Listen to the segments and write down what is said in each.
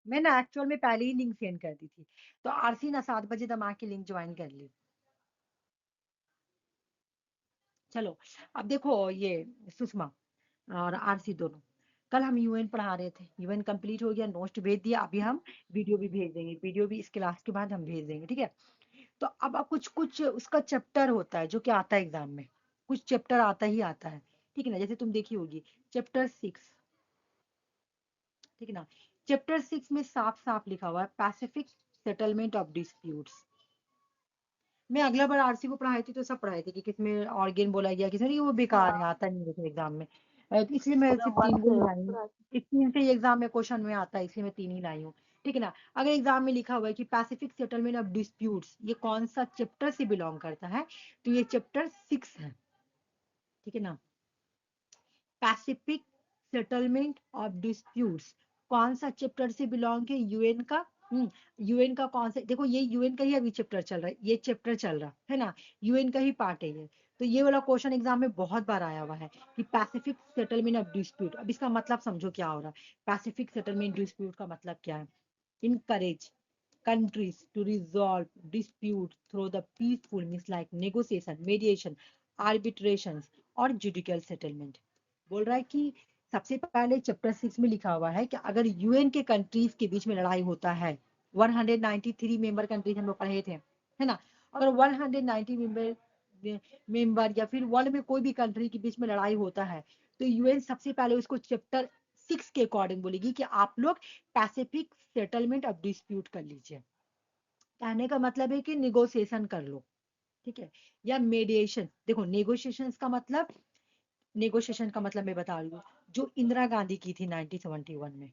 मैं ना एक्चुअल में पहले ही लिंक सेंड कर दी थी, तो आरसी ना 7 बजे दमा के लिंक ज्वाइन कर ली। चलो अब देखो ये सुषमा और आरसी दोनों, कल हम यूएन पढ़ा रहे थे, यूएन कंप्लीट हो गया, नोट्स भेज दिया, अभी हम वीडियो भी भेज देंगे, वीडियो भी इस क्लास के बाद हम भेज देंगे, ठीक है। तो अब कुछ कुछ उसका चैप्टर होता है जो कि आता है एग्जाम में, कुछ चैप्टर आता ही आता है, ठीक है ना। जैसे तुम देखी होगी चैप्टर 6, ठीक है ना। चैप्टर 6 में साफ साफ लिखा हुआ है पैसिफिक सेटलमेंट ऑफ डिस्प्यूट्स। मैं अगला बार आरसी को पढ़ाई थी तो सब पढ़ाई थी कि किसमें ऑर्गेन बोला गया, किसमें नहीं, वो बेकार है, हाँ आता नहीं है एग्जाम में। तो इसलिए मैं पूरा सिर्फ वन 3 को ही से लाई हूँ। पूरा। इस 3 से ही एग्जाम में क्वेश्चन में आता है, इसलिए मैं 3 ही लाई हूँ, ठीक है ना। अगर एग्जाम में लिखा हुआ है कि पैसिफिक सेटलमेंट ऑफ डिस्प्यूट्स, ये कौन सा चैप्टर से बिलोंग करता है, तो ये चैप्टर 6 है, ठीक है ना। पैसिफिक सेटलमेंट ऑफ डिस्प्यूट्स कौन सा चैप्टर से बिलोंग है, यूएन का। यूएन का कौन सा, देखो ये यूएन का ही अभी चैप्टर चल रहा है, ये चैप्टर चल रहा है ना, यूएन का ही पार्ट है ये। तो ये वाला क्वेश्चन एग्जाम में बहुत बार आया हुआ है कि पैसिफिक सेटलमेंट ऑफ डिस्प्यूट। अब इसका मतलब समझो क्या हो रहा है। पैसिफिक सेटलमेंट डिस्प्यूट का मतलब क्या है, encourage countries to resolve disputes through the peaceful means like negotiation, mediation, arbitrations और judicial settlement। बोल रहा है कि सबसे पहले चैप्टर 6 में लिखा हुआ है कि अगर यूएन के कंट्रीज के बीच में लड़ाई होता है, 193 मेंबर कंट्रीज हम लोग पढ़े थे, है ना। अगर 190 मेंबर या फिर वर्ल्ड में कोई भी कंट्री के बीच में लड़ाई होता है, तो यूएन सबसे पहले उसको चैप्टर 6 के अकॉर्डिंग बोलेगी कि आप लोग पैसिफिक सेटलमेंट ऑफ डिस्प्यूट कर लीजिए। कहने का मतलब है कि निगोशिएशन कर लो, ठीक है। या मेडिएशन, देखो नेगोशिएशन का मतलब, नेगोशिएशन का मतलब मैं बता रही हूँ, जो इंदिरा गांधी की थी 1971 में,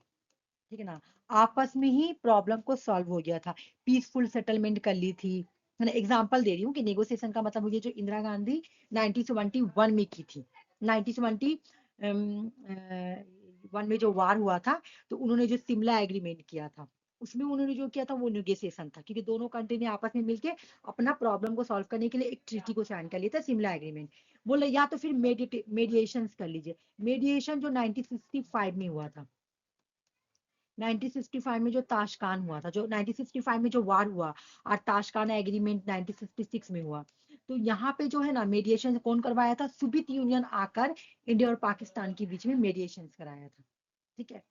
ठीक है ना। आपस में ही प्रॉब्लम को सॉल्व हो गया था, पीसफुल सेटलमेंट कर ली थी, है ना। एग्जांपल दे रही हूँ कि नेगोशिएशन का मतलब हुई जो इंदिरा गांधी 1971 में की थी। 1971 में जो वार हुआ था, तो उन्होंने जो शिमला एग्रीमेंट किया था, उसमें उन्होंने जो किया था वो नेगोशिएशन था, क्योंकि दोनों कंट्री ने आपस में मिलकर अपना प्रॉब्लम को सॉल्व करने के लिए एक ट्रीटी को साइन कर लिया था, शिमला एग्रीमेंट। बोले या तो फिर मेडिएशन कर लीजिए। मेडिएशन जो 1965 में हुआ था, 1965 में जो ताशकान हुआ था, जो 1965 में जो वार हुआ, और ताशकान एग्रीमेंट 1966 में हुआ। तो यहाँ पे जो है ना मेडिएशन कौन करवाया था, सोवियत यूनियन आकर इंडिया और पाकिस्तान के बीच में मेडिएशन कराया था, ठीक है।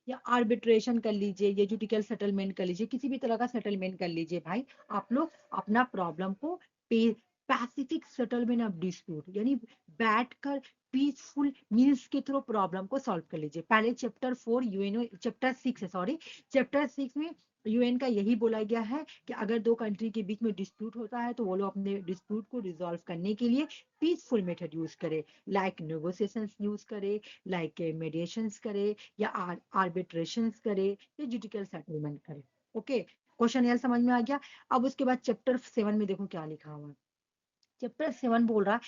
या आर्बिट्रेशन कर लीजिए, या जुडिशियल सेटलमेंट कर लीजिए, किसी भी तरह का सेटलमेंट कर लीजिए भाई, आप लोग अपना प्रॉब्लम को पैसिफिक सेटलमेंट ऑफ डिस्प्यूट यानी बैठकर पीसफुल मीन्स के थ्रू प्रॉब्लम को सॉल्व कर लीजिए। पहले चैप्टर 4 यूएनओ, चैप्टर 6 है सॉरी, चैप्टर 6 में यूएन का यही बोला गया है कि अगर दो कंट्री के बीच में डिस्प्यूट होता है तो वो लोग अपने डिस्प्यूट को रिजॉल्व करने के लिए पीसफुल मेथड यूज करे, लाइक नेगोशिएशंस यूज करे, लाइक मेडिएशंस करे, या आर्बिट्रेशंस करे, या जुडिशियल सेटलमेंट करे। ओके, क्वेश्चन यार समझ में आ गया। अब उसके बाद चैप्टर 7 में देखो क्या लिखा हुआ है। चैप्टर 7 बोल रहा है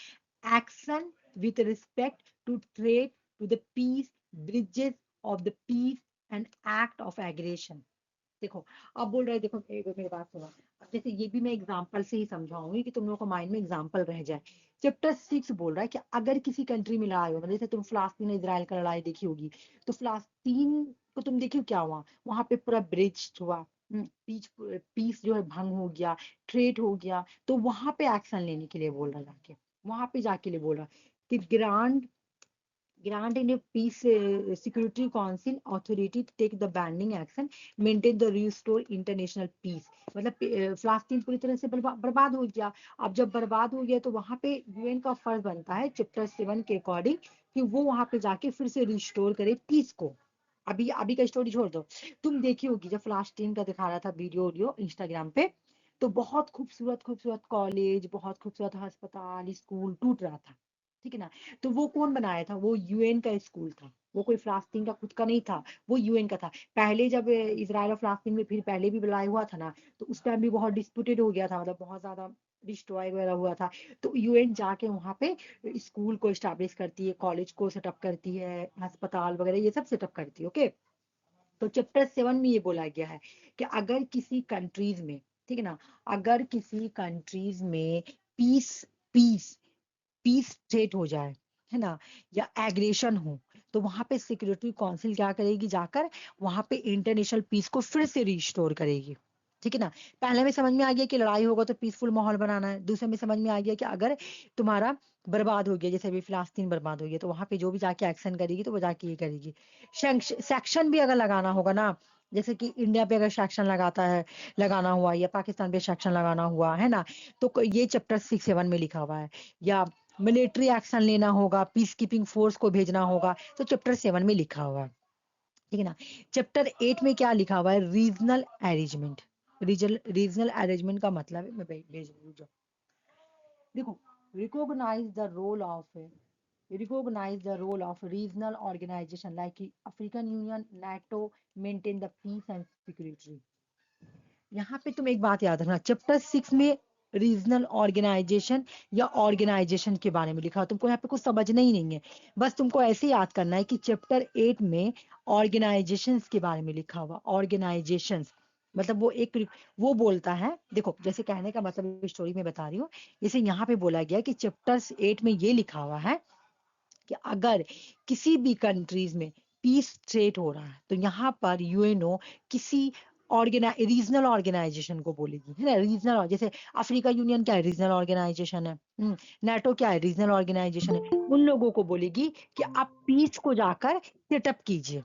action with respect to trade to the peace, bridges of the peace and act of aggression. देखो अब बोल रहे हैं, देखो मेरी बात सुनो। अब जैसे ये भी मैं एग्जांपल से ही समझाऊंगी कि तुम लोगों को माइंड में एग्जांपल रह जाए। चैप्टर 6 बोल रहा है कि अगर किसी कंट्री में लड़ाई हो, मतलब जैसे तुम फिलिस्तीन इजराइल का लड़ाई देखी होगी, तो फिलिस्तीन को तुम देखियो क्या हुआ, वहां पे पूरा ब्रिज हुआ, पीस पीस जो है भंग हो गया, ट्रेड हो गया, तो वहां पे एक्शन लेने के लिए बोल रहा है, जाके वहां पे जाके लिए बोल रहा है कि grand grant in a peace security council authority to take the binding action, maintain the restore international peace। मतलब फिलिस्तीन पूरी तरह से बर्बाद हो गया। अब जब बर्बाद हो गया तो वहां पे यूएन का फर्ज बनता है चैप्टर 7 के अकॉर्डिंग कि वो वहां पे जाके फिर से रिस्टोर करे पीस को। अभी अभी का स्टोरी छोड़ दो, तुम देखी होगी जब फिलिस्तीन का दिखा रहा था वीडियो वीडियो इंस्टाग्राम पे, तो बहुत खूबसूरत खूबसूरत कॉलेज, बहुत खूबसूरत अस्पताल, स्कूल टूट रहा था, ठीक है ना। तो वो कौन बनाया था, वो यूएन का स्कूल था, वो कोई फिलिस्तीन का खुद का नहीं था, वो यूएन का था। पहले जब इसराइल और फिलिस्तीन में फिर पहले भी लड़ाई हुआ था ना, तो उस टाइम भी बहुत डिस्प्यूटेड हो गया था, मतलब बहुत ज्यादा डिस्ट्रॉय वगैरह हुआ था। तो यूएन जाके वहां पे स्कूल को स्टैब्लिश करती है, कॉलेज को सेटअप करती है, अस्पताल वगैरह ये सब सेटअप करती है। ओके, तो चैप्टर 7 में ये बोला गया है कि अगर किसी कंट्रीज में, ठीक है ना, अगर किसी कंट्रीज में पीस पीस पीस स्टेट हो जाए, है ना, या एग्रेशन हो, तो वहां पे सिक्योरिटी काउंसिल क्या करेगी, जाकर वहां पे इंटरनेशनल पीस को फिर से रिस्टोर करेगी। ठीक है ना। पहले में समझ में आ गया कि लड़ाई होगा तो पीसफुल माहौल बनाना है। दूसरे में समझ में आ गया कि अगर तुम्हारा बर्बाद हो गया, जैसे अभी फिलिस्तीन बर्बाद हो गया, तो वहां पे जो भी जाके एक्शन करेगी तो वो जाके ये करेगी। सेक्शन भी अगर लगाना होगा ना, जैसे कि इंडिया पे अगर सेक्शन लगाना हुआ, या पाकिस्तान पे सेक्शन लगाना हुआ है ना, तो ये चैप्टर 6-7 में लिखा हुआ है। या मिलिट्री एक्शन लेना होगा, पीस कीपिंग फोर्स को भेजना होगा, तो चैप्टर 7 में लिखा हुआ है। ठीक है ना। चैप्टर 8 में क्या लिखा हुआ है, रीजनल अरेंजमेंट। रीजनल अरेंजमेंट का मतलब है, मैं भेज दूँ जो, देखो, recognise the role of recognize the role of regional organization like African Union, NATO, maintain the peace and security। यहाँ पे तुम एक बात याद रखना, चैप्टर 6 में रीजनल ऑर्गेनाइजेशन या ऑर्गेनाइजेशन के बारे में लिखा हो, तुमको यहाँ पे कुछ समझना ही नहीं है। बस तुमको ऐसे याद करना है कि चैप्टर 8 में ऑर्गेनाइजेशंस के बारे में लिखा हुआ। ऑर्गेनाइजेशंस मतलब वो बोलता है, देखो जैसे कहने का मतलब स्टोरी में बता रही हूँ। जैसे यहाँ पे बोला गया कि चैप्टर 8 में ये लिखा हुआ है कि अगर किसी भी कंट्रीज में पीस थ्रेट हो रहा है, तो यहाँ पर यूएनओ किसी रीजनल ऑर्गेनाइजेशन को बोलेगी, है ना। रीजनल, जैसे अफ्रीका यूनियन क्या है, रीजनल ऑर्गेनाइजेशन है। नेटो क्या है, रीजनल ऑर्गेनाइजेशन है। उन लोगों को बोलेगी कि आप पीस को जाकर सेटअप कीजिए।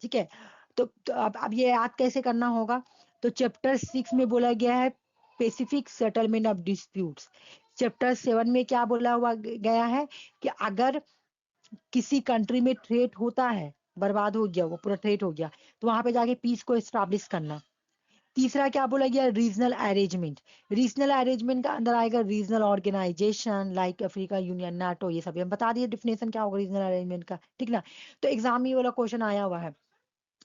ठीक है। तो अब ये याद कैसे करना होगा, तो चैप्टर 6 में बोला गया है Pacific settlement of disputes. Chapter 7 में क्या बोला हुआ गया है कि अगर किसी कंट्री में थ्रेट होता है, बर्बाद हो गया, वो पूरा थ्रेट हो गया, तो वहां पे जाके पीस को एस्टैब्लिश करना। तीसरा क्या बोला गया, रीजनल अरेंजमेंट। रीजनल अरेंजमेंट का अंदर आएगा regional organisation like Africa Union, NATO, ये सब हम बता दिए डिफिनेशन क्या होगा रीजनल अरेंजमेंट का। ठीक ना। तो एग्जाम में ये वाला क्वेश्चन आया हुआ है,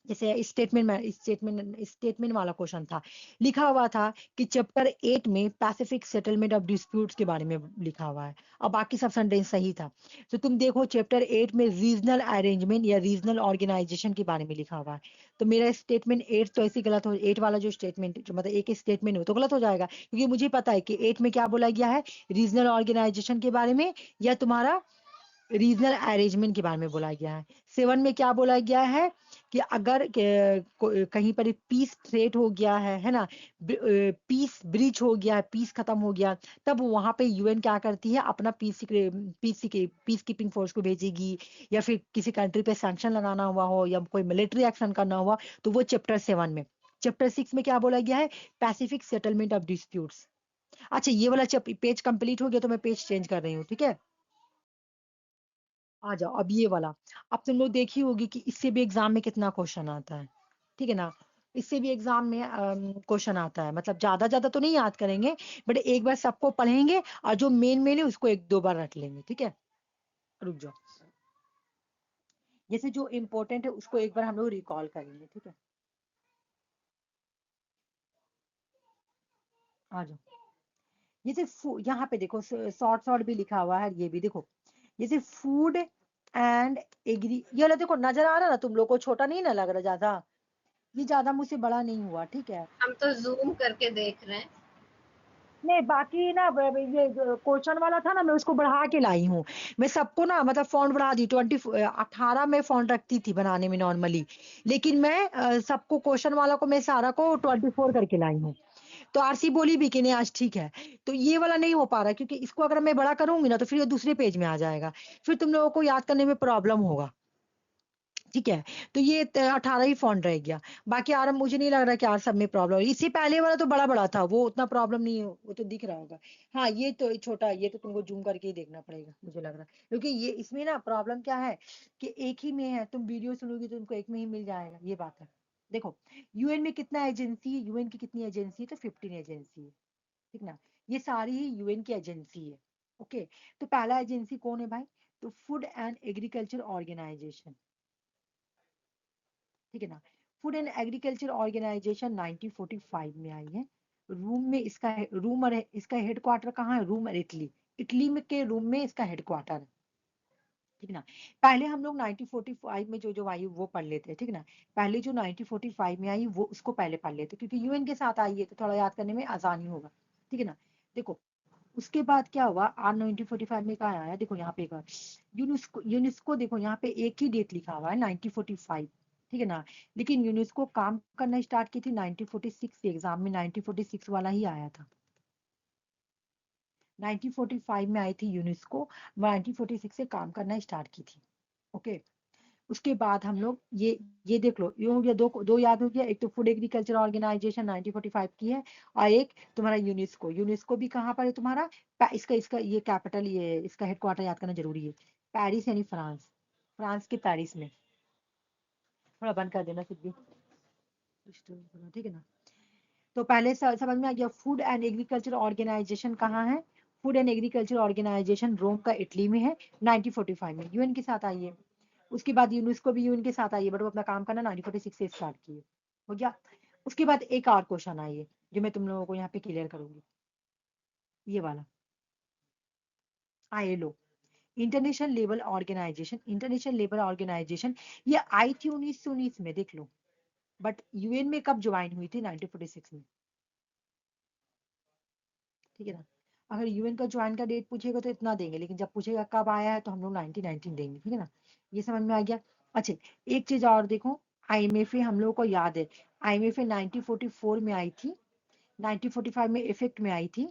जैसे स्टेटमेंट वाला क्वेश्चन था, लिखा हुआ था कि चैप्टर 8 में पैसिफिक सेटलमेंट ऑफ डिस्प्यूट्स के बारे में लिखा हुआ है, और बाकी सब सेंटेंस सही था। तो तुम देखो चैप्टर 8 में रीजनल अरेंजमेंट या रीजनल ऑर्गेनाइजेशन के बारे में लिखा हुआ है। तो मेरा स्टेटमेंट 8 तो ऐसे गलत हो, 8 वाला जो स्टेटमेंट, जो मतलब एक स्टेटमेंट हो, तो गलत हो जाएगा, क्योंकि मुझे पता है कि 8 में क्या बोला गया है, रीजनल ऑर्गेनाइजेशन के बारे में या तुम्हारा रीजनल अरेंजमेंट के बारे में बोला गया है। 7 में क्या बोला गया है कि अगर कहीं पर पीस थ्रेट हो गया है ना, पीस ब्रीच हो गया है, पीस खत्म हो गया, तब वहां पे यूएन क्या करती है, अपना पीस कीपिंग फोर्स को भेजेगी। या फिर किसी कंट्री पे सैंक्शन लगाना हुआ हो या कोई मिलिट्री एक्शन करना हुआ, तो वो चैप्टर 7 में। चैप्टर 6 में क्या बोला गया है, पैसिफिक सेटलमेंट ऑफ डिस्प्यूट्स। अच्छा, ये वाला पेज कंप्लीट हो गया, तो मैं पेज चेंज कर रही हूँ। ठीक है, आ जाओ अब ये वाला। अब तुम लोग देखी होगी कि इससे भी एग्जाम में कितना क्वेश्चन आता है। ठीक है ना। इससे भी एग्जाम में क्वेश्चन आता है, मतलब ज्यादा ज्यादा तो नहीं याद करेंगे, बट एक बार सबको पढ़ेंगे, और जो मेन मेन है उसको एक दो बार रट लेंगे। ठीक है, रुक जाओ। जैसे जो इम्पोर्टेंट है उसको एक बार हम लोग रिकॉल करेंगे। ठीक है, आ जाओ। जैसे यहाँ पे देखो शॉर्ट शॉर्ट भी लिखा हुआ है, ये भी देखो। जैसे फूड एंड एग्री, ये वाला देखो, नजर आ रहा ना तुम लोग को, छोटा नहीं ना लग रहा ज्यादा, ये ज्यादा मुझसे बड़ा नहीं हुआ। ठीक है। हम तो जूम करके देख रहे हैं। नहीं, बाकी ना ये क्वेश्चन वाला था ना, मैं उसको बढ़ा के लाई हूँ। मैं सबको ना मतलब फॉन्ट बढ़ा दी, 18 में फॉन्ट रखती थी बनाने में नॉर्मली, लेकिन मैं सबको क्वेश्चन वाला को मैं सारा को 24 करके लाई हूँ। तो आरसी बोली भी कि नहीं आज ठीक है। तो ये वाला नहीं हो पा रहा, क्योंकि इसको अगर मैं बड़ा करूंगी ना, तो फिर ये दूसरे पेज में आ जाएगा, फिर तुम लोगों को याद करने में प्रॉब्लम होगा। ठीक है। तो ये 18 ही फॉन्ट रह गया। बाकी आर मुझे नहीं लग रहा कि आर सब में प्रॉब्लम, इससे पहले वाला तो बड़ा बड़ा था, वो उतना प्रॉब्लम नहीं है, वो तो दिख रहा होगा। हाँ, ये तो छोटा है, ये तो तुमको जूम करके ही देखना पड़ेगा मुझे लग रहा है, क्योंकि ये इसमें ना प्रॉब्लम क्या है कि एक ही में है, तुम वीडियो सुनोगी तो तुमको एक में ही मिल जाएगा, ये बात है। देखो, यूएन में कितना एजेंसी है, यूएन की कितनी एजेंसी है, तो 15 एजेंसी है। ठीक ना। ये सारी ही यूएन की एजेंसी है। ओके। तो पहला एजेंसी कौन है भाई, तो फूड एंड एग्रीकल्चर ऑर्गेनाइजेशन। ठीक है ना। फूड एंड एग्रीकल्चर ऑर्गेनाइजेशन 1945 में आई है। रूम में इसका रूम है, इसका हेडक्वार्टर कहाँ है, रूम इटली। इटली में के रूम में इसका हेडक्वार्टर है। ठीक है ना। पहले हम लोग 1945 में जो जो आई वो पढ़ लेते हैं। ठीक है ना। पहले जो 1945 में आई वो उसको पहले पढ़ लेते, क्योंकि यूएन के साथ आई है तो थोड़ा याद करने में आसानी होगा। ठीक है ना। देखो, उसके बाद क्या हुआ, आर 1945 में कहा आया, देखो यहाँ पे एक यूनेस्को, यूनेस्को देखो यहाँ पे एक ही डेट लिखा हुआ है 1945, ठीक है ना, लेकिन यूनेस्को काम करना स्टार्ट की थी 1946 से, एग्जाम में 1946 वाला ही आया था। 1945 में आई थी यूनेस्को, 1946 से काम करना स्टार्ट की थी। ओके, उसके बाद हम लोग ये देख लो, ये हो गया, दो दो याद हो गया, एक तो फूड एग्रीकल्चर ऑर्गेनाइजेशन 1945 की है, और एक तुम्हारा यूनेस्को। यूनेस्को भी कहाँ पर है तुम्हारा, इसका इसका ये कैपिटल, ये इसका हेडक्वार्टर याद करना जरूरी है, पेरिस यानी फ्रांस, फ्रांस के पेरिस में। थोड़ा बंद कर देना फिर भी, ठीक है ना। तो पहले समझ में आ गया, फूड एंड एग्रीकल्चर ऑर्गेनाइजेशन कहाँ है, फूड एंड एग्रीकल्चर ऑर्गेनाइजेशन रोम का इटली में है, 1945 में यूएन के साथ आई है। उसके बाद यूनेस्को भी यूएन के साथ आई है, बट वो अपना काम करना 1946 से स्टार्ट किए, हो गया। उसके बाद एक और क्वेश्चन आई है जो मैं तुम लोगों को यहाँ पे क्लियर करूंगी, ये वाला, ILO, international labour organisation, international labour organisation, ये आई थी 1919 में, देख लो, बट यूएन में कब ज्वाइन हुई थी, 1946 में, ठीक है ना। अगर यूएन का ज्वाइन का डेट पूछेगा तो इतना देंगे, लेकिन जब पूछेगा कब आया है तो हम लोग 1919 देंगे, ठीक है ना, ये समझ में आ गया। अच्छा, एक चीज और देखो, आईएमएफए हम लोगों को याद है, आईएमएफए 1944 में आई थी, 1945 में इफेक्ट में आई थी,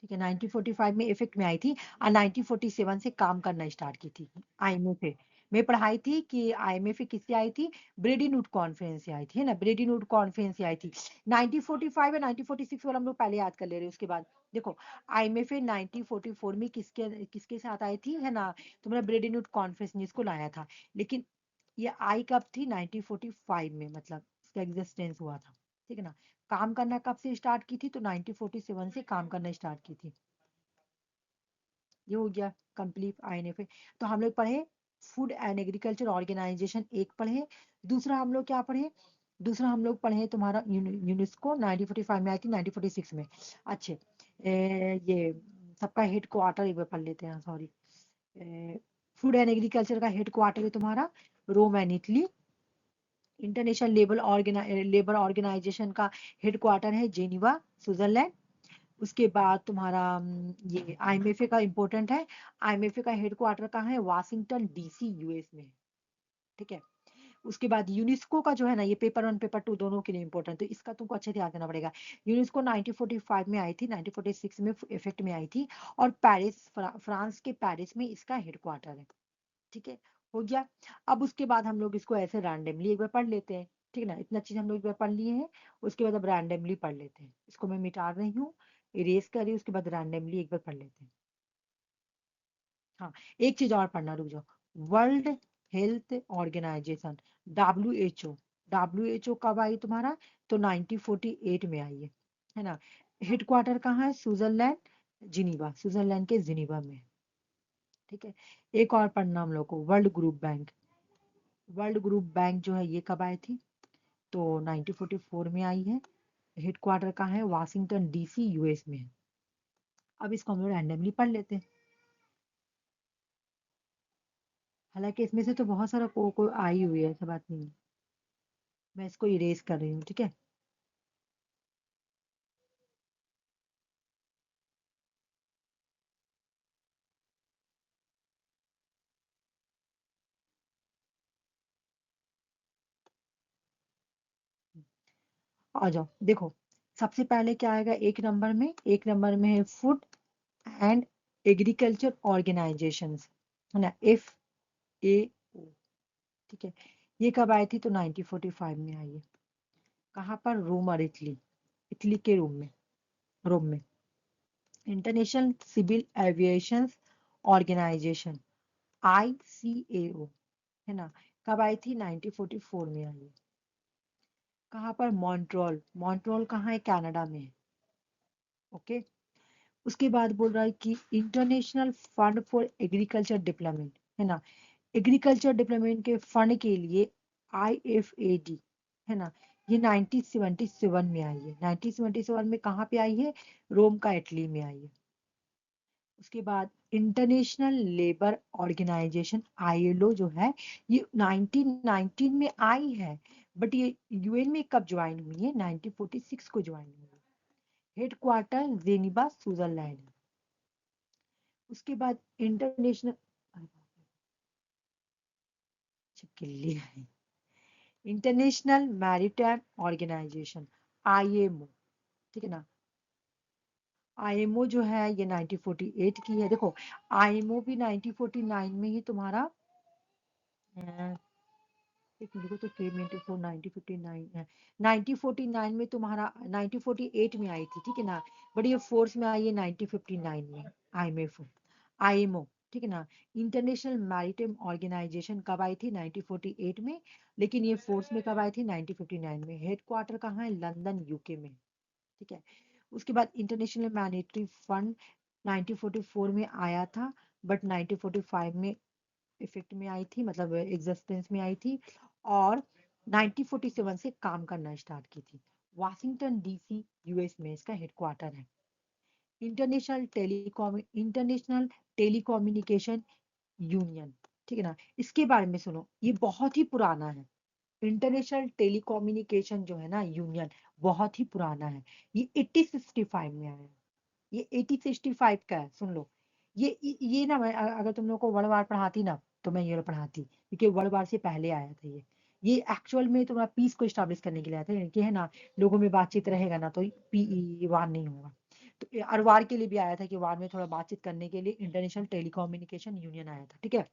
ठीक है, 1945 में इफेक्ट में आई थी, और 1947 से काम करना स्टार्ट की थी आईएमएफए। मैं पढ़ाई थी कि आईएमएफए किससे आई थी, ब्रेडिन वुड कॉन्फ्रेंस से आई थी, है ना, ब्रेडिन वुड कॉन्फ्रेंस से आई थी। 1945 और 1946 वाला हम लोग पहले याद कर ले रहे हैं। उसके बाद देखो, आईएमएफए 1944 में किसके किसके साथ आई थी, है ना, तुम्हारा ब्रेडिन वुड कॉन्फ्रेंस ने इसको लाया था, लेकिन ये आई कब थी, 1945 में, मतलब इसका एग्जिस्टेंस हुआ था, ठीक है ना। काम करना कब से स्टार्ट की थी, तो 1947 से काम करना स्टार्ट की थी। ये हो गया कंप्लीट आईएनएफए। तो हम लोग पढ़े फूड एंड एग्रीकल्चर ऑर्गेनाइजेशन, एक पढ़े, दूसरा हम लोग क्या पढ़े, दूसरा हम लोग पढ़े तुम्हारा यूनेस्को 1945 में आई थी, 1946 में। अच्छे, ये सबका हेड क्वार्टर एक बार पढ़ लेते हैं, सॉरी, फूड एंड एग्रीकल्चर का हेड क्वार्टर है तुम्हारा Rome and Italy. International labour organisation का हेड क्वार्टर है जेनीवा, स्विट्जरलैंड। उसके बाद तुम्हारा ये आईएमएफए का इंपॉर्टेंट है, आईएमएफए का हेड क्वार्टर कहाँ है, वाशिंगटन डीसी यूएस में, ठीक है। उसके बाद यूनेस्को का जो है ना, ये पेपर 1 पेपर 2 दोनों के लिए इंपॉर्टेंट, तो इसका तुमको अच्छे ध्यान देना पड़ेगा। यूनेस्को 1945 में आई थी, 1946 में इफेक्ट में आई थी, और पेरिस, फ्रांस के पेरिस में इसका हेड क्वार्टर है, ठीक है, हो गया। अब उसके बाद हम लोग इसको ऐसे रैंडमली एक बार पढ़ लेते हैं, ठीक है ना, इतना चीज हम लोग एक बार पढ़ लिए हैं। उसके बाद अब रैंडमली पढ़ लेते हैं, इसको मैं मिटा रही हूँ, इरेज कर रही हूँ, उसके बाद रैंडमली एक बार पढ़ लेते हैं। हाँ, एक चीज और पढ़ना, रुक जाओ, world health organisation, WHO, WHO कब आई तुम्हारा, तो 1948 में आई है ना। हेडक्वार्टर कहाँ है, स्विट्जरलैंड, जिनीवा, स्विट्जरलैंड के जिनीवा में, ठीक है। एक और पढ़ना हम लोग को, world group bank, world group bank जो है ये कब आई थी, तो 1944 में आई है, हेडक्वार्टर कहाँ है, वाशिंगटन डीसी यूएस में है। अब इसको हम लोग रैंडमली पढ़ लेते हैं, हालांकि इसमें से तो बहुत सारा को आई हुई है, ऐसा बात नहीं है, मैं इसको इरेज कर रही हूँ, ठीक है। आ जाओ देखो, सबसे पहले क्या आएगा, एक नंबर में, एक नंबर में है फूड एंड एग्रीकल्चर ऑर्गेनाइजेशंस, है ना, FAO, ठीक है। ये कब आई थी, तो 1945 में आई है, कहाँ पर, रोम और इटली, इटली के रोम में, रोम में। International civil aviation organisation, ICAO, है ना, कब आई थी, 1944 में आई है, कहाँ पर, मॉन्ट्रियल, मॉन्ट्रियल कहाँ है, कनाडा में है, ओके। उसके बाद बोल रहा है कि international fund for agriculture development, है ना, एग्रीकल्चर डेवलपमेंट के फंड के लिए IFAD, है ना, ये 1977 में आई है, 1977 में कहाँ पे आई है, रोम का इटली में आई है। उसके बाद इंटरनेशनल लेबर ऑर्गेनाइजेशन ILO जो है, ये 1919 में आई है, बट ये यूएन में कब ज्वाइन हुई है, 1946 को ज्वाइन हुई है, हेडक्वार्टर जेनीवा स्विट्जरलैंड है। उसके बाद इंटरनेशनल चिपकिल्ली है, इंटरनेशनल मैरीटाइम ऑर्गेनाइजेशन आईएमओ, ठीक है ना। आईएमओ जो है ये 1948 की है। देखो आईएमओ भी 1949 में ही तुम्हारा एक मिनट तो 394 1959 है, 1949 में तुम्हारा 1948 में आई थी, ठीक है ना। बट ये फोर्स में आई है 1959 में आईएमएफ आईएमओ, ठीक है ना। इंटरनेशनल मैरीटाइम ऑर्गेनाइजेशन कब आई थी 1948 में, लेकिन ये फोर्स में कब आई थी 1959 में। हेडक्वार्टर कहाँ है, लंदन यूके में, ठीक है। उसके बाद इंटरनेशनल मॉनेटरी फंड 1944 में आया था, बट 1945 में इफेक्ट में आई थी, मतलब एग्जिस्टेंस में आई थी, और 1947 से काम करना स्टार्ट की थी। वाशिंगटन डीसी यूएस में इसका हेडक्वार्टर है। इंटरनेशनल टेलीकम्युनिकेशन यूनियन, ठीक है ना। इसके बारे में सुनो, ये बहुत ही पुराना है। इंटरनेशनल टेलीकम्युनिकेशन जो है ना यूनियन, बहुत ही पुराना है। ये 1865 में आया है, ये 1865 का है, सुन लो। ये ना मैं अगर तुम लोग को वर्ल्ड वार पढ़ाती ना तो मैं ये पढ़ाती, क्योंकि वर्ल्ड वार से पहले आया था ये एक्चुअल में तुम्हारा पीस को स्टैब्लिश करने के लिए आया था, कि है ना लोगों में बातचीत रहेगा ना तो वार नहीं होगा। तो और वार के लिए भी आया था, कि वार में थोड़ा बातचीत करने के लिए इंटरनेशनल टेलीकम्युनिकेशन यूनियन आया था, ठीक है।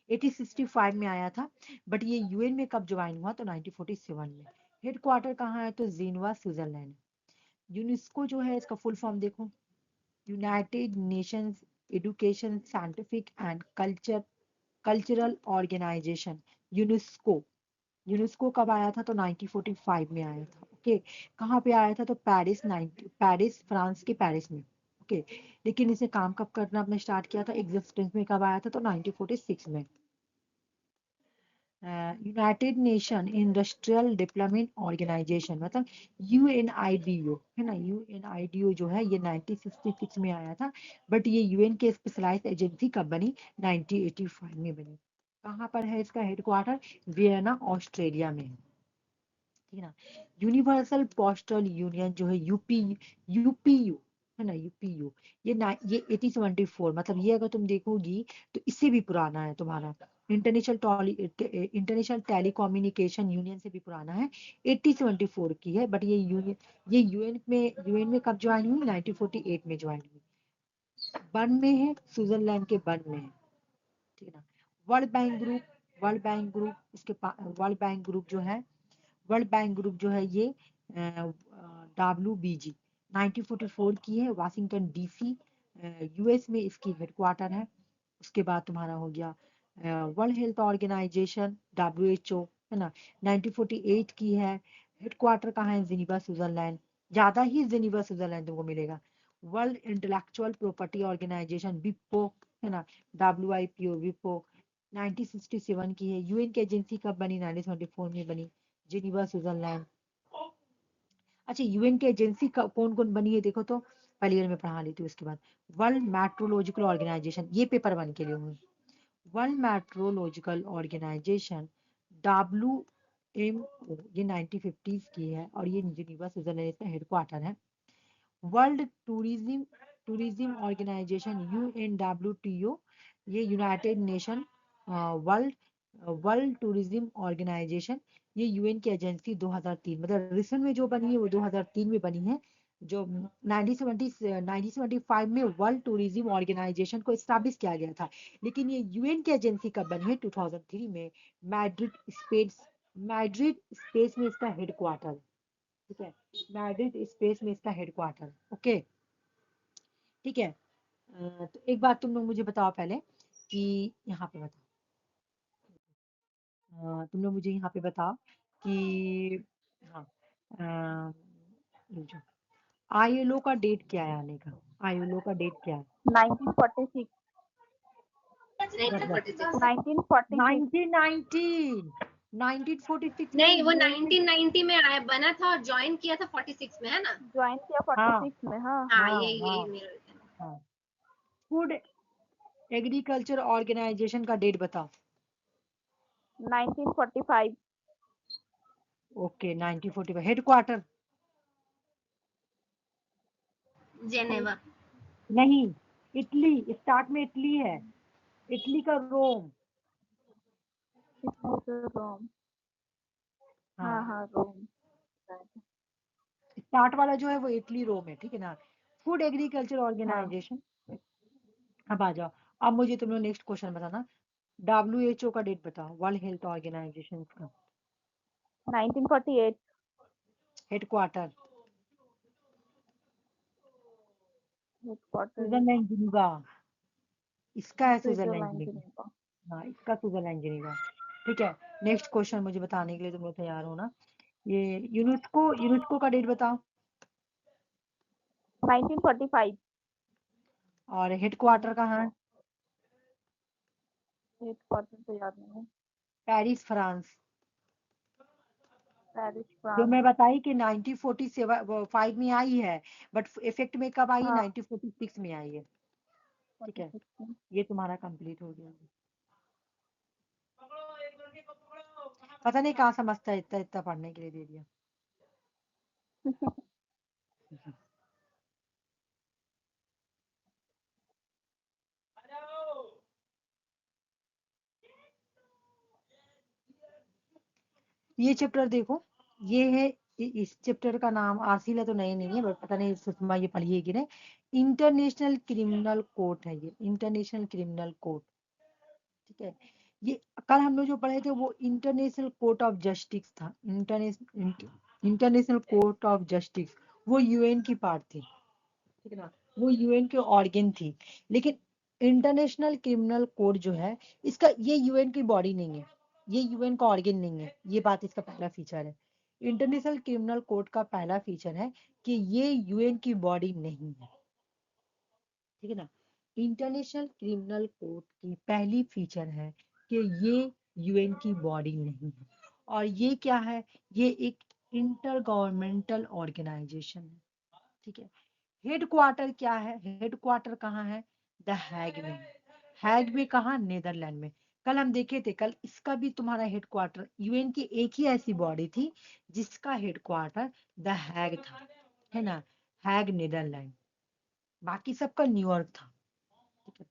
1865 में आया था, बट ये यूएन में कब ज्वाइन हुआ तो 1947 में। हेडक्वार्टर कहाँ है तो जेनवा स्विट्जरलैंड। यूनेस्को जो है इसका फुल फॉर्म देखो, united nations education scientific and cultural organisation, UNESCO. UNESCO कब आया था तो 1945 में आया था, ओके। कहाँ पे आया था तो पेरिस फ्रांस के पेरिस में, ओके। लेकिन इसे काम कब करना अपने स्टार्ट किया था, एग्जिस्टेंस में कब आया था तो 1946 में। United nation industrial development organisation, मतलब यूएनआईडीओ है ना। यूएनआईडीओ जो है ये 1966 में आया था, बट ये यूएन के स्पेशलाइज्ड एजेंसी कब बनी 1985 में बनी। कहाँ पर है इसका हेडक्वार्टर, वियना ऑस्ट्रेलिया में है, ठीक है ना। यूनिवर्सल पोस्टल यूनियन जो है यूपीयू है ना, यूपीयू, ये 1874, मतलब ये अगर तुम देखोगी तो इससे भी पुराना है तुम्हारा। इंटरनेशनल टेलीकम्युनिकेशन यूनियन से भी पुराना है, 1874 की है। बट ये यूएन में कब ज्वाइन हुई 1948 में ज्वाइन हुई। बर्न में है, स्विट्जरलैंड के बर्न में है, ठीक है ना। वर्ल्ड बैंक ग्रुप इसके वर्ल्ड बैंक ग्रुप जो है, वर्ल्ड बैंक ग्रुप जो है ये WBG 1944 की है, वाशिंगटन डीसी यूएस में इसकी हेडक्वार्टर है। उसके बाद तुम्हारा हो गया वर्ल्ड हेल्थ ऑर्गेनाइजेशन WHO, है ना, 1948 की है। हेडक्वार्टर कहाँ है, जिनीवा स्विट्जरलैंड, ज्यादा ही जिनीवा स्विट्जरलैंड तुमको मिलेगा। वर्ल्ड इंटेलेक्चुअल प्रॉपर्टी ऑर्गेनाइजेशन विपो, है ना, WIPO विपो 1967 की है। यूएन की एजेंसी कब बनी 1974 में बनी, जिनीवा स्विट्जरलैंड। अच्छा यूएन की एजेंसी कौन कौन बनी है देखो तो, पहले ईयर में पढ़ा लेती हूँ उसके बाद। वर्ल्ड मेट्रोलॉजिकल ऑर्गेनाइजेशन, ये पेपर 1 के लिए हुए। वर्ल्ड मेट्रोलॉजिकल ऑर्गेनाइजेशन WMO, ये 1950s की है, और ये जिनीवा स्विट्जरलैंड इसका हेडक्वार्टर है। वर्ल्ड टूरिज्म ऑर्गेनाइजेशन UNWTO, ये united nation world world tourism organisation, ये यूएन की एजेंसी 2003, मतलब रिसेंट में जो बनी है वो 2003 में बनी है। जो 1975 में वर्ल्ड टूरिज्म ऑर्गेनाइजेशन को स्टैब्लिश किया गया था, लेकिन ये यूएन की एजेंसी कब बनी है 2003 में। मैड्रिड स्पेस में इसका हेडक्वार्टर, ठीक है, मैड्रिड स्पेस में इसका हेडक्वार्टर, ओके, ठीक है। तो एक बात तुम लोग मुझे बताओ पहले कि यहाँ पे बताओ, तुम लोग मुझे यहाँ पे बताओ कि हाँ, ये जो ILO का डेट क्या है आने का, ILO का डेट क्या है 1946 मतलब 1946 1946 1919 1946 में नहीं, वो UN ने 1990 में आया बना था और ज्वाइन किया था 46 में, है ना। ज्वाइन किया हाँ 46 में। हाँ हाँ, हाँ यही हाँ मेरा हाँ। फूड एग्रीकल्चर ऑर्गेनाइजेशन का डेट बताओ। 1945 ओके 1945। Headquarter Geneva. नहीं, इटली, स्टार्ट में इटली है, इटली का रोम। रोम। हाँ हाँ, हाँ रोम। स्टार्ट वाला जो है वो इटली रोम है, ठीक है ना। फूड एग्रीकल्चर हाँ ऑर्गेनाइजेशन। अब आ जाओ, अब मुझे तुम लोग नेक्स्ट क्वेश्चन बताना। WHO का डेट बताओ, वर्ल्ड हेल्थ ऑर्गेनाइजेशन का 1948 हेडक्वार्टर। हेडक्वार्टर स्विट्जरलैंड जिनीवा, इसका है स्विट्जरलैंड स्विट्जरलैंड जिनीवा। जिनेवा। हाँ, इसका स्विट्जरलैंड जिनीवा। ठीक है, नेक्स्ट क्वेश्चन मुझे बताने के लिए तुम लोग तैयार हो ना। ये यूनेस्को, यूनेस्को का डेट बताओ 1945 और हेडक्वार्टर कहाँ है। हेडक्वार्टर तो याद नहीं है। Paris, France. पेरिस जो फ्रांस। मैं बताई कि 1945 में आई है, बट इफेक्ट में कब आई है, हाँ 1946 में आई है। ठीक है, 46 में। ये तुम्हारा कंप्लीट हो गया। पता नहीं कहाँ समझता है, इतना इतना पढ़ने के लिए दे दिया। ये चैप्टर देखो, ये है, इस चैप्टर का नाम आसिला तो नहीं है, बट पता नहीं सुषमा ये पढ़ी है कि नहीं। इंटरनेशनल क्रिमिनल कोर्ट है ये, इंटरनेशनल क्रिमिनल कोर्ट। ठीक है, ये कल हम लोग जो पढ़े थे वो इंटरनेशनल कोर्ट ऑफ जस्टिस था। इंटरनेशनल कोर्ट ऑफ जस्टिस वो यूएन की पार्ट थी, ठीक है ना, वो यूएन के ऑर्गन थी। लेकिन इंटरनेशनल क्रिमिनल कोर्ट जो है, इसका ये यूएन की बॉडी नहीं है, ये यूएन का ऑर्गन नहीं है। ये बात इसका पहला फीचर है। इंटरनेशनल क्रिमिनल कोर्ट का पहला फीचर है कि ये यूएन की बॉडी नहीं है, ठीक है ना। इंटरनेशनल क्रिमिनल कोर्ट की पहली फीचर है कि ये यूएन की बॉडी नहीं है। और ये क्या है, ये एक इंटर गवर्नमेंटल ऑर्गेनाइजेशन है, ठीक है। हेडक्वार्टर क्या है, हेडक्वार्टर कहाँ है, द हैग में। हैग में कहाँ, नेदरलैंड में। कल हम देखे थे, कल इसका भी तुम्हारा हेडक्वार्टर, यूएन की एक ही ऐसी बॉडी थी जिसका हेडक्वार्टर द हैग था, है ना, हैग नेदरलैंड। बाकी सबका न्यूयॉर्क था, ठीक है।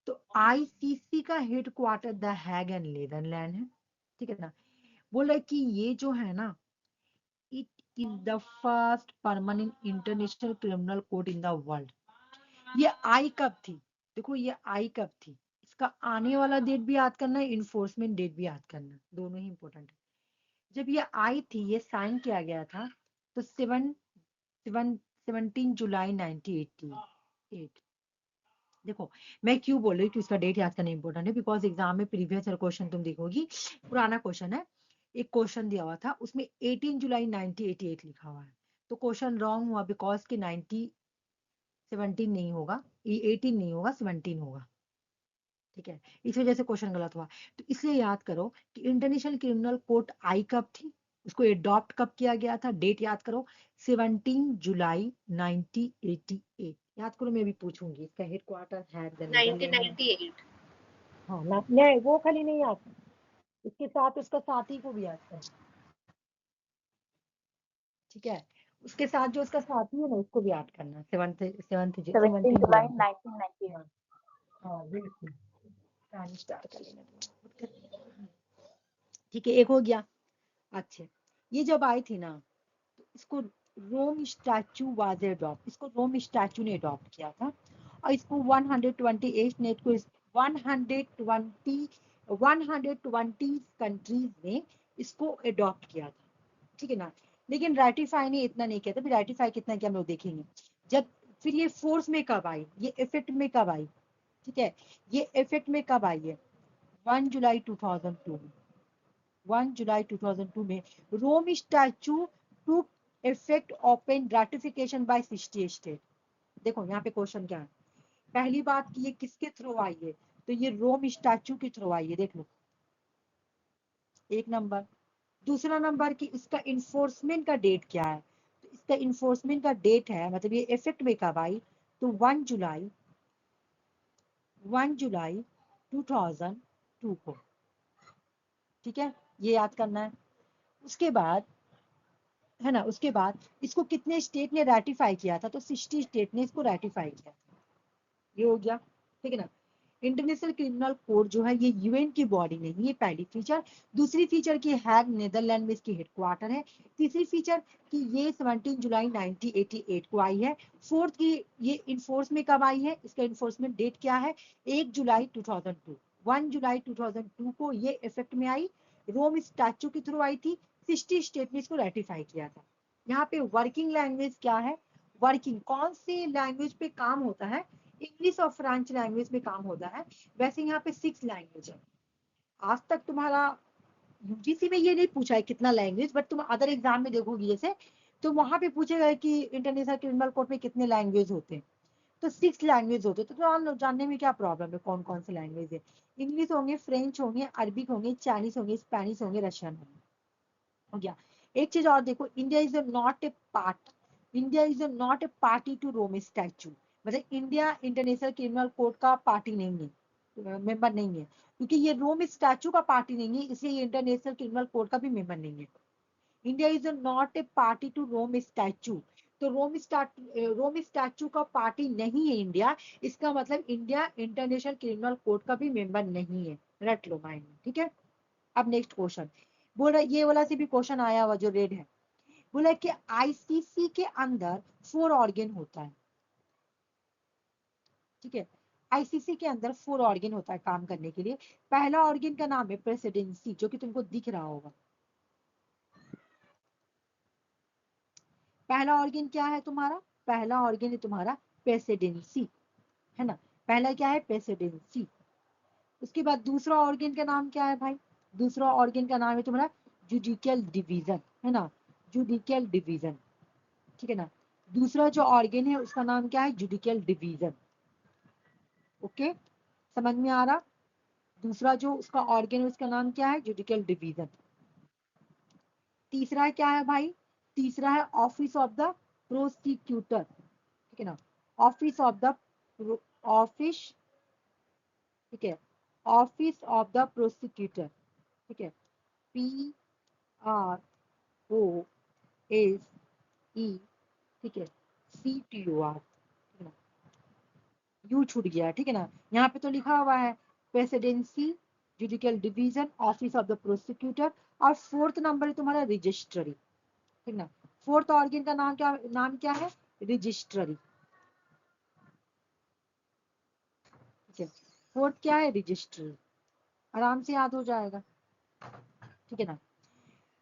तो आईसीसी का headquarter the Hague and Netherland है, ठीक है ना। बोला कि ये जो है ना, it is the first permanent international criminal court in the world. ये आई कब थी, देखो ये आई कब थी, इसका आने वाला डेट भी याद करना है, इन्फोर्समेंट डेट भी याद करना है, दोनों ही इंपॉर्टेंट है। जब ये आई थी, ये साइन किया गया था, तो 17 जुलाई 1988। देखो मैं क्यों बोल रही हूँ कि उसका डेट याद करना इंपॉर्टेंट है, बिकॉज एग्जाम में प्रीवियस ईयर क्वेश्चन तुम देखोगी, पुराना क्वेश्चन है, एक क्वेश्चन दिया हुआ था उसमें 18 जुलाई 1988 लिखा हुआ है। तो क्वेश्चन रॉन्ग हुआ, बिकॉज के 17 नहीं होगा, ये 18 नहीं होगा, 17 होगा, ठीक है। इस वजह से क्वेश्चन गलत हुआ। तो इसलिए याद करो कि इंटरनेशनल क्रिमिनल कोर्ट आई कब थी, उसको एडॉप्ट कब किया गया था, डेट याद करो 17 जुलाई 1988। याद करो, मैं भी पूछूंगी इसका हेडक्वार्टर है द नीदरलैंड में। 1998। हाँ ना, नहीं वो खाली नहीं याद, इसके साथ उसका साथी को भी याद कर, ठीक है। उसके साथ जो उसका साथी है ना, उसको भी याद करना, 17 17 जुलाई जुलाई को। 1998। हाँ हाँ, बिल्कुल। कहानी स्टार्ट कर लेना, ठीक है, एक हो गया। अच्छा, ये जब आई थी ना, तो इसको रोम स्टैचू वाज अडॉप्ट, इसको रोम स्टैचू ने अडॉप्ट किया था। और इसको 128 नेट को 120 कंट्रीज ने इसको अडॉप्ट किया था, ठीक है ना। लेकिन रेटिफाई ने इतना नहीं किया था, रेटिफाई कितना किया हम लोग देखेंगे जब। फिर ये फोर्स में कब आई, ये इफेक्ट में कब आई, ठीक है, ये इफेक्ट में कब आई है, 1 जुलाई 2002 में। 1 जुलाई 2002 में Rome statute to effect open ratification by 60 state. देखो यहाँ पे क्वेश्चन क्या है, पहली बात कि ये किसके थ्रू आई है, तो ये रोम स्टैचू के थ्रू आई है, देख लो, एक नंबर। दूसरा नंबर कि इसका इन्फोर्समेंट का डेट क्या है, तो इसका इन्फोर्समेंट का डेट है, मतलब ये इफेक्ट में कब आई, तो 1 जुलाई 2002 को, ठीक है, ये याद करना है। उसके बाद है ना। उसके बाद इसको कितने स्टेट ने रेटिफाई किया था, तो 60 स्टेट ने इसको रेटिफाई किया था। ये हो गया, ठीक है ना। इंटरनेशनल क्रिमिनल कोर्ट जो है ये यूएन की बॉडी नहीं है, पहली फीचर। दूसरी फीचर की हैग नेदरलैंड में इसकी हेडक्वार्टर है। तीसरी फीचर कि ये 17 जुलाई 1988 को आई है। फोर्थ की ये इन्फोर्स में कब आई है, इसका इन्फोर्समेंट डेट क्या है, 1 जुलाई 2002। 1 जुलाई 2002 को ये इफेक्ट में आई, रोम स्टैच्यू के थ्रू आई थी, 60 स्टेट ने इसको रेटिफाई किया था। यहाँ पे वर्किंग लैंग्वेज क्या है, वर्किंग कौन सी लैंग्वेज पे काम होता है, इंग्लिश और फ्रेंच लैंग्वेज में काम होता है। वैसे यहाँ पे 6 लैंग्वेज है। आज तक तुम्हारा यूजीसी में ये नहीं पूछा है कितना लैंग्वेज, बट तुम अदर एग्जाम में देखोगी जैसे, तो वहां पे पूछेगा कि इंटरनेशनल क्रिमिनल कोर्ट में कितने लैंग्वेज होते हैं, तो 6 लैंग्वेज होते हैं। तो जान लो, जानने में क्या प्रॉब्लम है, कौन कौन से लैंग्वेज है। इंग्लिश होंगे, फ्रेंच होंगे, अरबिक होंगे, चाइनीज होंगे, स्पेनिश होंगे, रशियन होंगे। हो गया। एक चीज और देखो, India is not a part, India is not a party to Rome statute. मतलब इंडिया इंटरनेशनल क्रिमिनल कोर्ट का पार्टी नहीं है, मेंबर नहीं है, क्योंकि ये रोम स्टैच्यू का पार्टी नहीं है, इसलिए ये इंटरनेशनल क्रिमिनल कोर्ट का भी मेंबर नहीं है। India is not a party to Rome statute, तो रोम स्टैच्यू का पार्टी नहीं है इंडिया, इसका मतलब इंडिया इंटरनेशनल क्रिमिनल कोर्ट का भी मेंबर नहीं है। रट लो माइंड में, ठीक है। अब नेक्स्ट क्वेश्चन बोल रहा है, ये वाला से भी क्वेश्चन आया हुआ जो रेड है, बोला कि आईसीसी के अंदर 4 ऑर्गन होता है, ठीक है। आईसीसी के अंदर 4 ऑर्गन होता है काम करने के लिए। पहला ऑर्गन का नाम है प्रेसिडेंसी, जो कि तुमको दिख रहा होगा। पहला ऑर्गन क्या है तुम्हारा, पहला ऑर्गन है तुम्हारा प्रेसिडेंसी, है ना। पहला क्या है, प्रेसिडेंसी। उसके बाद दूसरा ऑर्गन का नाम क्या है भाई, दूसरा ऑर्गन का नाम है तुम्हारा जुडिशियल डिवीजन, है ना, जुडिशियल डिवीजन, ठीक है ना। दूसरा जो ऑर्गन है उसका नाम क्या है, जुडिशियल डिवीजन। ओके, समझ में आ रहा। दूसरा जो उसका ऑर्गन है उसका नाम क्या है, जुडिशियल डिवीजन। तीसरा क्या है भाई, तीसरा है ऑफिस ऑफ द प्रोसिक्यूटर, ठीक है ना, ऑफिस ऑफ द ऑफिस, ठीक है, ऑफिस ऑफ द प्रोसिक्यूटर, ठीक है, PROSE, ठीक है, CTOR, यू छूट गया, ठीक है ना। यहाँ पे तो लिखा हुआ है presidency, judicial division, office of the prosecutor, और फोर्थ नंबर है तुम्हारा रजिस्ट्री, ठीक ना। फोर्थ ऑर्गन का नाम क्या है, रजिस्ट्री, ठीक है। फोर्थ क्या है, रजिस्ट्री, आराम से याद हो जाएगा, ठीक है ना।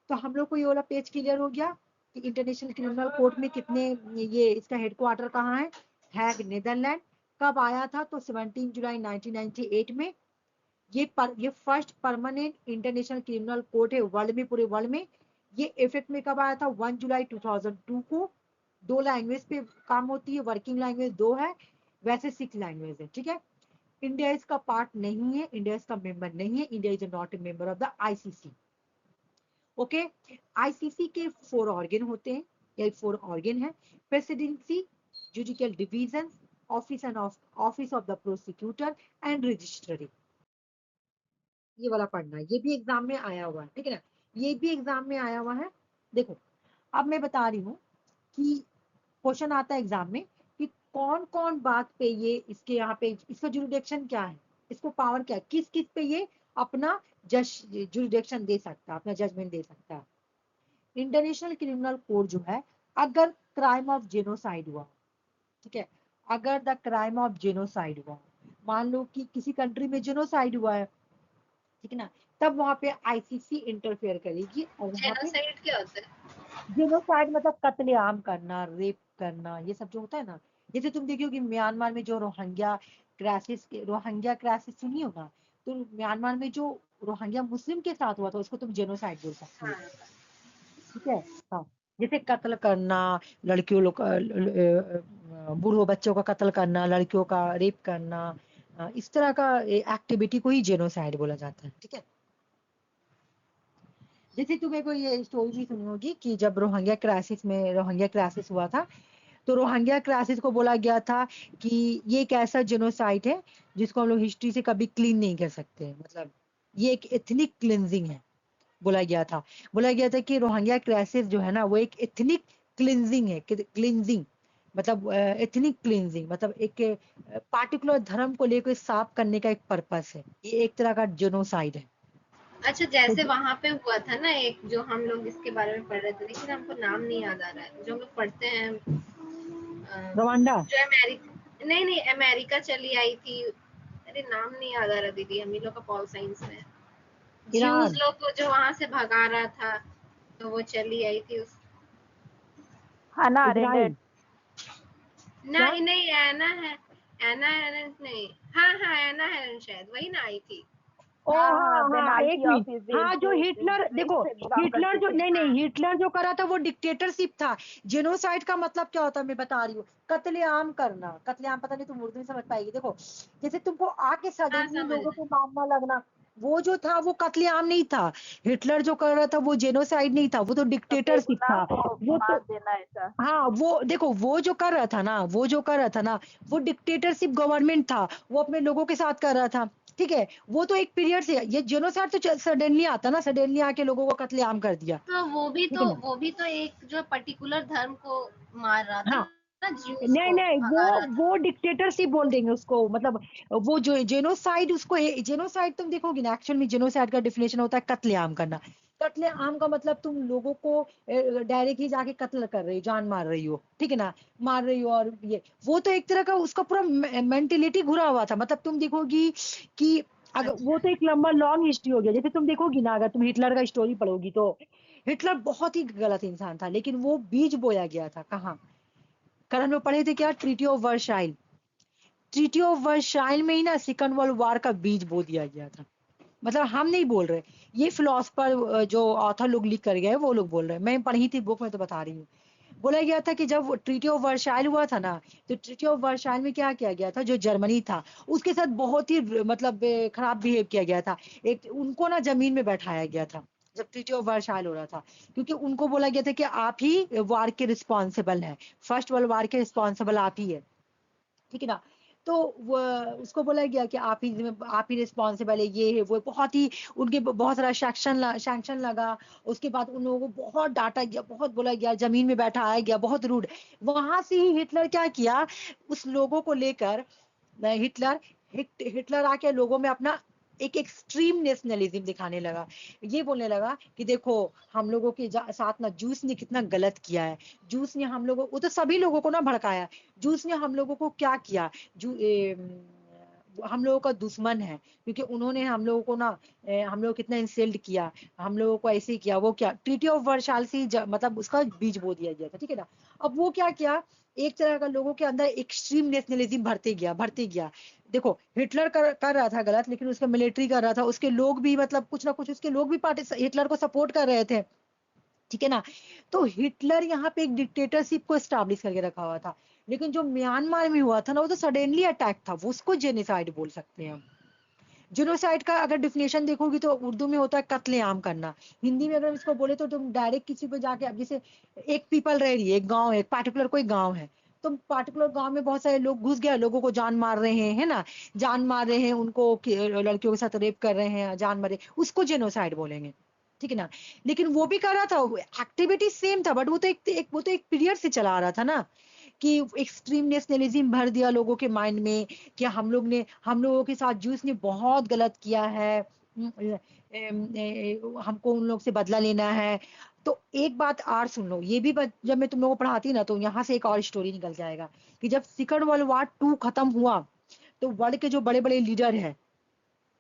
तो हम लोग को ये वाला पेज क्लियर हो गया कि इंटरनेशनल क्रिमिनल कोर्ट में कितने, ये इसका हेडक्वार्टर कहाँ है, हैग नेदरलैंड। कब आया था, तो 17 जुलाई 1998 में। ये first permanent international criminal court है वर्ल्ड में, पूरे वर्ल्ड में। ये इफेक्ट में कब आया था, 1 जुलाई 2002 को। 2 लैंग्वेज पे काम होती है, वर्किंग लैंग्वेज 2 है, वैसे 6 लैंग्वेज है, ठीक है। इंडिया इसका पार्ट नहीं है, इंडिया इसका मेंबर नहीं है, India is not A member of the ICC. Okay, ICC के 4 ऑर्गन होते हैं, ये 4 ऑर्गन है, presidency, judicial division, office of the prosecutor and registry. ये वाला पढ़ना है, ये भी एग्जाम में आया हुआ है, ठीक है ना, ये भी एग्जाम में आया हुआ है। देखो, अब मैं बता रही हूँ कि क्वेश्चन आता है एग्जाम में कि कौन कौन बात पे ये, इसके यहाँ पे इसका जुरिडिक्शन क्या है, इसको पावर क्या है, किस किस पे ये अपना जुरिडिक्शन दे सकता है, अपना जजमेंट दे सकता है। इंटरनेशनल क्रिमिनल कोर्ट जो है, अगर क्राइम ऑफ जेनोसाइड हुआ, ठीक है, अगर द क्राइम ऑफ जेनोसाइड हुआ, मान लो कि किसी कंट्री में जेनोसाइड हुआ है, ठीक है ना, तब वहां पे आईसीसी इंटरफेयर करेगी। और वहां पे जेनोसाइड क्या होता है? जेनोसाइड मतलब कत्लेआम करना, रेप करना, ये सब जो होता है ना। जैसे तुम देखियो कि म्यांमार में जो रोहिंग्या क्राइसिस सुनी हो ना, तो म्यांमार में जो रोहिंग्या मुस्लिम के साथ हुआ था उसको तुम जेनोसाइड बोल सकती हो, हाँ, ठीक है। हाँ, जैसे कत्ल करना, लड़कियों लोग बूढ़ों बच्चों का कत्ल करना, लड़कियों का रेप करना, इस तरह का एक्टिविटी को ही जेनोसाइड बोला जाता है, ठीक है। जैसे तुम्हें कोई ये स्टोरी भी सुनी होगी कि जब रोहिंग्या क्राइसिस हुआ था, तो रोहिंग्या क्राइसिस को बोला गया था कि ये एक ऐसा जेनोसाइड है जिसको हम लोग हिस्ट्री से कभी क्लीन नहीं कर सकते, मतलब ये एक एथनिक क्लिनजिंग है, बोला गया था कि रोहिंग्या क्राइसिस जो है ना वो एक एथनिक क्लिनजिंग है, क्लिनजिंग मतलब एथनिक क्लिनजिंग मतलब एक पार्टिकुलर धर्म को लेकर साफ करने का एक पर्पस है, ये एक तरह का जेनोसाइड है। अच्छा, तो जैसे वहां पे हुआ था ना एक, जो हम लोग इसके बारे में पढ़ रहे थे, लेकिन हमको नाम नहीं याद आ रहा है, जो हम लोग पढ़ते हैं रवांडा, जो अमेरिका, नहीं नहीं, अमेरिका चली आई थी, अरे नाम नहीं याद आ रहा दीदी, हम ही लोग का पॉल साइंस में, ज्यूज ईरान, लोग को जो वहां से भगा रहा था, तो वो चली आई थी उस, हना इजराइल, अरेंडेड। क्या? नहीं नहीं, एना है, एना एरेंट नहीं, हाँ हाँ एना एरेंट शायद वही ना आई थी। ओ हाँ हाँ, हाँ हाँ, एक पेनाल्टी ऑफ मिनट। इज हाँ, जो हिटलर, देखो, इससे बिलोंग हिटलर करती जो, थी। नहीं हाँ नहीं, हिटलर जो करा था वो डिक्टेटरशिप था। जेनोसाइड का मतलब क्या होता है मैं बता रही हूँ, कत्लेआम करना। कत्लेआम पता नहीं तुम उर्दू में समझ पाएगी। देखो, जैसे तुमको आके हाँ, सडनली समझ लोगों रहे। को मारना लगना, वो जो था वो कत्लेआम नहीं था। हिटलर जो कर रहा था वो जेनोसाइड नहीं था, वो तो तो डिक्टेटरशिप बेगुनाह था। को वो मार तो, देना ऐसा। हाँ, वो देखो, वो जो कर रहा था ना, वो डिक्टेटरशिप गवर्नमेंट था, वो अपने लोगों के साथ कर रहा था। ठीक है, वो तो एक पीरियड से, ये जेनोसाइड तो सडनली आता ना, सडनली आके लोगों को कत्लेआम कर दिया। तो ठीक है ना? वो भी तो एक जो पर्टिकुलर धर्म को मार रहा था हाँ, ना, ज्यूस नहीं को नहीं, भगा रहा था। वो डिक्टेटरशिप बोल देंगे उसको, मतलब वो जो जेनोसाइड, उसको जेनोसाइड तुम देखोगी ना, एक्चुअल में जेनोसाइड का डिफिनेशन होता है कत्लेआम करना। कत्लेआम का मतलब तुम लोगों को डायरेक्टली जाके कत्ल कर रही हो, जान मार रही हो, ठीक है ना, मार रही हो। और ये, वो तो एक तरह का उसका पूरा मेंटेलिटी घुरा हुआ था। मतलब तुम देखोगी कि अगर वो अच्छा, तो एक लंबा लॉन्ग हिस्ट्री हो गया। जैसे तुम देखोगी ना, अगर तुम हिटलर का स्टोरी पढ़ोगी तो हिटलर बहुत ही गलत इंसान था, लेकिन वो बीज बोया गया था कहाँ? कल हम लोग पढ़े थे क्या, treaty of Versailles. Treaty of Versailles में ही ना सेकंड वर्ल्ड वॉर का बीज बो दिया गया था। मतलब हम नहीं बोल रहे, ये फिलोसफर जो ऑथर लोग लिख कर गए वो लोग बोल रहे हैं, मैं पढ़ी थी बुक में तो बता रही हूँ। बोला गया था कि जब ट्रीटी ऑफ वर्साइल हुआ था ना, तो ट्रीटी ऑफ वर्साइल में क्या किया गया था, जो जर्मनी था उसके साथ बहुत ही मतलब खराब बिहेव किया गया था। एक उनको ना जमीन में बैठाया गया था जब ट्रीटी ऑफ वर्साइल हो रहा था, क्योंकि उनको बोला गया था कि आप ही वार के रिस्पॉन्सिबल हैं, फर्स्ट वर्ल्ड वार के रिस्पॉन्सिबल आप ही है, ठीक है ना। तो वो, उसको बोला गया कि आप ही रिस्पॉन्सिबल है, ये है वो, बहुत ही उनके बहुत सारा सैंक्शन लगा। उसके बाद उन लोगों को बहुत डांटा गया, बहुत बोला गया, जमीन में बैठाया गया, बहुत रूड। वहां से ही हिटलर क्या किया, उस लोगों को लेकर हिटलर हिटलर आके लोगों में अपना एक एक्सट्रीम नेशनलिज्म दिखाने लगा। ये बोलने लगा कि देखो, हम लोगों के साथ ना जूस ने कितना गलत किया है। जूस ने हम लोगों, वो तो सभी लोगों को ना भड़काया। जूस ने हम लोगों को क्या किया, हम लोगों का दुश्मन है, क्योंकि उन्होंने हम लोगों को ना हम लोग कितना इंसल्ट किया, हम लोगों को ऐसे ही किया, वो क्या, ट्रीटी ऑफ वर्साइल से मतलब उसका बीज बो दिया गया था, ठीक है ना। अब वो क्या किया, एक तरह का लोगों के अंदर एक्सट्रीम नेशनलिज्म भरते गया। देखो, हिटलर कर रहा था गलत, लेकिन उसका मिलिट्री कर रहा था, उसके लोग भी मतलब कुछ ना कुछ उसके लोग भी पार्टी हिटलर को सपोर्ट कर रहे थे, ठीक है ना। तो हिटलर यहाँ पे एक डिक्टेटरशिप को स्टैब्लिश करके रखा हुआ था। लेकिन जो म्यांमार में हुआ था ना, वो तो सडनली अटैक था, वो उसको जेनोसाइड बोल सकते हैं हम। जेनोसाइड का अगर डिफिनेशन देखोगी तो उर्दू में होता है कत्लेआम करना। हिंदी में अगर इसको बोले तो तुम डायरेक्ट किसी पे जाके, अब जैसे एक पीपल रह रही है, एक गांव है, एक पार्टिकुलर कोई गांव है, तो पार्टिकुलर गांव में बहुत सारे लोग घुस गए, लोगों को जान मार रहे हैं, है ना, जान मार रहे हैं उनको, लड़कियों के साथ रेप कर रहे हैं, जान मारे, उसको जेनोसाइड बोलेंगे, ठीक है ना। लेकिन वो भी कर रहा था, एक्टिविटी सेम था, बट वो तो एक पीरियड से चला आ रहा था ना, कि एक्सट्रीम नेशनलिज्म भर दिया लोगों के माइंड में कि हम लोगों के साथ जूस ने बहुत गलत किया है, हमको उन लोग से बदला लेना है। तो एक बात और सुन लो, ये भी जब मैं तुम लोगों को पढ़ाती ना, तो यहाँ से एक और स्टोरी निकल जाएगा कि जब सेकंड वर्ल्ड वॉर 2 खत्म हुआ, तो वर्ल्ड के जो बड़े बड़े लीडर हैं,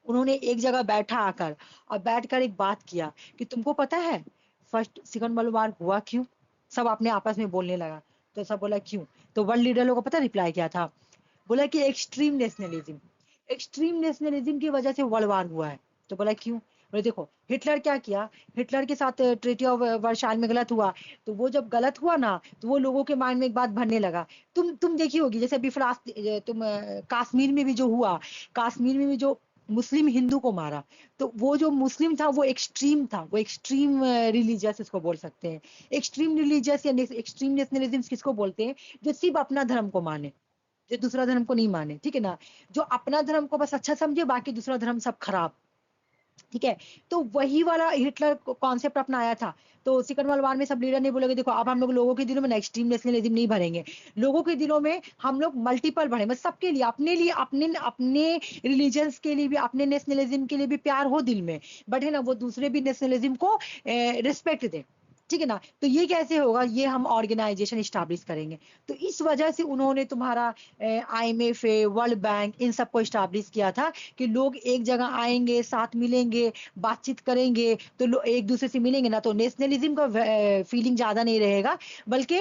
उन्होंने एक जगह बैठा आकर, और बैठकर एक बात किया कि तुमको पता है फर्स्ट सेकंड वर्ल्ड वॉर हुआ क्यों? सब अपने आपस में बोलने लगा, तो सब बोला क्यों? तो वर्ल्ड लीडर लोगों को पता रिप्लाई क्या था? बोला कि एक्सट्रीम नेशनलिज्म की वजह से वर्ल्ड वार हुआ है। तो बोला क्यों? बोले देखो, हिटलर क्या किया, हिटलर के साथ ट्रीटी ऑफ वर्साइल में गलत हुआ, तो वो जब गलत हुआ ना, तो वो लोगों के माइंड में एक बात भरने लगा। तुम देखी होगी, जैसे अभी कश्मीर में भी जो हुआ, कश्मीर में भी जो मुस्लिम हिंदू को मारा, तो वो जो मुस्लिम था वो एक्सट्रीम था, वो एक्सट्रीम रिलीजियस इसको बोल सकते हैं। एक्सट्रीम रिलीजियस या एक्सट्रीम नेशनलिज्म किसको बोलते हैं? जो सिर्फ अपना धर्म को माने, जो दूसरा धर्म को नहीं माने, ठीक है ना, जो अपना धर्म को बस अच्छा समझे, बाकी दूसरा धर्म सब खराब, ठीक है। तो वही वाला हिटलर कॉन्सेप्ट अपनाया था। तो सेकंड वर्ल्ड वॉर में सब लीडर ने बोला कि देखो अब हम लोग लोगों के दिलों में एक्सट्रीम नेशनलिज्म नहीं भरेंगे, लोगों के दिलों में हम लोग मल्टीपल भरें, मतलब सबके लिए अपने अपने रिलीजन्स के लिए भी, अपने नेशनलिज्म के लिए भी प्यार हो दिल में, बट है ना वो दूसरे भी नेशनलिज्म को रिस्पेक्ट दे। ठीक है ना। तो ये कैसे होगा, ये हम ऑर्गेनाइजेशन स्टैब्लिश करेंगे। तो इस वजह से उन्होंने तुम्हारा IMF, वर्ल्ड बैंक, इन सबको स्टैब्लिश किया था कि लोग एक जगह आएंगे, साथ मिलेंगे, बातचीत करेंगे, तो एक दूसरे से मिलेंगे ना, तो नेशनलिज्म का फीलिंग ज्यादा नहीं रहेगा, बल्कि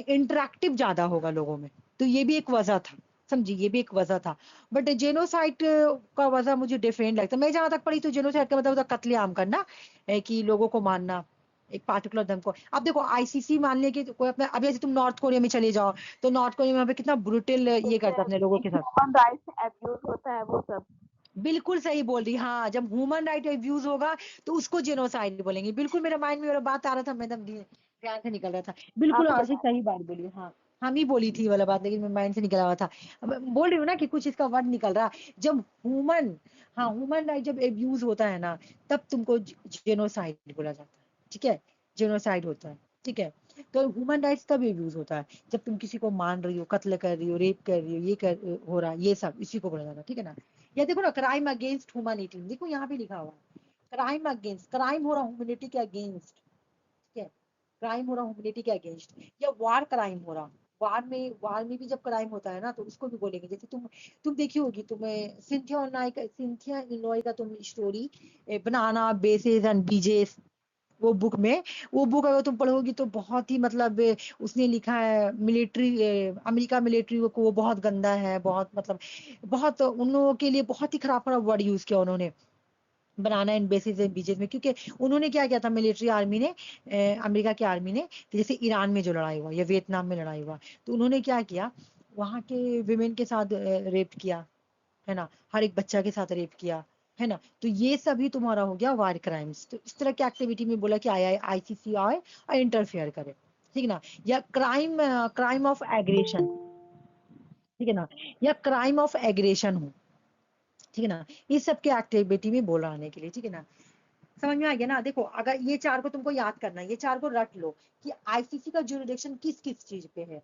इंटरेक्टिव ज्यादा होगा लोगों में। तो ये भी एक वजह था, समझी, ये भी एक वजह था। बट जेनोसाइड का वजह मुझे डिफरेंट लगता है। मैं जहां तक पढ़ी तो जेनोसाइड का मतलब होता कत्लेआम करना, कि लोगों को मारना एक पार्टिकुलर धर्म को। अब देखो आईसीसी मान ले कि कोई अपना, अभी जैसे तुम नॉर्थ कोरिया में चले जाओ, तो नॉर्थ कोरिया में वहाँ पे कितना ब्रुटल ये करता है अपने लोगों के साथ। ह्यूमन राइट्स अब्यूज होता है वो सब। बिल्कुल सही बोल रही, हाँ, जब ह्यूमन राइट अब्यूज होगा तो उसको जेनोसाइड बोलेंगे। बिल्कुल मेरे माइंड में वाला बात आ रहा था, मैं एकदम ध्यान से निकल रहा था। बिल्कुल आपको आशीष सही बात बोली, हाँ, हम ही बोली थी ये वाला बात, लेकिन मैं माइंड से निकल रहा था। अब बोल रही हूँ ना कि कुछ इसका वर्ड निकल रहा। जब ह्यूमन, हाँ, ह्यूमन राइट जब अब्यूज होता है ना, तब तुमको जेनोसाइड बोला जाता है। ठीक है, जेनोसाइड होता है। ठीक है। तो ह्यूमन राइट्स तब अब्यूज होता है जब तुम किसी को मान रही हो, कत्ल कर रही हो, रेप कर रही हो, ये कर हो रहा है, ये सब इसी को बोला जाता है। ठीक है ना। या देखो ना, क्राइम अगेंस्ट ह्यूमैनिटी, देखो यहाँ भी लिखा हुआ है, क्राइम अगेंस्ट, क्राइम हो रहा ह्यूमैनिटी के अगेंस्ट। ठीक है, क्राइम हो रहा ह्यूमैनिटी के अगेंस्ट, या वार क्राइम हो रहा। वार में भी जब क्राइम होता है ना, तो उसको भी बोलेंगे। जैसे तुम देखी होगी, तुम्हें सिंथिया इलिनॉय का तुम स्टोरी, बनाना बेसेस एंड बीजेस, वो बुक में, वो बुक अगर तुम पढ़ोगी तो बहुत ही मतलब उसने लिखा है मिलिट्री, अमेरिका मिलिट्री को वो बहुत गंदा है, बहुत मतलब बहुत उन लोगों के लिए बहुत ही खराब खराब वर्ड यूज किया उन्होंने बनाना इन बेसिस एंड बीजेस में। क्योंकि उन्होंने क्या किया था, मिलिट्री आर्मी ने, अमेरिका की आर्मी ने, तो जैसे ईरान में जो लड़ाई हुआ या वियतनाम में लड़ाई हुआ, तो उन्होंने क्या किया, वहां के विमेन के साथ रेप किया, है ना, हर एक बच्चा के साथ रेप किया, है ना। तो ये सभी तुम्हारा हो गया वार क्राइम्स। तो इस तरह की एक्टिविटी में बोला कि आईसीसी आए और इंटरफेयर करे। ठीक है ना। या क्राइम ऑफ एग्रेशन, ठीक है ना, या क्राइम ऑफ एग्रेशन हो। ठीक है ना। इस सब के एक्टिविटी में बोला आने के लिए। ठीक है ना। समझ में आ गया ना। देखो अगर ये चार को तुमको याद करना है, ये चार को रट लो कि आईसीसी का ज्यूरिडिक्शन किस किस चीज पे है।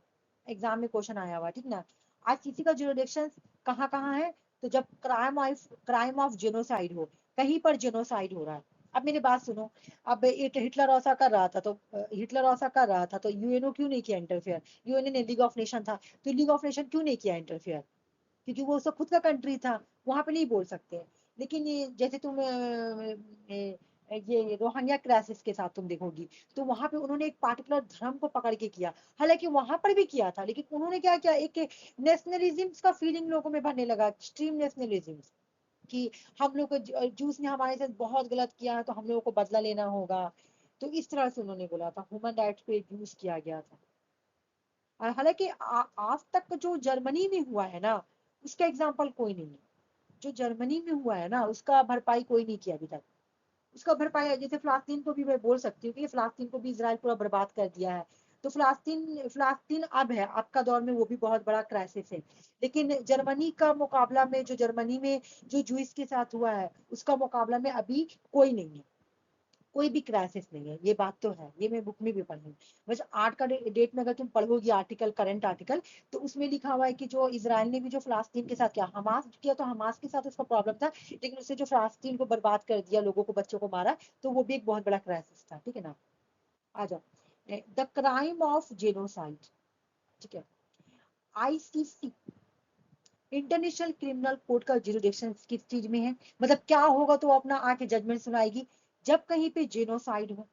एग्जाम में क्वेश्चन आया हुआ, ठीक ना। आईसीसी का ज्यूरिडिक्शन कहाँ कहाँ है, तो जब क्राइम ऑफ जेनोसाइड हो, कहीं पर जेनोसाइड हो रहा है। अब मेरी बात सुनो, अब हिटलर ऐसा कर रहा था, तो यूएनओ क्यों नहीं किया इंटरफेयर? यूएनओ ने लीग ऑफ नेशन था, तो लीग ऑफ नेशन क्यों नहीं किया इंटरफेयर? क्योंकि वो उसका खुद का कंट्री था, वहां पे नहीं बोल सकते। लेकिन ये जैसे तुम ये रोहिंग्या क्राइसिस के साथ तुम देखोगी, तो वहां पे उन्होंने एक पार्टिकुलर धर्म को पकड़ के किया। हालांकि वहां पर भी किया था, लेकिन उन्होंने क्या किया, एक नेशनलिज्म का फीलिंग लोगों में भरने लगा, एक्सट्रीम नेशनलिज्म, कि हम लोग को जूस ने हमारे साथ बहुत गलत किया है, तो हम लोगों को बदला लेना होगा। तो इस तरह से उन्होंने बोला था, ह्यूमन राइट्स पे यूज किया गया था। और हालांकि आज तक जो जर्मनी में हुआ है ना, उसका एग्जाम्पल कोई नहीं है। जो जर्मनी में हुआ है ना, उसका भरपाई कोई नहीं किया अभी तक। उसका भरपाई जैसे फिलिस्तीन को भी मैं बोल सकती हूँ कि फिलिस्तीन को भी इजराइल पूरा बर्बाद कर दिया है। तो फिलिस्तीन अब है, अब का दौर में वो भी बहुत बड़ा क्राइसिस है। लेकिन जर्मनी का मुकाबला में, जो जर्मनी में जो जूस के साथ हुआ है, उसका मुकाबला में अभी कोई नहीं है, कोई भी क्राइसिस नहीं है। ये बात तो है, ये मैं बुक में भी पढ़ी हूँ। बस 8 का डेट में अगर तुम पढ़ोगी आर्टिकल, करंट आर्टिकल, तो उसमें लिखा हुआ है कि जो इसराइल ने भी जो फिलिस्तीन के साथ किया, हमास किया, तो हमास के साथ उसका प्रॉब्लम था, लेकिन उससे जो फिलिस्तीन को बर्बाद कर दिया, लोगों को, बच्चों को मारा, तो वो भी एक बहुत बड़ा क्राइसिस था। ठीक है ना। आ जाओ, द क्राइम ऑफ जेनोसाइड। ठीक है। आईसीसी, इंटरनेशनल क्रिमिनल कोर्ट का जुरिडिक्शन किस चीज में है, मतलब क्या होगा तो वो अपना आके जजमेंट सुनाएगी, जब कहीं पे जेनोसाइड हो।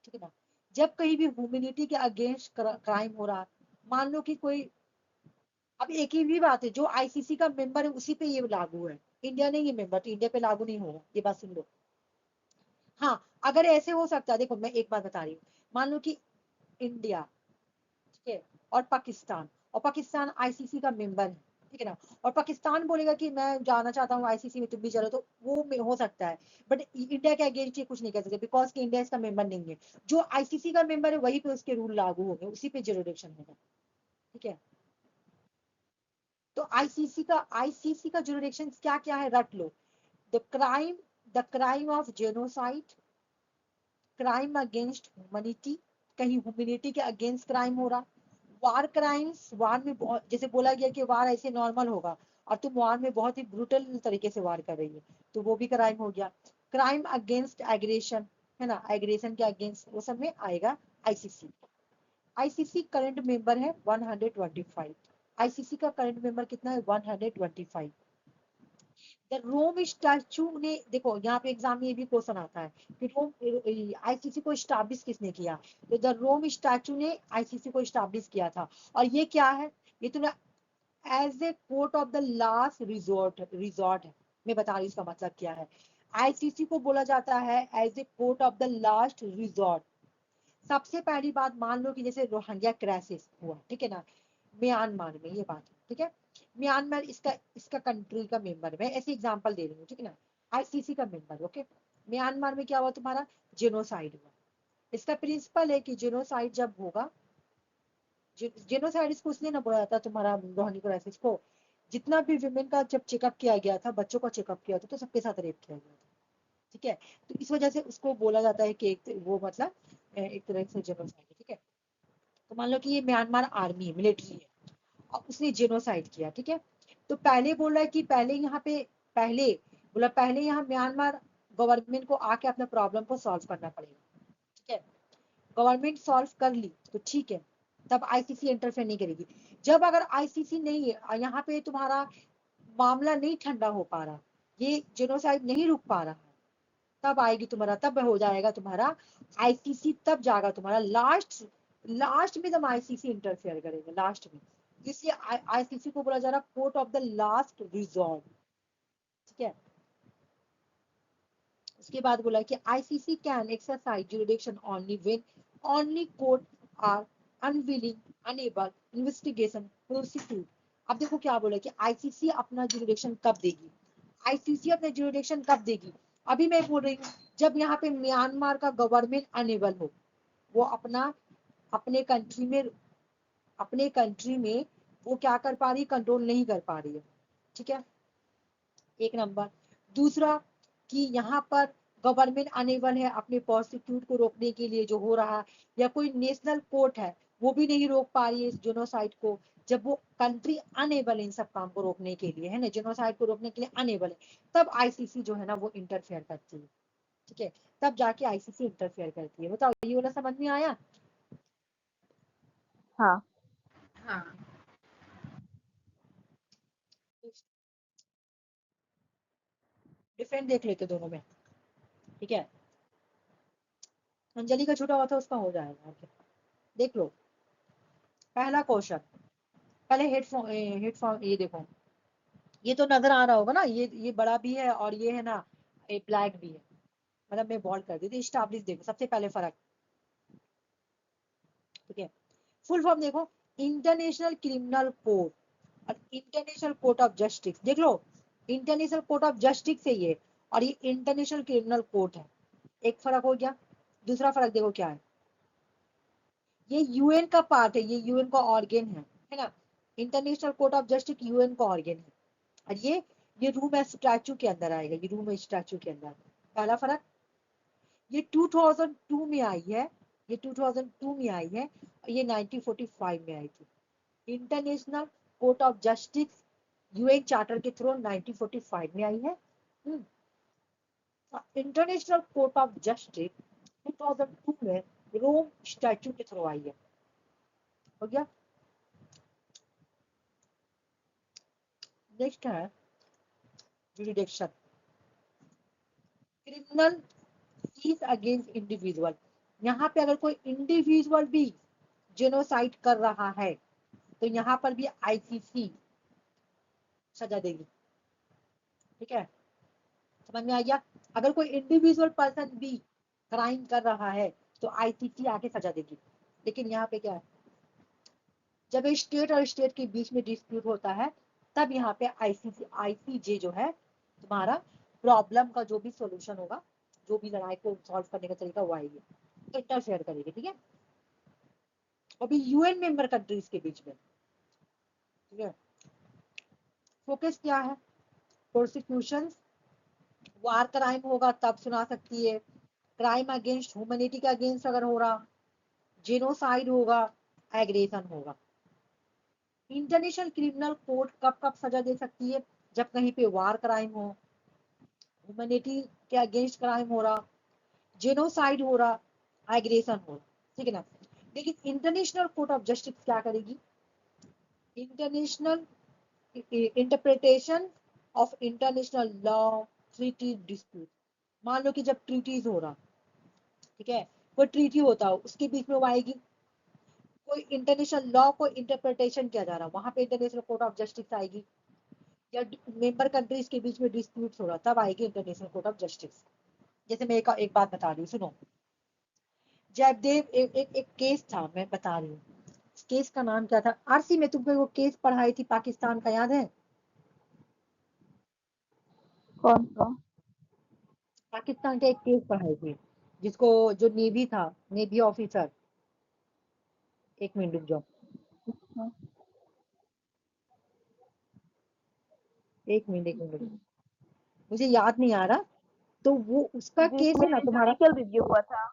ठीक है ना। जब कहीं भी ह्यूमैनिटी के अगेंस्ट क्राइम हो रहा है, मान लो कि कोई, अब एक ही भी बात है, जो आईसीसी का मेंबर है उसी पे ये लागू है, इंडिया नहीं है मेंबर, तो इंडिया पे लागू नहीं होगा। ये बात सुन लो। हाँ, अगर ऐसे हो सकता है, देखो मैं एक बात बता रही हूँ, मान लो कि इंडिया, ठीक है, और पाकिस्तान आईसीसी का मेंबर है। ठीक है ना। और पाकिस्तान बोलेगा कि मैं जाना चाहता हूँ आईसीसी में, तुम भी चलो, तो वो हो सकता है। बट इंडिया के अगेंस्ट ये कुछ नहीं कर सकते, बिकॉज कि इंडिया इसका मेंबर नहीं है। जो आईसीसी का मेंबर है वही पे उसके रूल लागू होंगे, उसी पे जुरिडिक्शन होगा। ठीक है। तो आईसीसी का जुरिडिक्शन क्या क्या है, रट लो। The crime the crime of genocide, crime against humanity, कहीं ह्यूमैनिटी के अगेंस्ट क्राइम हो रहा, वार क्राइम्स, वार में बहुत, जैसे बोला गया कि वार ऐसे नॉर्मल होगा और तुम वार में बहुत ही ब्रूटल तरीके से वार कर रही है, तो वो भी क्राइम हो गया। क्राइम अगेंस्ट एग्रेशन, है ना, एग्रेशन के अगेंस्ट, वो सब में आएगा आईसीसी। आईसीसी करंट मेंबर है 125। आईसीसी का करंट मेंबर कितना है? 125। द रोम स्टैचू ने, देखो यहाँ पे एग्जाम में ये भी क्वेश्चन आता है कि रोम आईसीसी को स्टैब्लिश किसने किया, तो द रोम स्टैचू ने आईसीसी को स्टैब्लिश किया था। और ये क्या है? ये तो ना as a court of the last resort है। मैं बता रही हूँ इसका मतलब क्या है। आईसीसी को बोला जाता है as a court of the last resort. सबसे पहली बात, मान लो कि जैसे रोहिंग्या क्राइसिस हुआ, ठीक है ना, म्यांमार में, ये बात है, ठीक है, म्यांमार इसका इसका कंट्री का मेंबर, मैं ऐसे एग्जांपल दे रही हूँ, ठीक है ना, आईसीसी का मेंबर, ओके। म्यांमार में क्या हुआ तुम्हारा? जेनोसाइड हुआ। इसका प्रिंसिपल है कि जेनोसाइड जब होगा, जेनोसाइड इसको इसलिए ना बोला जाता तुम्हारा रोहिंग्या क्राइसिस को, जितना भी विमेन का जब चेकअप किया गया था, बच्चों का चेकअप किया था, तो सबके साथ रेप किया गया था, ठीक है, तो इस वजह से उसको बोला जाता है कि एक वो मतलब एक तरह से जेनोसाइड है, ठीक है। तो मान लो कि ये म्यांमार आर्मी है, मिलिट्री है, और उसने जेनोसाइड किया, ठीक है। तो पहले बोल रहा है कि पहले यहाँ पे, पहले बोला पहले यहाँ म्यांमार गवर्नमेंट को आके अपना प्रॉब्लम को सॉल्व करना पड़ेगा, ठीक है। गवर्नमेंट सॉल्व कर ली तो ठीक है, तब आईसीसी इंटरफेयर नहीं करेगी। जब अगर आईसीसी नहीं है, यहाँ पे तुम्हारा मामला नहीं ठंडा हो पा रहा, ये जेनोसाइड नहीं रुक पा रहा, तब आएगी तुम्हारा, तब हो जाएगा तुम्हारा आईसीसी, तब जाएगा तुम्हारा लास्ट, लास्ट में तुम आईसीसी इंटरफेयर करेगा लास्ट में, इसलिए आईसीसी को बोला जा रहा court of the last resort, ठीक है। उसके बाद बोला कि ICC can exercise jurisdiction only when only court are unwilling unable investigation prosecute. अब देखो क्या बोला कि आईसीसी अपना जुरिडिक्शन कब देगी, आईसीसी अपना जुरिडिक्शन कब देगी? अभी मैं बोल रही हूँ जब यहाँ पे म्यांमार का गवर्नमेंट अनेबल हो, वो अपना अपने कंट्री में, अपने कंट्री में वो क्या कर पा रही है, कंट्रोल नहीं कर पा रही है, ठीक है, एक नंबर। दूसरा कि यहाँ पर गवर्नमेंट अनेबल है अपने प्रोसिक्यूट को रोकने के लिए जो हो रहा है, या कोई नेशनल कोर्ट है वो भी नहीं रोक पा रही है इस जेनोसाइड को, जब वो कंट्री अनेबल है इन सब काम को रोकने के लिए, है ना, जेनोसाइड को रोकने के लिए अनेबल है, तब आईसीसी जो है ना वो इंटरफेयर करती है, ठीक है, तब जाके आईसीसी इंटरफेयर करती है। बताओ ये वाला समझ में आया? हाँ। हाँ। डिफरेंट देख लेते दोनों में, ठीक है। अंजलि का छोटा हुआ था उसका हो जाएगा, ओके। देख लो पहला क्वेश्चन, पहले हेडफोन ये देखो, ये तो नजर आ रहा होगा ना, ये बड़ा भी है और ये है ना, ये ब्लैक भी है, मतलब मैं बोल्ड कर दी थी। स्टैब्लिश देखो सबसे पहले फर्क, ठीक है। फुल फॉर्म देखो, इंटरनेशनल क्रिमिनल कोर्ट और इंटरनेशनल कोर्ट ऑफ जस्टिस, देख लो, इंटरनेशनल कोर्ट ऑफ जस्टिस है ये, और ये इंटरनेशनल क्रिमिनल कोर्ट है, एक फर्क हो गया। दूसरा फर्क देखो क्या है, ये यूएन का पार्ट है, ये यूएन का ऑर्गेन है ना, international court of justice UN का ऑर्गेन है, और ये रूम है स्टैचू के अंदर आएगा, ये रूम है स्टैचू के अंदर। पहला फर्क, ये 2002 में आई है, ये 2002 में आई है, और ये 1945 में आई थी। International court of justice UN charter के थ्रू 1945 में आई है। इंटरनेशनल कोर्ट ऑफ जस्टिस 2002 में रोम स्टैचू के थ्रू आई है, हो गया। नेक्स्ट है jurisdiction, criminal case against individual. यहाँ पे अगर कोई इंडिविजुअल भी जेनोसाइड कर रहा है तो यहाँ पर भी आईसीसी सजा देगी, ठीक है, समझ में आ गया। अगर कोई इंडिविजुअल पर्सन भी क्राइम कर रहा है तो आईसीसी आके सजा देगी। लेकिन यहाँ पे क्या है, जब स्टेट और स्टेट के बीच में डिस्प्यूट होता है, तब यहाँ पे आईसीसी आईसीजे जो है तुम्हारा प्रॉब्लम का जो भी सोल्यूशन होगा, जो भी लड़ाई को सॉल्व करने का तरीका वो आएगी, इंटरफेयर करेगी, ठीक है। अभी यूएन मेंबर कंट्रीज के बीच में, ठीक है। फोकस क्या है, प्रोसिक्यूशन, वार क्राइम होगा तब सुना सकती है, क्राइम अगेंस्ट ह्यूमैनिटी के अगेंस्ट अगर हो रहा, जेनोसाइड होगा, एग्रेशन होगा। इंटरनेशनल क्रिमिनल कोर्ट कब कब सजा दे सकती है? जब कहीं पे वार क्राइम हो, ह्यूमैनिटी के अगेंस्ट क्राइम हो रहा, जेनोसाइड हो रहा, एग्रेशन हो रहा, ठीक है ना। लेकिन इंटरनेशनल कोर्ट ऑफ जस्टिस क्या करेगी? International interpretation of international law, treaty dispute. मान लो कि जब ट्रीटीज हो रहा, ठीक है, कोई ट्रीटी होता हो उसके बीच में वो आएगी, कोई इंटरनेशनल लॉ को इंटरप्रिटेशन किया जा रहा, वहां पे इंटरनेशनल कोर्ट ऑफ जस्टिस आएगी। या मेंबर कंट्रीज के बीच में डिस्प्यूट हो रहा, तब आएगी इंटरनेशनल कोर्ट ऑफ जस्टिस। जैसे मैं एक बात बता रही हूँ, सुनो। जयदेव एक केस था, मैं बता रही हूँ। केस का नाम क्या था? आरसी में तुमको वो केस पढ़ाई थी पाकिस्तान का, याद है? कौन सा? पाकिस्तान का एक केस पढ़ाई थी, जिसको जो नेवी था, नेवी ऑफिसर, एक मिनट रुक जाओ, अच्छा, एक मिनट, मुझे याद नहीं आ रहा। तो वो उसका केस है जिसमें ना तुम्हारा। जुडिशियल रिव्यू हुआ था।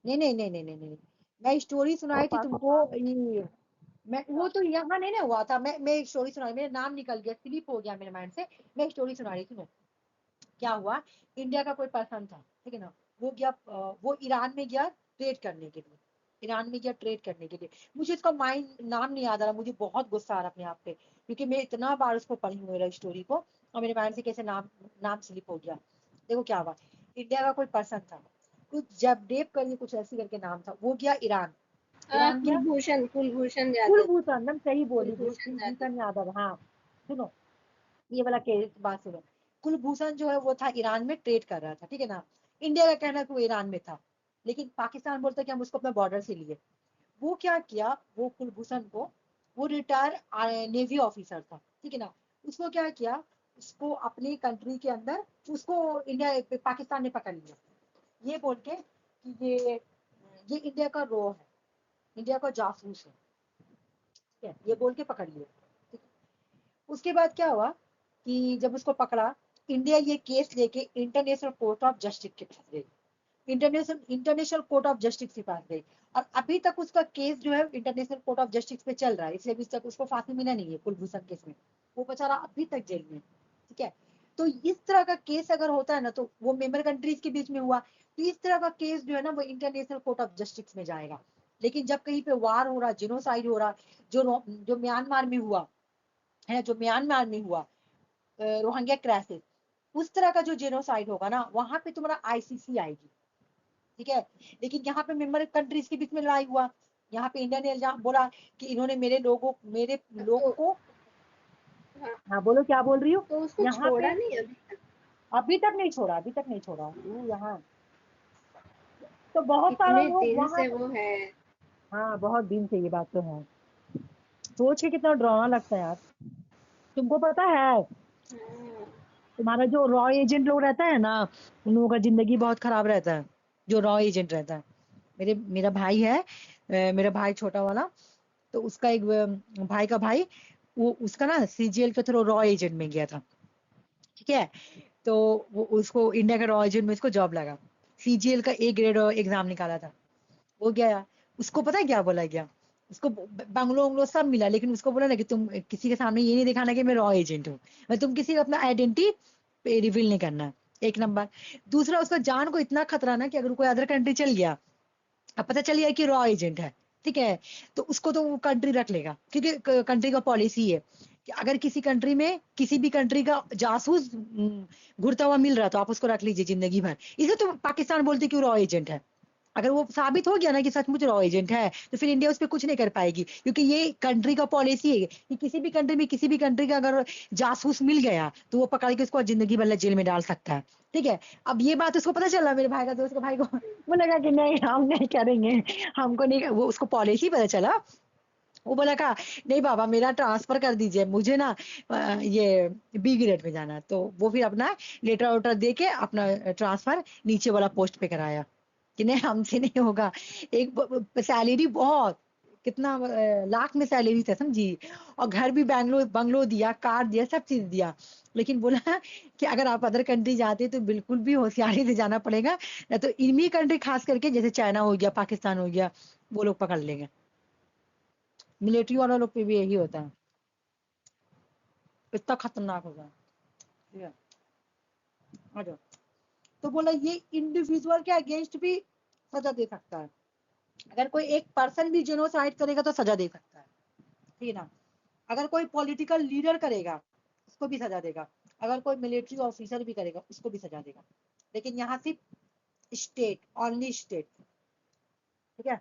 नहीं, मैं स्टोरी वो सुनाई थी तुमको। पाकिस्तान। मैं वो तो यहाँ नहीं ना हुआ था, मैं एक स्टोरी सुना रही, मेरा नाम निकल गया, स्लिप हो गया मेरे माइंड से। मैं स्टोरी सुना रही थी। क्या हुआ, इंडिया का कोई पर्सन था, ठीक है ना, वो गया, वो ईरान में गया ट्रेड करने के लिए, ईरान में गया ट्रेड करने के लिए। मुझे इसका माइंड नाम नहीं याद आ रहा, मुझे बहुत गुस्सा आ रहा अपने आप पे, क्योंकि मैं इतना बार उसको पढ़ी हूँ स्टोरी को, और मेरे माइंड से कैसे नाम नाम स्लिप हो गया। देखो क्या हुआ, इंडिया का कोई पर्सन था, कुछ जबडेव करके कुछ ऐसी करके नाम था, वो गया ईरान। ईरान गया, कुलभूषण जाधव। कुलभूषण, हम सही बोली, कुलभूषण जाधव। कुलभूषण यादव, हाँ। सुनो, ये वाला केस बात सुनो। कुलभूषण जो है वो था ईरान में ट्रेड कर रहा था, ठीक है ना। इंडिया का कहना है कि वो ईरान में था, लेकिन पाकिस्तान बोलता है कि हम उसको अपने बॉर्डर से लिए। वो क्या किया, वो कुलभूषण को, वो रिटायर नेवी ऑफिसर था, ठीक है ना। उसको क्या किया, उसको अपनी कंट्री के अंदर, उसको इंडिया पाकिस्तान ने पकड़ लिया, ये बोल के कि ये इंडिया का रो है, इंडिया का जासूस है, ठीक है, ये बोल के पकड़ लिया। ठीक है? उसके बाद क्या हुआ कि जब उसको पकड़ा, इंडिया ये केस लेके इंटरनेशनल कोर्ट ऑफ जस्टिस के पास गई, इंटरनेशनल कोर्ट ऑफ जस्टिस के पास गई। और अभी तक उसका केस जो है इंटरनेशनल कोर्ट ऑफ जस्टिस पे चल रहा है, इसलिए अभी तक उसको फांसी मिला नहीं है कुलभूषण केस में, वो बेचारा अभी तक जेल में, ठीक है। तो इस तरह का केस अगर होता है ना, तो वो मेंबर कंट्रीज के बीच में हुआ, तो इस तरह का केस जो है ना वो इंटरनेशनल कोर्ट ऑफ जस्टिस में जाएगा। लेकिन जब कहीं पे वार हो रहा, जिनोसाइड हो रहा, जो म्यांमार में हुआ है, जो म्यांमार में हुआ रोहिंग्या क्राइसिस, उस तरह का जो जेनोसाइड होगा ना, वहां पे तुम्हारा आईसीसी आएगी, ठीक है। लेकिन यहाँ पे मेंबर कंट्रीज के बीच में लड़ाई हुआ, यहाँ पे इंडिया ने जहाँ बोला कि इन्होंने मेरे लोग तो को, हाँ, हाँ बोलो क्या बोल रही हो? तो उसको यहाँ पे छोड़ा नहीं अभी तक। अभी तक नहीं छोड़ा वो यहाँ। तो बहुत सारा कितने लोग दिन वहां, से वो है। हाँ बहुत दिन से, ये बात तो है। सोच के कितना डरावना लगता है यार। तुमको पता है, हाँ, तुम्हारा जो रॉ एजेंट लोग रहता है ना, उन लोगों का जिंदगी बहुत खराब रहता है, जो रॉ एजेंट रहता है। मेरा भाई है, मेरा भाई छोटा वाला, तो उसका एक भाई का भाई, वो उसका ना सीजीएल के थ्रू रॉ एजेंट में गया था, ठीक है। तो वो उसको इंडिया का रॉ एजेंट में उसको जॉब लगा, सीजीएल का ए ग्रेड एग्जाम निकाला था, वो गया। उसको पता है क्या बोला गया, उसको बंगलो उंगलो सब मिला, लेकिन उसको बोला ना कि तुम किसी के सामने ये नहीं दिखाना कि मैं रॉ एजेंट हूँ, मैं तुम किसी को अपना आइडेंटिटी रिवील नहीं करना, एक नंबर। दूसरा, उसका जान को इतना खतरा ना कि अगर कोई अदर कंट्री चल गया, अब पता चल गया कि रॉ एजेंट है, ठीक है, तो उसको तो वो कंट्री रख लेगा, क्योंकि कंट्री का पॉलिसी है कि अगर किसी कंट्री में किसी भी कंट्री का जासूस घुरता हुआ मिल रहा, तो आप उसको रख लीजिए जिंदगी भर। इसे तो पाकिस्तान बोलते कि वो रॉ एजेंट है। अगर वो साबित हो गया ना कि सचमुच रॉ एजेंट है, तो फिर इंडिया उस पर कुछ नहीं कर पाएगी, क्योंकि ये कंट्री का पॉलिसी है कि किसी भी कंट्री में किसी भी कंट्री का अगर जासूस मिल गया, तो वो पकड़ के उसको जिंदगी भर जेल में डाल सकता है, ठीक है। अब ये बात उसको पता चला, मेरे भाई का दोस्त का भाई को, वो लगा कि नहीं हम नहीं करेंगे, हमको नहीं, वो उसको पॉलिसी पता चला। वो बोला का नहीं बाबा, मेरा ट्रांसफर कर दीजिए, मुझे ना ये बी ग्रेड में जाना है। तो वो फिर अपना लेटर वेटर दे के अपना ट्रांसफर नीचे वाला पोस्ट पे कराया कि नहीं हमसे नहीं होगा। एक सैलरी बहुत, कितना लाख में सैलरी था, समझी, और घर भी बैंगलो बंगलो दिया, कार दिया, सब चीज दिया। लेकिन बोला कि अगर आप अदर कंट्री जाते तो बिल्कुल भी होशियारी से जाना पड़ेगा, ना तो इनमी कंट्री खास करके जैसे चाइना हो गया, पाकिस्तान हो गया, वो लोग पकड़ लेंगे। मिलिट्री वाला लोग पे भी यही होता है, इतना खतरनाक होता है। ठीक है, आ जाओ। तो बोला ये इंडिविजुअल के अगेंस्ट भी सजा दे सकता है, अगर कोई एक पर्सन भी जेनोसाइड करेगा तो सजा दे सकता है, ठीक है ना। अगर कोई पॉलिटिकल लीडर करेगा उसको भी सजा देगा, अगर कोई मिलिट्री ऑफिसर भी करेगा उसको भी सजा देगा। लेकिन यहाँ सिर्फ स्टेट, ओनली स्टेट, ठीक है,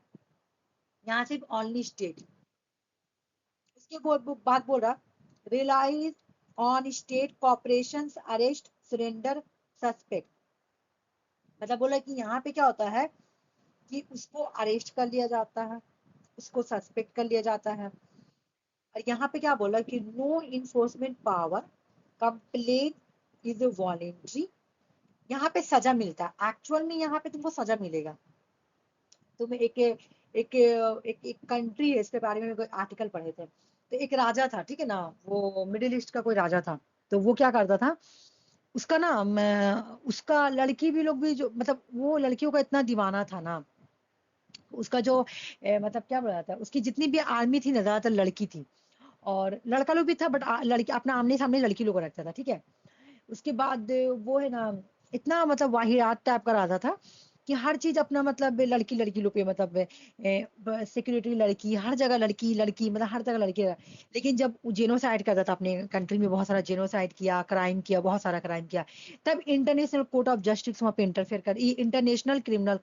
यहाँ सिर्फ ओनली स्टेट। इसके बाद बोल रहा relies on state cooperation arrest surrender suspect. मतलब बोला कि यहाँ पे क्या होता है कि उसको अरेस्ट कर लिया जाता है, उसको सस्पेक्ट कर लिया जाता है। और यहाँ पे क्या बोला कि no enforcement power, compliance is voluntary. यहाँ पे सजा मिलता है, एक्चुअल में यहाँ पे तुमको सजा मिलेगा। तुम एक कंट्री है, इसके बारे में कोई आर्टिकल पढ़े थे, तो एक राजा था, ठीक है ना, वो मिडिल ईस्ट का कोई राजा था। तो वो क्या करता था, उसका ना उसका लड़की भी लोग भी जो, मतलब वो लड़कियों का इतना दीवाना था ना, उसका जो मतलब क्या बोला था, उसकी जितनी भी आर्मी थी ना ज्यादातर लड़की थी, और लड़का लोग भी था, बट लड़की अपना आमने सामने लड़की लोग को रखता था, ठीक है। उसके बाद वो है ना इतना मतलब वाहियात टाइप का राजा था कि हर चीज अपना मतलब लड़की लड़की लोग पे, मतलब सिक्योरिटी लड़की, हर जगह लड़की लड़की, मतलब हर जगह लड़की। लेकिन जब जेनोसाइड करता था अपने कंट्री में, बहुत सारा जेनोसाइड किया, क्राइम किया, बहुत सारा क्राइम किया, तब इंटरनेशनल कोर्ट ऑफ जस्टिस वहां पे इंटरफेयर कर, इंटरनेशनल क्रिमिनल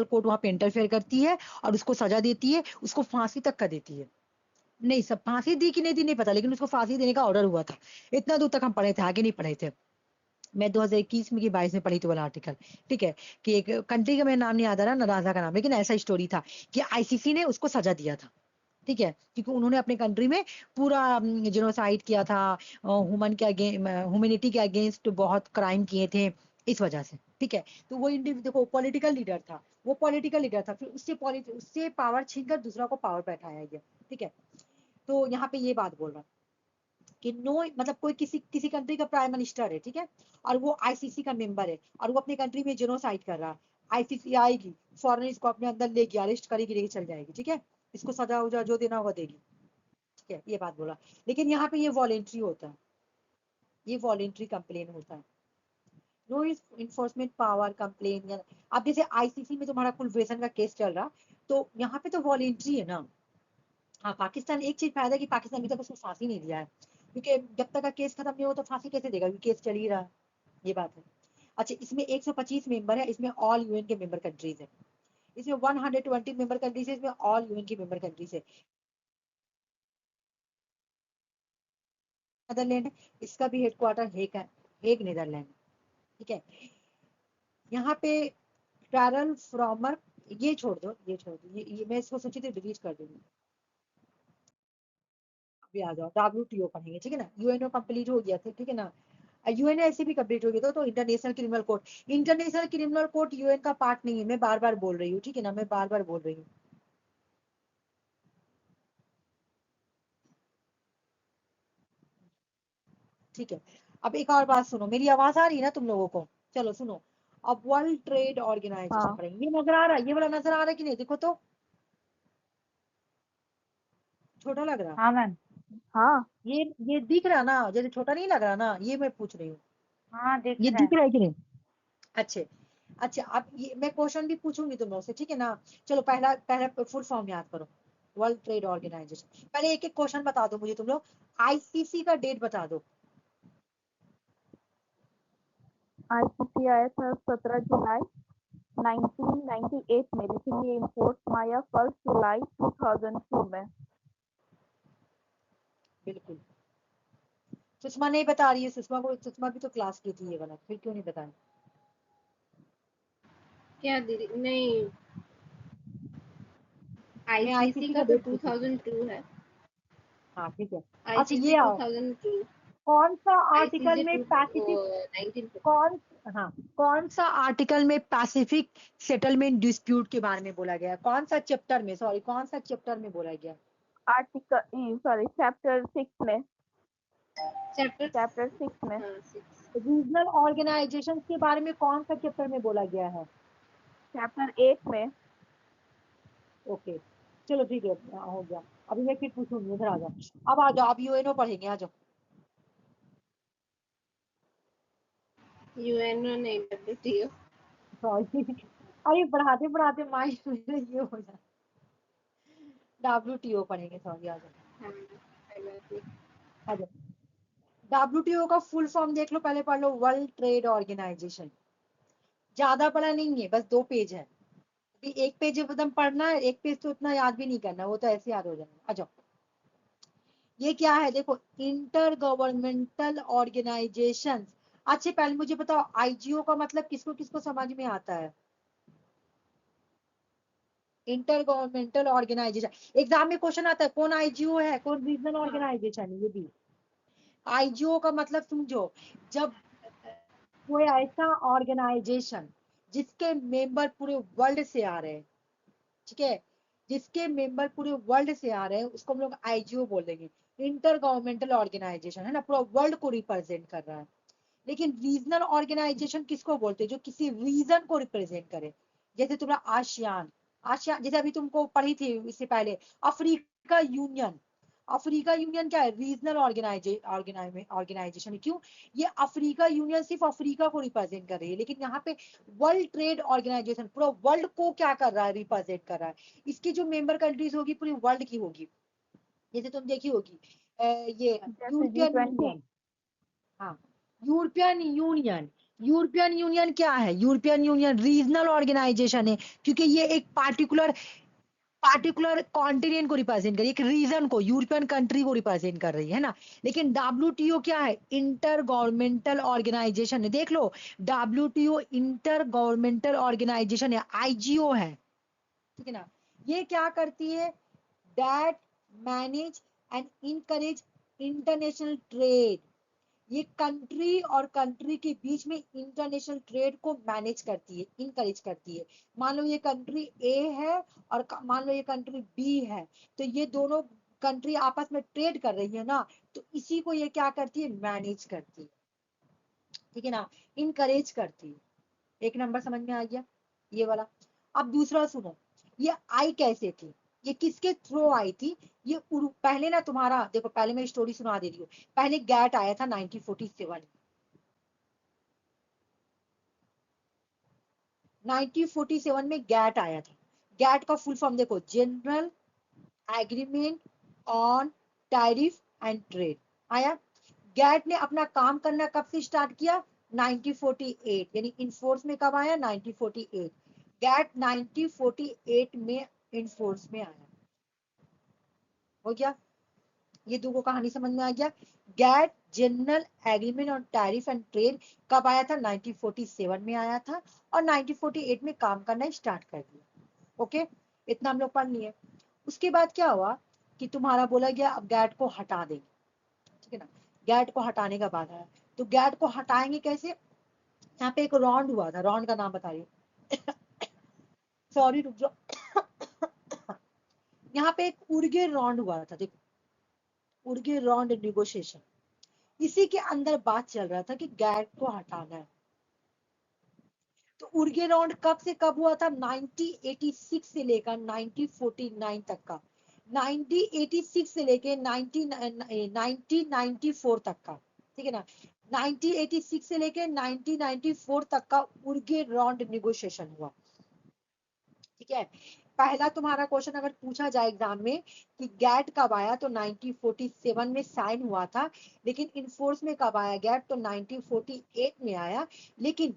कोर्ट वहां पे इंटरफेयर करती है और उसको सजा देती है, उसको फांसी तक कर देती है। नहीं, सब फांसी दी कि नहीं दी नहीं पता, लेकिन उसको फांसी देने का ऑर्डर हुआ था। इतना दूर तक हम पढ़े थे, आगे नहीं पढ़े थे। मैं 2021 में की 22 में पढ़ी थी वाला आर्टिकल, ठीक है, कि एक कंट्री का मेरा नाम नहीं याद आ रहा ना, राजा का नाम, लेकिन ऐसा स्टोरी था कि आईसीसी ने उसको सजा दिया था, ठीक है, क्योंकि उन्होंने अपने कंट्री में पूरा जेनोसाइड किया था, ह्यूमैनिटी के अगेंस्ट बहुत क्राइम किए थे, इस वजह से, ठीक है। तो वो देखो पॉलिटिकल लीडर था, वो पॉलिटिकल लीडर था, फिर उससे पावर छीनकर दूसरा को पावर पे बैठाया गया, ठीक है। तो यहाँ पे ये बात बोल रहा कि नो, मतलब कोई किसी किसी कंट्री का प्राइम मिनिस्टर है, ठीक है, और वो आईसीसी का मेंबर है, और वो अपने कंट्री में जेनोसाइड कर रहा है, आईसीसी आएगी, फॉरन इसको अपने अंदर लेगी, अरेस्ट करेगी, लेके चल जाएगी, ठीक है, इसको सजा उजा जो देना होगा देगी, ठीक है, ये बात बोला। लेकिन यहाँ पे ये वॉलेंट्री होता है, ये वॉलेंट्री कंप्लेन होता है, नो इन्फोर्समेंट पावर कंप्लेन। या अब जैसे आईसीसी में तुम्हारा कुलभूषण का केस चल रहा, तो यहाँ पे तो वॉलेंट्री है ना। हाँ, पाकिस्तान एक चीज फायदा है कि पाकिस्तान अभी तक उसको फांसी नहीं दिया है, क्योंकि जब तक का केस खत्म नहीं हो तो फांसी कैसे देगा, क्योंकि केस चल ही रहा है, ये बात है। अच्छा, इसमें 125 मेंबर है, इसमें ऑल यूएन के मेंबर कंट्रीज है, इसमें 120 मेंबर कंट्रीज है, इसमें ऑल यूएन की मेंबर कंट्रीज है। नेदरलैंड है, इसका भी हेडक्वार्टर हेग है, हेग नीदरलैंड, ठीक है। यहाँ पे कैरल फ्रॉमर, ये छोड़ दो, ये मैं इसको सोची थी डिलीट कर दूंगी। अभी आ जाओ, WTO पढ़ेंगे, ठीक है ना, यूएनओ कंप्लीट हो गया था, ठीक है ना, यूएन ऐसे भी कंप्लीट हो गया था, तो international criminal court, international criminal court UN का पार्ट नहीं है, मैं बार बार बोल रही हूँ, ठीक है ना, मैं बार बार बोल रही हूँ, ठीक है। अब एक और बात सुनो, मेरी आवाज आ रही है ना तुम लोगों को, चलो सुनो। अब वर्ल्ड ट्रेड ऑर्गेनाइजेशन हाँ पढ़ेंगे, ये नजर आ रहा है, ये वाला नजर आ रहा है कि नहीं, देखो तो, छोटा लग रहा, हाँ मैम। हाँ ये दिख रहा ना, जैसे छोटा नहीं लग रहा ना, ये मैं पूछ रही हूँ, हाँ दिख ये रहा दिख है। रहा है कि नहीं। अच्छे, अच्छा, अब ये मैं क्वेश्चन भी पूछूंगी तुम लोग से, ठीक है ना। चलो पहला पहला फुल फॉर्म याद करो, वर्ल्ड ट्रेड ऑर्गेनाइजेशन। पहले एक एक क्वेश्चन बता दो मुझे तुम लोग, आईसीसी का डेट बता दो। आईसीसी आया था 17 जुलाई 1998 में, लेकिन ये इम्पोर्ट आया 1 जुलाई 2002 में। बिल्कुल, सुषमा नहीं बता रही है, सुषमा भी तो क्लास की थी ये वाला, फिर क्यों नहीं बताया। क्या दीदी, नहीं, मैं आईसीसी आईसीसी का का तो डेट पूछी थी। 2002 है, हाँ ठीक है। अच्छा आईसीसी ये आओ, 2002। कौन सा आर्टिकल ICJ में 2 पैसिफिक 1950। कौन हाँ कौन सा आर्टिकल में पैसिफिक सेटलमेंट डिस्प्यूट के बारे में बोला गया है? कौन सा चैप्टर में, सॉरी कौन सा चैप्टर में बोला गया? आर्टिकल सॉरी चैप्टर 6 में। चैप्टर चैप्टर 6 में। 6। रीजनल ऑर्गेनाइजेशन के बारे में कौन सा चैप्टर में बोला गया है? चैप्टर 8 में। ओके चलो ठीक है, हो गया। अभी मैं फिर पूछूंगी, इधर आ जाओ। अब आ जाओ, अब यूएनओ पढ़ेंगे, आ जाओ। यूएनओ नहीं, WTO। सॉरी अरे पढ़ाते पढ़ाते माइंड में ये हो जाता। WTO पढ़ेंगे, सॉरी, आ जाओ हाँ, आ जाओ। WTO का फुल फॉर्म देख लो, पहले पढ़ लो, वर्ल्ड ट्रेड ऑर्गेनाइजेशन। ज्यादा पढ़ा नहीं है, बस 2 पेज है। अभी 1 पेज एकदम पढ़ना है, 1 पेज तो उतना याद भी नहीं करना, वो तो ऐसे याद हो जाएगा। आ जाओ, ये क्या है देखो, इंटर गवर्नमेंटल ऑर्गेनाइजेशन। अच्छे पहले मुझे बताओ, आईजीओ का मतलब किसको किसको समझ में आता है? इंटर गवर्नमेंटल ऑर्गेनाइजेशन, एग्जाम में क्वेश्चन आता है कौन आईजीओ है, कौन रीजनल ऑर्गेनाइजेशन है, ये भी। आईजीओ का मतलब समझो, जब कोई ऐसा ऑर्गेनाइजेशन जिसके मेंबर पूरे वर्ल्ड से आ रहे हैं, ठीक है, जिसके मेंबर पूरे वर्ल्ड से आ रहे हैं, उसको हम लोग आईजीओ बोल देंगे। इंटर गवर्नमेंटल ऑर्गेनाइजेशन है ना, पूरा वर्ल्ड को रिप्रेजेंट कर रहा है। लेकिन रीजनल ऑर्गेनाइजेशन किसको बोलते हैं? जो किसी रीजन को रिप्रेजेंट करे। जैसे तुम्हारा आसियान, आसियान जैसे अभी तुमको पढ़ी थी इससे पहले, अफ्रीका यूनियन। अफ्रीका यूनियन क्या है? रीजनल ऑर्गेनाइजेशन है। क्यों? ये अफ्रीका यूनियन सिर्फ अफ्रीका को रिप्रेजेंट कर रही है, लेकिन यहाँ पे वर्ल्ड ट्रेड ऑर्गेनाइजेशन पूरा वर्ल्ड को क्या कर रहा है? रिप्रेजेंट कर रहा है। इसकी जो मेंबर कंट्रीज होगी पूरी वर्ल्ड की होगी। जैसे तुम देखी होगी ये जैसे यूरोपियन G20। यूनियन। हाँ, यूरोपियन यूनियन। यूरोपियन यूनियन क्या है? यूरोपियन यूनियन रीजनल ऑर्गेनाइजेशन है, क्योंकि ये एक पार्टिकुलर पार्टिकुलर कॉन्टिनेंट को रिप्रेजेंट कर रही है, एक रीजन को, यूरोपियन कंट्री को रिप्रेजेंट कर रही है ना। लेकिन WTO क्या है? इंटर गवर्नमेंटल ऑर्गेनाइजेशन है। देख लो, WTO इंटर गवर्नमेंटल ऑर्गेनाइजेशन है, आईजीओ है, ठीक है ना। ये क्या करती है? That manage and encourage international trade. ये कंट्री और कंट्री के बीच में इंटरनेशनल ट्रेड को मैनेज करती है, इनकरेज करती है। मान लो ये कंट्री ए है और मान लो ये कंट्री बी है, तो ये दोनों कंट्री आपस में ट्रेड कर रही है ना, तो इसी को ये क्या करती है? मैनेज करती है, ठीक है ना, इनकरेज करती है। 1 नंबर समझ में आ गया ये वाला। अब दूसरा सुनो, ये आई कैसे थी? ये किसके थ्रू आई थी? ये पहले ना तुम्हारा देखो, पहले मैं स्टोरी सुना दे रही हूँ। पहले गैट आया था 1947 में। 1947 में गैट आया था। गैट का फुल फॉर्म देखो, general agreement on tariff and trade आया। गैट ने अपना काम करना कब से स्टार्ट किया? 1948, यानी इनफोर्स में कब आया? 1948। गैट 1948 में इनफोर्स में आया। हो गया, ये दो को कहानी समझ में आ गया। GATT general agreement on tariff and trade कब आया था? 1947 में आया था, और 1948 में काम करना स्टार्ट कर दिया। ओके, इतना हम लोग पढ़ लिए। उसके बाद क्या हुआ कि तुम्हारा बोला गया अब गैट को हटा देंगे, ठीक है ना। गैट को हटाने का बाद आया, तो गैट को हटाएंगे कैसे? यहाँ पे एक रॉन्ड हुआ था, रॉन्ड का नाम बता रही हूँ सॉरी रुक जाओ यहाँ पे एक उर्गे रॉन्ड हुआ था, देखो, उर्गे रॉन्ड निगोशिएशन। इसी के अंदर बात चल रहा था कि गैट को हटाना है। तो उर्गे राउंड कब से कब हुआ था? 1986 से लेकर 1949 तक का। 1986 से लेकर 1994 तक का, ठीक है ना। 1986 से लेकर 1994 तक का उर्गे राउंड निगोशिएशन हुआ, ठीक है। पहला तुम्हारा क्वेश्चन अगर पूछा जाए एग्जाम में कि गैट कब आया, तो 1947 में साइन हुआ था। लेकिन इनफोर्स में कब आया गैट? तो 1948 में आया। लेकिन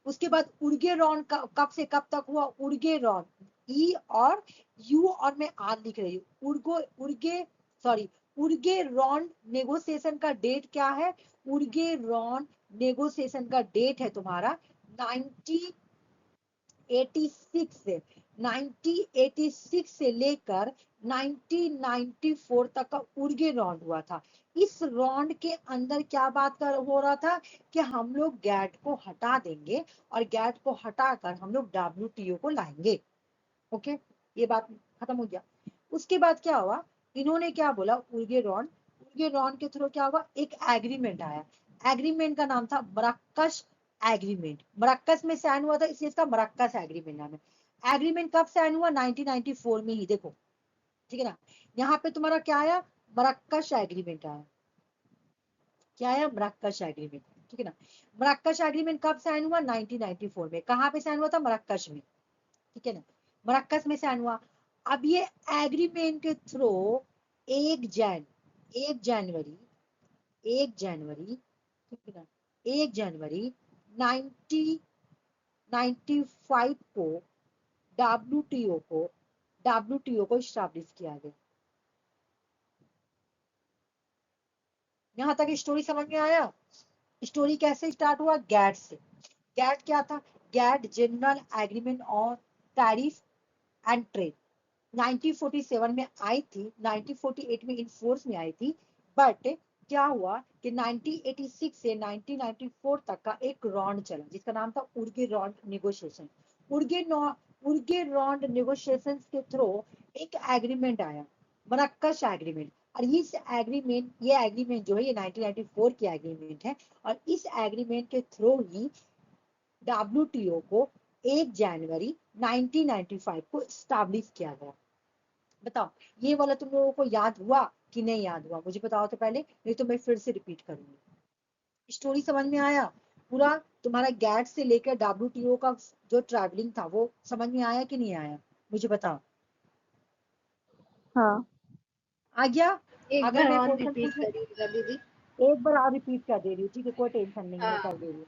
उसके बाद उर्गे रॉन कब से कब तक हुआ? उर्गे रॉन, ई और यू और मैं आर लिख रही हूँ, उर्गे रॉन नेगोशिएशन का डेट क्या है? उर्गे रॉन नेगोशिएशन का डेट है तुम्हारा 1986 से 1986 से लेकर 1994 तक का उर्गे राउंड हुआ था। इस राउंड के अंदर क्या बात कर हो रहा था कि हम लोग गैट को हटा देंगे और गैट को हटाकर हम लोग WTO को लाएंगे। ओके, ये बात खत्म हो गया। उसके बाद क्या हुआ, इन्होंने क्या बोला, उर्गे रॉन के थ्रू क्या हुआ, एक एग्रीमेंट आया। एग्रीमेंट का नाम था मरक्कश एग्रीमेंट। मरक्कश में साइन हुआ था, इसलिए इसका मरक्कश एग्रीमेंट नाम है। एग्रीमेंट कब साइन हुआ, 1994 में ही। देखो ठीक है ना, यहाँ पे तुम्हारा क्या आया, मरक्कश एग्रीमेंट आया। क्या आया, मरक्कश एग्रीमेंट। ठीक है ना, मरक्कश एग्रीमेंट कब साइन हुआ, 1994 में। कहाँ पे साइन हुआ था, मरक्कश में। ठीक है ना, मरक्कस में साइन हुआ। अब ये एग्रीमेंट के थ्रू 1 जनवरी 1 जनवरी, ठीक है ना, 1 जनवरी 1995 को डब्ल्यूटीओ को स्टैब्लिश किया गया। यहां तक स्टोरी समझ में आया। स्टोरी कैसे स्टार्ट हुआ, गैट से। गैट क्या था, GATT general agreement on tariff and trade 1947 में आई थी, 1948 में इन फोर्स में आई थी। बट क्या हुआ कि 1986 से 1994 तक का एक राउंड चला जिसका नाम था उर्गे राउंड नेगोशिएशन। उर्गे राउंड नेगोशिएशन के थ्रू एक एग्रीमेंट आया, मरक्कश एग्रीमेंट। और ये एग्रीमेंट जो है ये 1994 की एग्रीमेंट है। और इस एग्रीमेंट के थ्रू ही WTO को 1 जनवरी 1995 को स्टैब्लिश किया गया। बताओ ये वाला तुम लोगों को याद हुआ कि नहीं याद हुआ, मुझे बताओ तो पहले, नहीं तो मैं फिर से रिपीट करूंगी। स्टोरी समझ में आया पूरा, तुम्हारा गैट से लेकर WTO का जो ट्रैवलिंग था वो समझ में आया कि नहीं आया, मुझे बताओ। हाँ। आ गया। एक अगर बार मैं और क्वेश्चन रिपीट पूछूं, करिएगा दीदी। एक बार और रिपीट कर दे रही हूँ, ठीक है, कोई टेंशन नहीं है, कर हाँ। दे रही हूँ।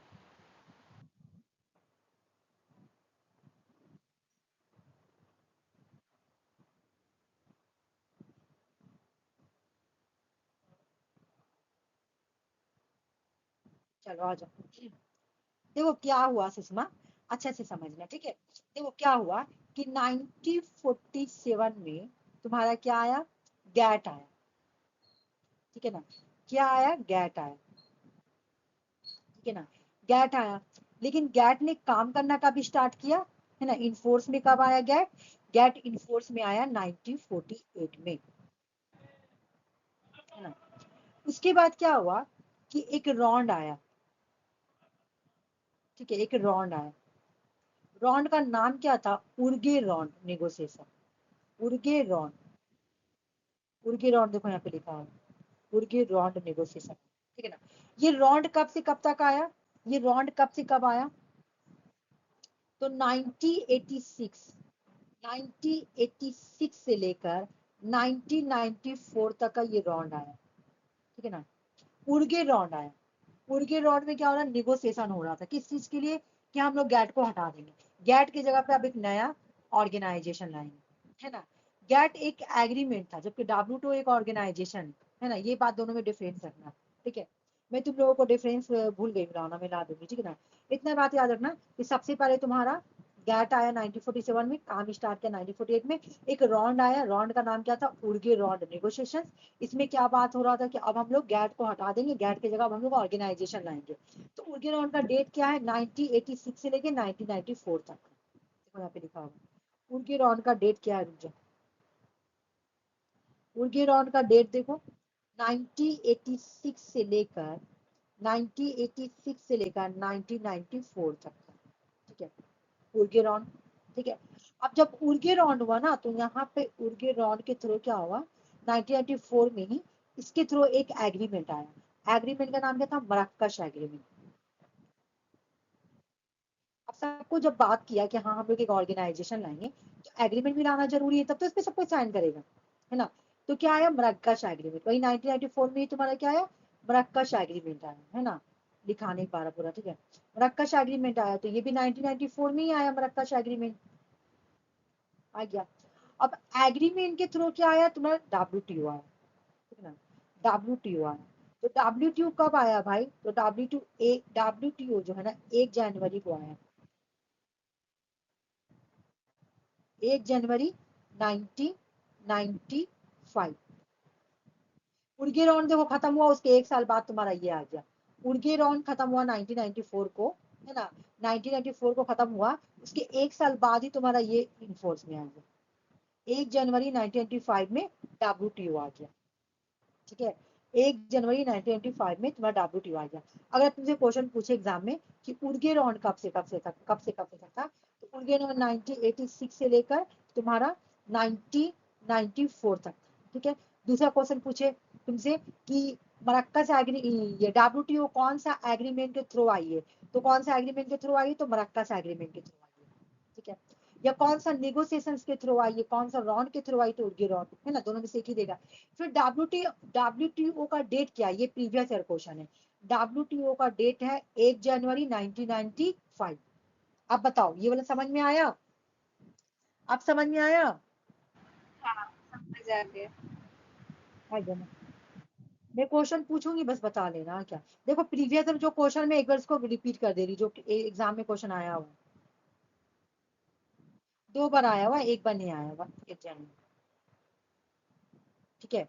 चलो आ जाओ। देखो क्या हुआ सुषमा, अच्छे से समझना, ठीक है। देखो क्या हुआ कि 1947 में तुम्हारा क्या आया, गैट आया। ठीक है ना, क्या आया, गैट आया। ठीक है ना, गैट आया। लेकिन गैट ने काम करना कब स्टार्ट किया, है ना, इनफोर्स में कब आया गैट, गैट इनफोर्स में आया 1948 में, है ना। उसके बाद क्या हुआ कि एक रॉन्ड आया। ठीक है, एक रॉन्ड आया। रॉन्ड का नाम क्या था, उर्गे रॉन्ड नेगोशिएशन। उर्गे रॉन्ड, उर्गे रॉन्ड देखो यहाँ पे लिखा है, उर्गे रॉन्ड नेगोशिएशन। ठीक है ना, ये रॉन्ड कब से कब तक आया, ये रॉन्ड कब से कब आया, तो 1986 1986 से लेकर 1994 तक का ये राउंड आया। ठीक है ना, उर्गे राउंड आया। उर्गे राउंड में क्या हो रहा है, निगोशिएशन हो रहा था किस चीज के लिए, कि हम लोग गैट को हटा देंगे, गैट की जगह पे अब एक नया ऑर्गेनाइजेशन लाएंगे, है ना। गैट एक एग्रीमेंट था जबकि WTO एक ऑर्गेनाइजेशन है ना, ये बात दोनों में डिफरेंस रखना। ठीक है, मैं तुम लोगों को डिफरेंस भूल गई बनाना, मैं ला दूंगी, ठीक है ना। इतना बात याद रखना कि सबसे पहले तुम्हारा गैट आया 1947 में, काम स्टार्ट किया 1948 में। एक रॉन्ड आया, रॉन्ड का नाम क्या था, उर्गे रॉन्ड नेगोशिएशन। इसमें क्या बात हो रहा था कि अब हम लोग गैट को हटा देंगे, गैट की जगह अब हम लोग ऑर्गेनाइजेशन लाएंगे। तो उर्गे रॉन्ड का डेट क्या है, 1986 से लेके 1994 तक। देखो यहाँ पे लिखा होगा उर्गे रॉन्ड का डेट क्या है, रुक जाओ। उर्गे रॉन्ड का डेट देखो, 1986 से लेकर 1986 से लेकर 1994 तक का। ठीक है, उर्गे रॉन्ड। ठीक है, अब जब उर्गे रॉन्ड हुआ ना तो यहाँ पे उर्गे रॉन्ड के थ्रू क्या हुआ, 1994 में ही इसके थ्रू एक एग्रीमेंट आया। एग्रीमेंट का नाम क्या था, मरक्कश एग्रीमेंट। अब सबको जब बात किया कि हाँ हम लोग एक ऑर्गेनाइजेशन लाएंगे तो एग्रीमेंट भी लाना जरूरी है, तब तो इस पे सब कोई साइन करेगा, है ना। तो क्या आया, मरक्कश एग्रीमेंट। वही 1994 में ही तुम्हारा क्या आया, मरक्कश एग्रीमेंट आया, है ना। लिखा नहीं पा रहा पूरा, ठीक है। मरक्कश एग्रीमेंट आया, तो ये भी 1994 में ही आया मरक्कश एग्रीमेंट, आ गया। अब एग्रीमेंट के थ्रू क्या आया, तुम्हारा WTO आया, ठीक है ना। WTO आया, तो WTO कब आया भाई, तो WTO जो है ना 1 जनवरी को आया, 1 जनवरी 1994 1995। उर्गेरॉन देखो खत्म हुआ, उसके एक साल बाद तुम्हारा ये आ गया। उर्गेरॉन खत्म हुआ 1994 को, है ना, 1994 को खत्म हुआ, उसके एक साल बाद ही तुम्हारा ये इनफोर्स में आ गया। 1 जनवरी 1995 में WTO आ गया। ठीक है, 1 जनवरी 1995 में तुम्हारा WTO आ गया। अगर तुमसे क्वेश्चन पूछे एग्जाम में कि उर्गेरॉन कब से तक था, तो उर्गेरॉन 1986 से लेकर तुम्हारा 1994 तक। ठीक है, दूसरा क्वेश्चन पूछे तुमसे कि मरक्कस ये WTO कौन सा एग्रीमेंट के थ्रू आई है, तो कौन सा एग्रीमेंट के थ्रू आई है, तो मरक्कस एग्रीमेंट के थ्रू आई है। ठीक है, या कौन सा नेगोशिएशंस के थ्रू आई है, कौन सा रॉन के थ्रू आई, तो उर्गेरॉन, है ना, दोनों में से एक ही देगा। फिर WTO का डेट क्या है, ये प्रीवियस ईयर क्वेश्चन है। WTO का डेट है 1 जनवरी 1995। अब बताओ ये वाला समझ में आया? अब समझ में आया? हाँ समझ आ गया। आ गया ना? मैं क्वेश्चन पूछूंगी, बस बता लेना क्या। देखो प्रीवियस जो क्वेश्चन में एक बार इसको रिपीट कर दे रही, जो एग्जाम में क्वेश्चन आया हुआ, 2 बार आया हुआ, 1 बार नहीं आया हुआ एग्जाम में। ठीक है,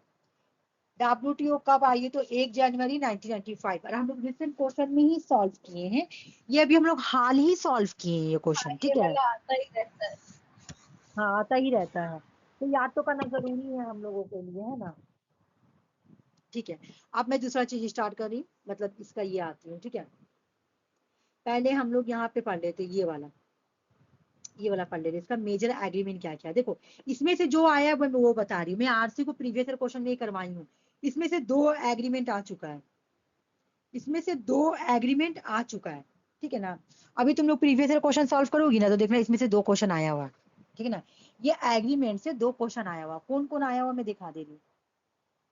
WTO कब आई है, तो 1 जनवरी 1995। और हम लोग रिसेंट क्वेश्चन में ही सॉल्व किए हैं, ये अभी हम लोग हाल ही सॉल्व किए हैं ये क्वेश्चन। ये ठीक है, वाला आता ही रहता है। हाँ आता ही रहता है, तो याद तो करना जरूरी है हम लोगों के लिए, है ना। ठीक है, अब मैं दूसरा चीज स्टार्ट कर रही हूँ, मतलब इसका ये आती हूँ। ठीक है, पहले हम लोग यहाँ पे पढ़ लेते ये वाला पढ़ लेते, इसका मेजर एग्रीमेंट क्या क्या है। देखो इसमें से जो आया है मैं वो बता रही हूँ, मैं आरसी को प्रीवियस ईयर क्वेश्चन में करवाई हूँ। इसमें से 2 एग्रीमेंट आ चुका है, इसमें से 2 एग्रीमेंट आ चुका है। ठीक है ना, अभी तुम लोग प्रीवियस ईयर क्वेश्चन सॉल्व करोगी ना, तो देखना इसमें से 2 क्वेश्चन आया हुआ। ठीक है ना, ये एग्रीमेंट से 2 क्वेश्चन आया हुआ। कौन कौन आया हुआ मैं दिखा दे रही हूँ।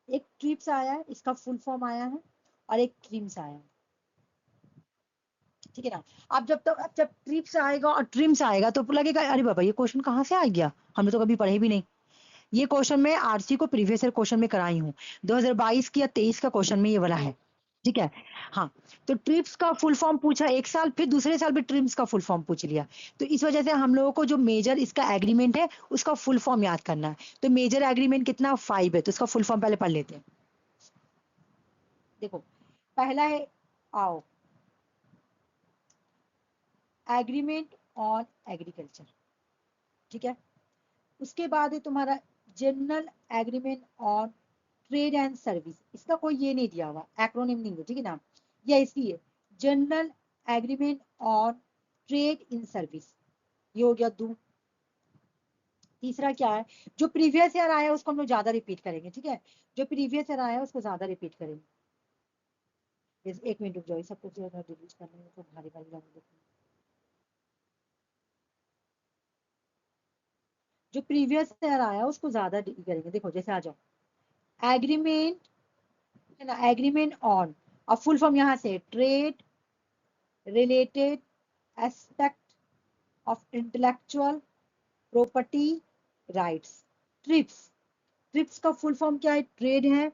एक ट्रिप्स आया है, इसका फुल फॉर्म आया है, और एक ट्रिम्स आया है। ठीक है ना, अब जब ट्रिप्स आएगा और ट्रिम्स आएगा तो लगेगा अरे बाबा ये क्वेश्चन कहाँ से आ गया, हमने तो कभी पढ़े भी नहीं। ये क्वेश्चन मैं आरसी को प्रीवियस ईयर क्वेश्चन में कराई हूँ, 2022 की या 23 का क्वेश्चन में ये वाला है। ठीक है, हाँ, तो ट्रिप्स का फुल फॉर्म पूछा एक साल, फिर दूसरे साल भी ट्रिम्स का फुल फॉर्म पूछ लिया। तो इस वजह से हम लोगों को जो मेजर इसका एग्रीमेंट है उसका फुल फॉर्म याद करना है। तो मेजर एग्रीमेंट कितना 5 है, तो इसका फुल फॉर्म पहले पढ़ लेते हैं। देखो पहला है, आओ, एग्रीमेंट ऑन एग्रीकल्चर। ठीक है, उसके बाद है तुम्हारा general agreement on trade and service. इसका कोई ये नहीं दिया हुआ, एक्रोनिम नहीं है। ठीक है ना, ये ऐसी है, general agreement on trade in service, ये हो गया 2। तीसरा क्या है, जो प्रीवियस ईयर आया उसको हम लोग ज्यादा रिपीट करेंगे। ठीक है, जो प्रीवियस ईयर आया उसको ज्यादा रिपीट करेंगे। 1 मिनट रुक जाओ, सब कुछ डिलीट करने में तो भारी भारी लगने। जो प्रीवियस ईयर आया उसको ज्यादा करेंगे। देखो जैसे आ जाओ, एग्रीमेंट, है ना, एग्रीमेंट ऑन, अब फुल फॉर्म यहाँ से trade related aspect of intellectual property rights. Trips, trips का फुल फॉर्म क्या है, ट्रेड है,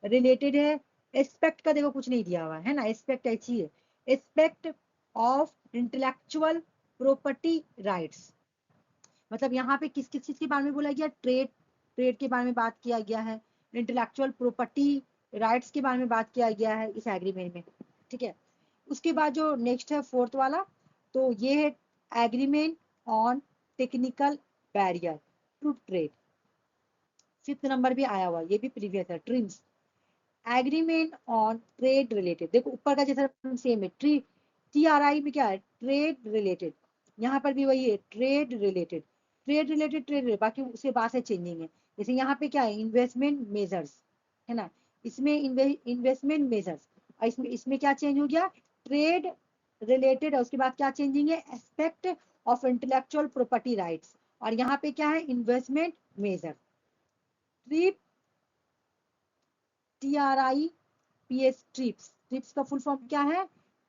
रिलेटेड है, एस्पेक्ट का देखो कुछ नहीं दिया हुआ है ना, एस्पेक्ट ऐसी है, aspect of intellectual property rights. मतलब यहाँ पे किस किस चीज के बारे में बोला गया, ट्रेड, ट्रेड के बारे में बात किया गया है, इंटेलेक्चुअल प्रॉपर्टी राइट्स के बारे में बात किया गया है इस एग्रीमेंट में। ठीक है, उसके बाद जो नेक्स्ट है 4th वाला, तो ये है agreement on technical barrier to trade. 5th number भी आया हुआ, ये भी प्रीवियस है, TRIMS, agreement on trade related. देखो ऊपर का जैसा सेम है, TRI में क्या है, ट्रेड रिलेटेड, यहाँ पर भी वही है, trade related, trade related, trade related, बाकी उसके बाद से चेंजिंग है। जैसे यहाँ पे क्या है, इन्वेस्टमेंट मेजर्स, है ना, इसमें इन्वेस्टमेंट मेजर्स, और इसमें इसमें क्या चेंज हो गया, ट्रेड रिलेटेड, और उसके बाद क्या चेंजिंग है, aspect of intellectual property rights, और यहाँ पे क्या है, investment major. Trip, TRIPS, trips, trips का फुल फॉर्म क्या है,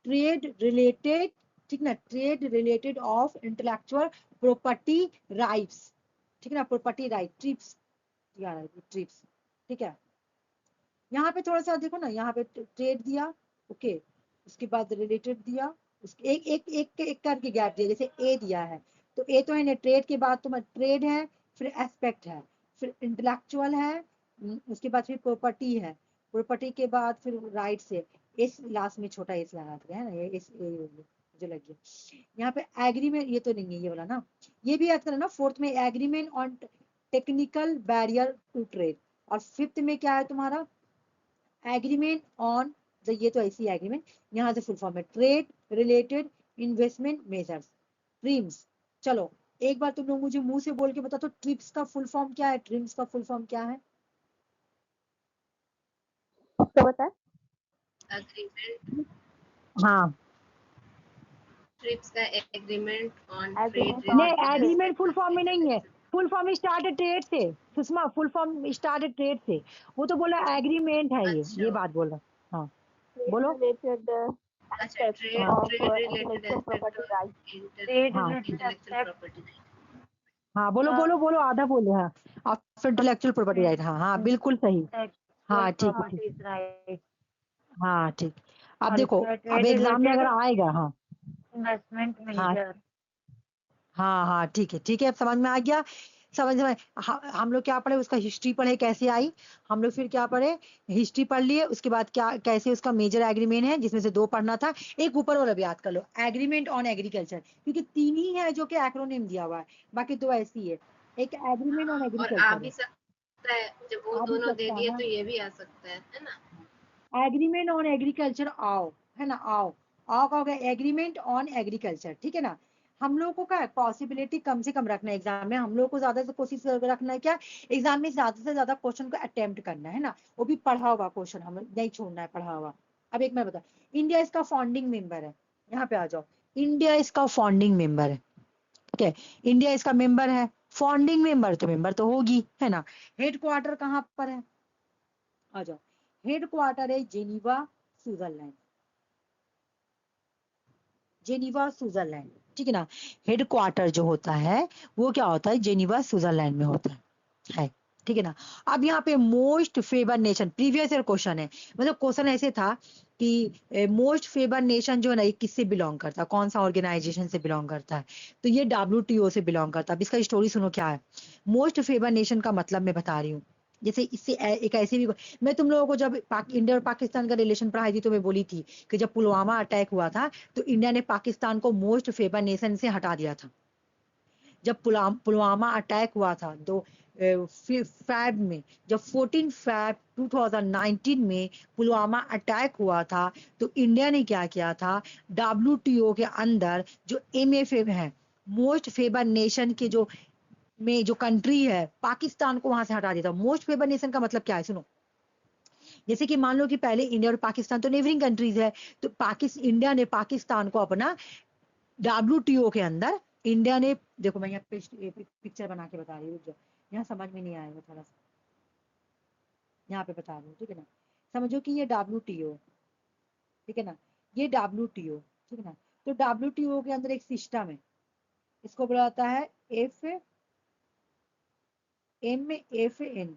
ट्रेड रिलेटेड, ठीक ना, trade related of intellectual property rights. ठीक है ना, प्रॉपर्टी राइट, ट्रिप्स, ट्रिप्स। ठीक है, यहाँ पे थोड़ा सा देखो ना, यहाँ पे ट्रेड दिया, ओके, उसके बाद रिलेटेड दिया, उसके एक एक एक एक करके गैप दिया, जैसे ए दिया है, तो ए तो है ना ट्रेड के बाद तुम्हारा ट्रेड है, फिर एस्पेक्ट है, फिर इंटेलेक्चुअल है, उसके बाद फिर प्रॉपर्टी है, प्रॉपर्टी के बाद फिर राइट्स है, इस लास्ट में छोटा इस लगा दिया है ना, ये इस जो लग गया यहाँ पे। एग्रीमेंट ये तो नहीं है ये वाला ना, ये भी याद करना ना। फोर्थ में agreement on technical barrier to trade, और फिफ्थ में क्या है तुम्हारा एग्रीमेंट ऑन, ये तो ऐसी एग्रीमेंट, यहाँ से फुल फॉर्म है trade related investment measures, TRIMS. चलो एक बार तुम लोग मुझे मुंह से बोल के बता तो ट्रिप्स का फुल फॉर्म क्या है, ट्रिम्स का फुल फॉर्म क्या है? तो बता। एग्रीमेंट, हाँ ट्रिप्स का agreement on Agreement trade on नहीं, trade. एग्रीमेंट फुल फॉर्म में नहीं है, फुल फॉर्म स्टार्ट ट्रेड से, Sushma full form start trade से, वो तो बोला एग्रीमेंट है अच्छा, ये बात बोल रहा। हाँ Trade बोलो। related अच्छा aspects ट्रेड हाँ of trade related intellectual property aspect rights. हाँ इंटेलेक्चुअल प्रॉपर्टी राइट। हाँ बोलो बोलो बोलो, आधा बोले। हाँ ऑफ इंटेलेक्चुअल प्रॉपर्टी राइट, हाँ हाँ बिल्कुल सही। हाँ ठीक है ठीक, हाँ ठीक। अब देखो अब एग्जाम में अगर आएगा, हाँ इन्वेस्टमेंट हाँ मेजर। हाँ हाँ ठीक है, अब समझ में आ गया। समझ में हम लोग क्या पढ़े, उसका हिस्ट्री पढ़े कैसे आई, हम लोग फिर क्या पढ़े, हिस्ट्री पढ़ लिए, उसके बाद क्या कैसे उसका मेजर एग्रीमेंट है जिसमें से दो पढ़ना था, एक ऊपर वाला भी याद कर लो, एग्रीमेंट ऑन एग्रीकल्चर, क्योंकि तीन ही है जो कि एक्रोनिम दिया हुआ है, बाकी दो ऐसी है, एक एग्रीमेंट ऑन और आ एग्रीकल्चर भी है, सकता है, जब वो आ भी दोनों दे सकता दिए है तो ये भी आ सकता है ना। एग्रीमेंट ऑन एग्रीकल्चर, आओ है ना, आओ आओ का होगा एग्रीमेंट ऑन एग्रीकल्चर, ठीक है ना। हम लोगों को क्या है पॉसिबिलिटी कम से कम रखना है एग्जाम में, हम लोगों को ज्यादा से कोशिश रखना है क्या, एग्जाम में ज्यादा से ज्यादा क्वेश्चन को अटेम्प्ट करना है ना, वो भी पढ़ा हुआ क्वेश्चन हमें नहीं छोड़ना है, पढ़ा हुआ। अब एक मैं बता, इंडिया इसका फाउंडिंग मेंबर है, यहाँ पे आ जाओ, इंडिया इसका फाउंडिंग मेंबर है, ठीक है, इंडिया इसका मेंबर है, फाउंडिंग मेंबर तो होगी है ना। हेड क्वार्टर कहाँ पर है, आ जाओ, हेड क्वार्टर है जेनीवा स्विट्जरलैंड, जेनीवा स्विट्जरलैंड, ठीक है ना। हेड क्वार्टर जो होता है वो क्या होता है, जेनीवा स्विट्जरलैंड में होता है, ठीक है ना। अब यहाँ पे most favour nation, previous year question है, मतलब क्वेश्चन ऐसे था कि मोस्ट फेवर नेशन जो है ना ये किससे बिलोंग करता है, कौन सा ऑर्गेनाइजेशन से बिलोंग करता है, तो ये WTO से बिलोंग करता है। अब इसका स्टोरी सुनो क्या है, मोस्ट फेवर नेशन का मतलब मैं बता रही हूँ, जैसे इससे एक ऐसी भी, मैं तुम लोगों को जब इंडिया और पाकिस्तान का रिलेशन पढ़ाई थी तो मैं बोली थी कि जब पुलवामा अटैक हुआ था तो इंडिया ने पाकिस्तान को मोस्ट फेवर नेशन से हटा दिया था। जब पुलवामा अटैक हुआ था तो फैब में, जब 14 फैब 2019 में पुलवामा अटैक हुआ था तो इंडिया ने क्या किया था, WTO के अंदर जो MFA है, मोस्ट फेवर नेशन के जो कंट्री है, पाकिस्तान को वहां से हटा दिया था। मोस्ट फेवर नेशन का मतलब क्या है सुनो, जैसे कि मान लो कि पहले इंडिया और पाकिस्तान तो नेबरिंग कंट्रीज है, तो इंडिया ने पाकिस्तान को अपना WTO के अंदर, इंडिया ने, देखो मैं यहाँ पिक्चर बना के बता रही हूँ, यहाँ समझ में नहीं आएगा थोड़ा सा, यहाँ पे बता रही हूँ, ठीक है ना। समझो कि ये WTO, ठीक है ना, ये WTO, ठीक है ना। तो WTO के अंदर एक सिस्टम है, इसको बोला जाता है MFN,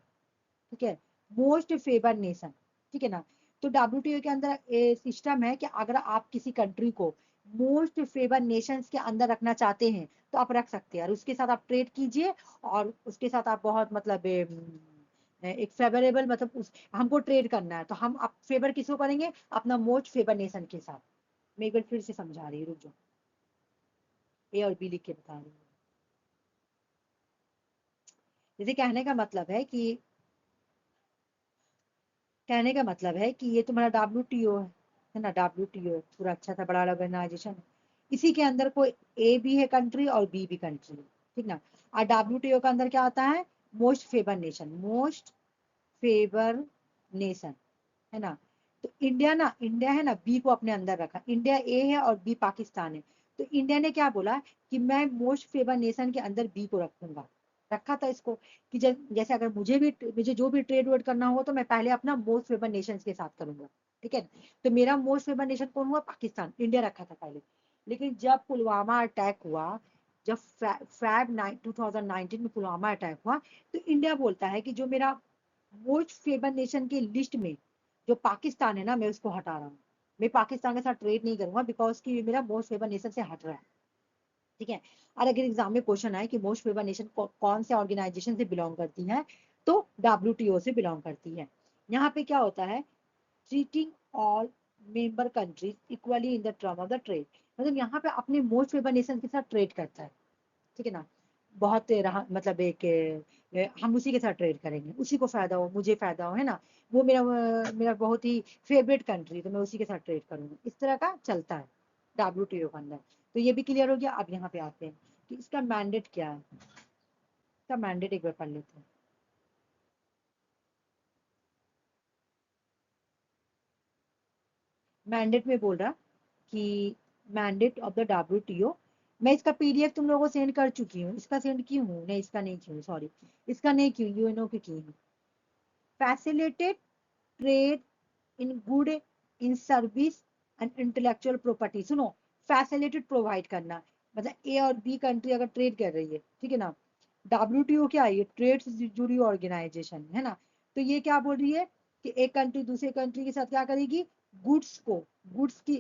ठीक है, मोस्ट फेवर नेशन, ठीक है ना। तो WTO के अंदर सिस्टम है कि अगर आप किसी कंट्री को मोस्ट फेवर नेशंस के अंदर रखना चाहते हैं तो आप रख सकते हैं, और उसके साथ आप ट्रेड कीजिए, और उसके साथ आप बहुत मतलब एक फेवरेबल, मतलब हमको ट्रेड करना है तो हम आप फेवर किसको करेंगे, अपना मोस्ट फेवर नेशन के साथ। मैं एक बार फिर से समझा रही हूँ, रुक जाओ, A और B लिख के बता रही हूँ। जैसे कहने का मतलब है कि ये तुम्हारा WTO है ना, WTO पूरा अच्छा सा बड़ा ऑर्गेनाइजेशन है, इसी के अंदर कोई A भी है कंट्री और B भी कंट्री, ठीक ना। और WTO का अंदर क्या आता है, मोस्ट फेवर नेशन है ना। तो इंडिया है ना B को अपने अंदर रखा, इंडिया A है और B पाकिस्तान है, तो इंडिया ने क्या बोला कि मैं मोस्ट फेवर नेशन के अंदर B को रखूंगा, रखा था इसको, कि जैसे अगर मुझे जो भी ट्रेड वर्ड करना हो तो मैं पहले अपना मोस्ट फेवर नेशन के साथ करूंगा, ठीक है। तो मेरा मोस्ट फेवर नेशन कौन हुआ, पाकिस्तान, इंडिया रखा था पहले। लेकिन जब पुलवामा अटैक हुआ, जब फैब 2019 में पुलवामा अटैक हुआ, तो इंडिया बोलता है कि जो मेरा मोस्ट फेवर नेशन की लिस्ट में जो पाकिस्तान है ना, मैं उसको हटा रहा हूँ, मैं पाकिस्तान के साथ ट्रेड नहीं करूंगा बिकॉज कि मेरा मोस्ट फेवर नेशन से हट रहा है, ठीक है। और अगर एग्जाम में क्वेश्चन आए कि मोस्ट फेवर नेशन कौन से ऑर्गेनाइजेशन से बिलोंग करती है, तो WTO से बिलोंग करती है। यहाँ पे क्या होता है, treating all member countries equally in the term of the trade, मतलब यहाँ पे अपने मोस्ट फेवर नेशन के साथ ट्रेड करता है, ठीक है ना। बहुत मतलब एक हम उसी के साथ ट्रेड करेंगे, उसी को फायदा हो, मुझे फायदा हो, है ना। वो मेरा मेरा बहुत ही फेवरेट कंट्री, तो मैं उसी के साथ ट्रेड करूंगी, इस तरह का चलता है WTO के अंदर। तो ये भी क्लियर हो गया। अब यहाँ पे आते हैं कि इसका मैंडेट क्या है। इसका मैंडेट एक बार पढ़ लेते हैं। मैंडेट में बोल रहा कि मैंडेट ऑफ द WTO, मैं इसका PDF तुम लोगों को सेंड कर चुकी हूँ। इसका सेंड की हूँ, नहीं इसका नहीं की हूँ, सॉरी, इसका नहीं की हूँ, UNO की हूँ। Facilitate trade in good, in service and intellectual property. सुनो, फैसिलिटेट प्रोवाइड करना, मतलब ए और बी कंट्री अगर ट्रेड कर रही है, ठीक है ना। WTO क्या है, ये ट्रेड से जुड़ी ऑर्गेनाइजेशन है ना। तो ये क्या बोल रही है कि एक कंट्री दूसरे कंट्री के साथ क्या करेगी, गुड्स को, गुड्स की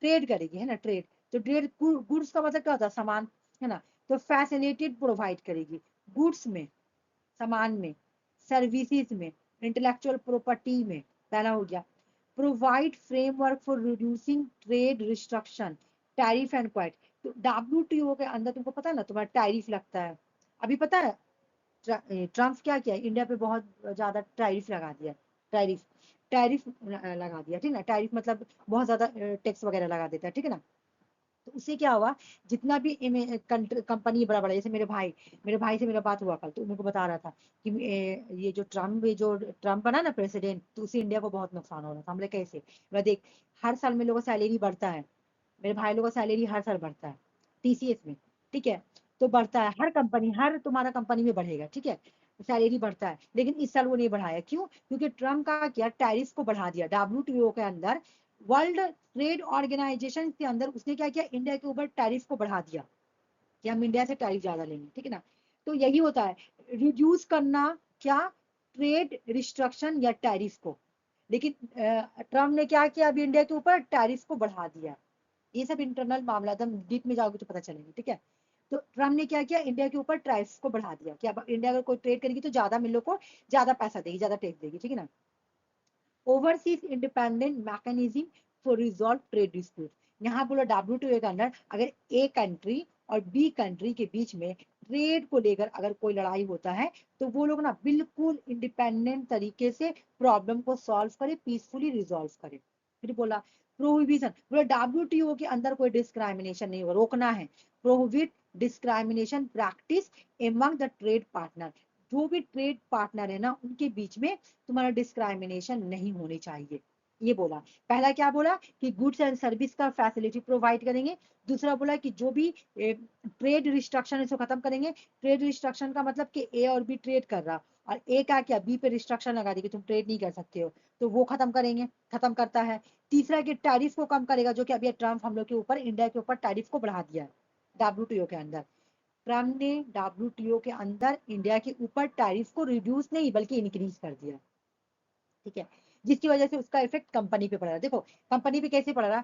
ट्रेड करेगी, है ना। ट्रेड, तो ट्रेड, गुड्स का मतलब क्या होता है, सामान, है ना। तो फैसिलिटेट प्रोवाइड करेगी गुड्स में, सामान में, सर्विसेज में, इंटेलेक्चुअल प्रॉपर्टी में, पहला हो गया। Provide framework for reducing trade restriction, tariff and quite. तो WTO के अंदर तुमको पता है ना, तुम्हारा टैरिफ लगता है। अभी पता है ट्रम्प क्या किया, इंडिया पे बहुत ज्यादा टैरिफ लगा दिया, टैरिफ, टैरिफ लगा दिया, ठीक है ना। टैरिफ मतलब बहुत ज्यादा टैक्स वगैरह लगा देता है, ठीक है ना। तो उससे क्या हुआ, जितना भी कंपनी बड़ा बड़ा, जैसे मेरे भाई से मेरा बात हुआ कल, तो मेरे को बता रहा था कि ये जो ट्रम्प बना ना प्रेसिडेंट, तो उससे इंडिया को बहुत नुकसान हो रहा था। हमने कैसे, मैं देख, हर साल में लोगों का सैलरी बढ़ता है, मेरे भाई लोगों का सैलरी हर साल बढ़ता है TCS में, ठीक है। तो बढ़ता है, हर कंपनी, हर तुम्हारा कंपनी में बढ़ेगा, ठीक है, सैलरी बढ़ता है। लेकिन इस साल वो नहीं बढ़ाया, क्यों, क्योंकि ट्रम्प का क्या, टैरिफ को बढ़ा दिया WTO के अंदर, वर्ल्ड ट्रेड ऑर्गेनाइजेशन के अंदर उसने क्या किया, इंडिया के ऊपर टैरिफ को बढ़ा दिया कि हम इंडिया से टैरिफ ज्यादा लेंगे, ठीक है ना। तो यही होता है, रिड्यूस करना, क्या, ट्रेड रिस्ट्रिक्शन या टैरिफ को। लेकिन ट्रम्प ने क्या किया, अभी इंडिया के ऊपर टैरिफ को बढ़ा दिया। ये सब इंटरनल मामला, एकदम डीप में जाओगे तो पता चलेगा, ठीक है। तो ट्रम्प ने क्या किया, इंडिया के ऊपर टैरिफ को बढ़ा दिया कि अब इंडिया अगर कोई ट्रेड करेगी तो ज्यादा मिल को ज्यादा पैसा देगी, ज्यादा टैक्स देगी, ठीक है ना। Overseas independent mechanism for resolve trade dispute, यहाँ बोला WTO के अंदर अगर ए कंट्री और बी कंट्री के बीच में ट्रेड को लेकर अगर कोई लड़ाई होता है, तो वो लोग ना बिल्कुल इंडिपेंडेंट तरीके से प्रॉब्लम को सॉल्व करे, पीसफुली रिजॉल्व करे। फिर बोला प्रोहिबिशन, बोला WTO के अंदर कोई डिस्क्राइमिनेशन नहीं होगा, रोकना है। Prohibit discrimination practice among the trade partner, जो भी ट्रेड पार्टनर है ना उनके बीच में तुम्हारा डिस्क्राइमिनेशन नहीं होनी चाहिए, ये बोला। पहला क्या बोला कि गुड्स एंड सर्विस का फैसिलिटी प्रोवाइड करेंगे। दूसरा बोला कि जो भी ट्रेड रिस्ट्रिक्शन है इसको खत्म करेंगे। ट्रेड रिस्ट्रिक्शन का मतलब कि ए और बी ट्रेड कर रहा, और ए का क्या, बी पे रिस्ट्रिक्शन लगा दी कि तुम ट्रेड नहीं कर सकते हो, तो वो खत्म करेंगे, खत्म करता है। तीसरा कि टैरिफ को कम करेगा, जो कि अभी ट्रम्प हम लोग के ऊपर, इंडिया के ऊपर टैरिफ को बढ़ा दिया है WTO के अंदर। ट्रम्प ने WTO के अंदर इंडिया के ऊपर टैरिफ को रिड्यूस नहीं बल्कि इंक्रीज कर दिया, ठीक है। जिसकी वजह से उसका इफेक्ट कंपनी पे पड़ रहा है। देखो कंपनी पे कैसे पड़ रहा है,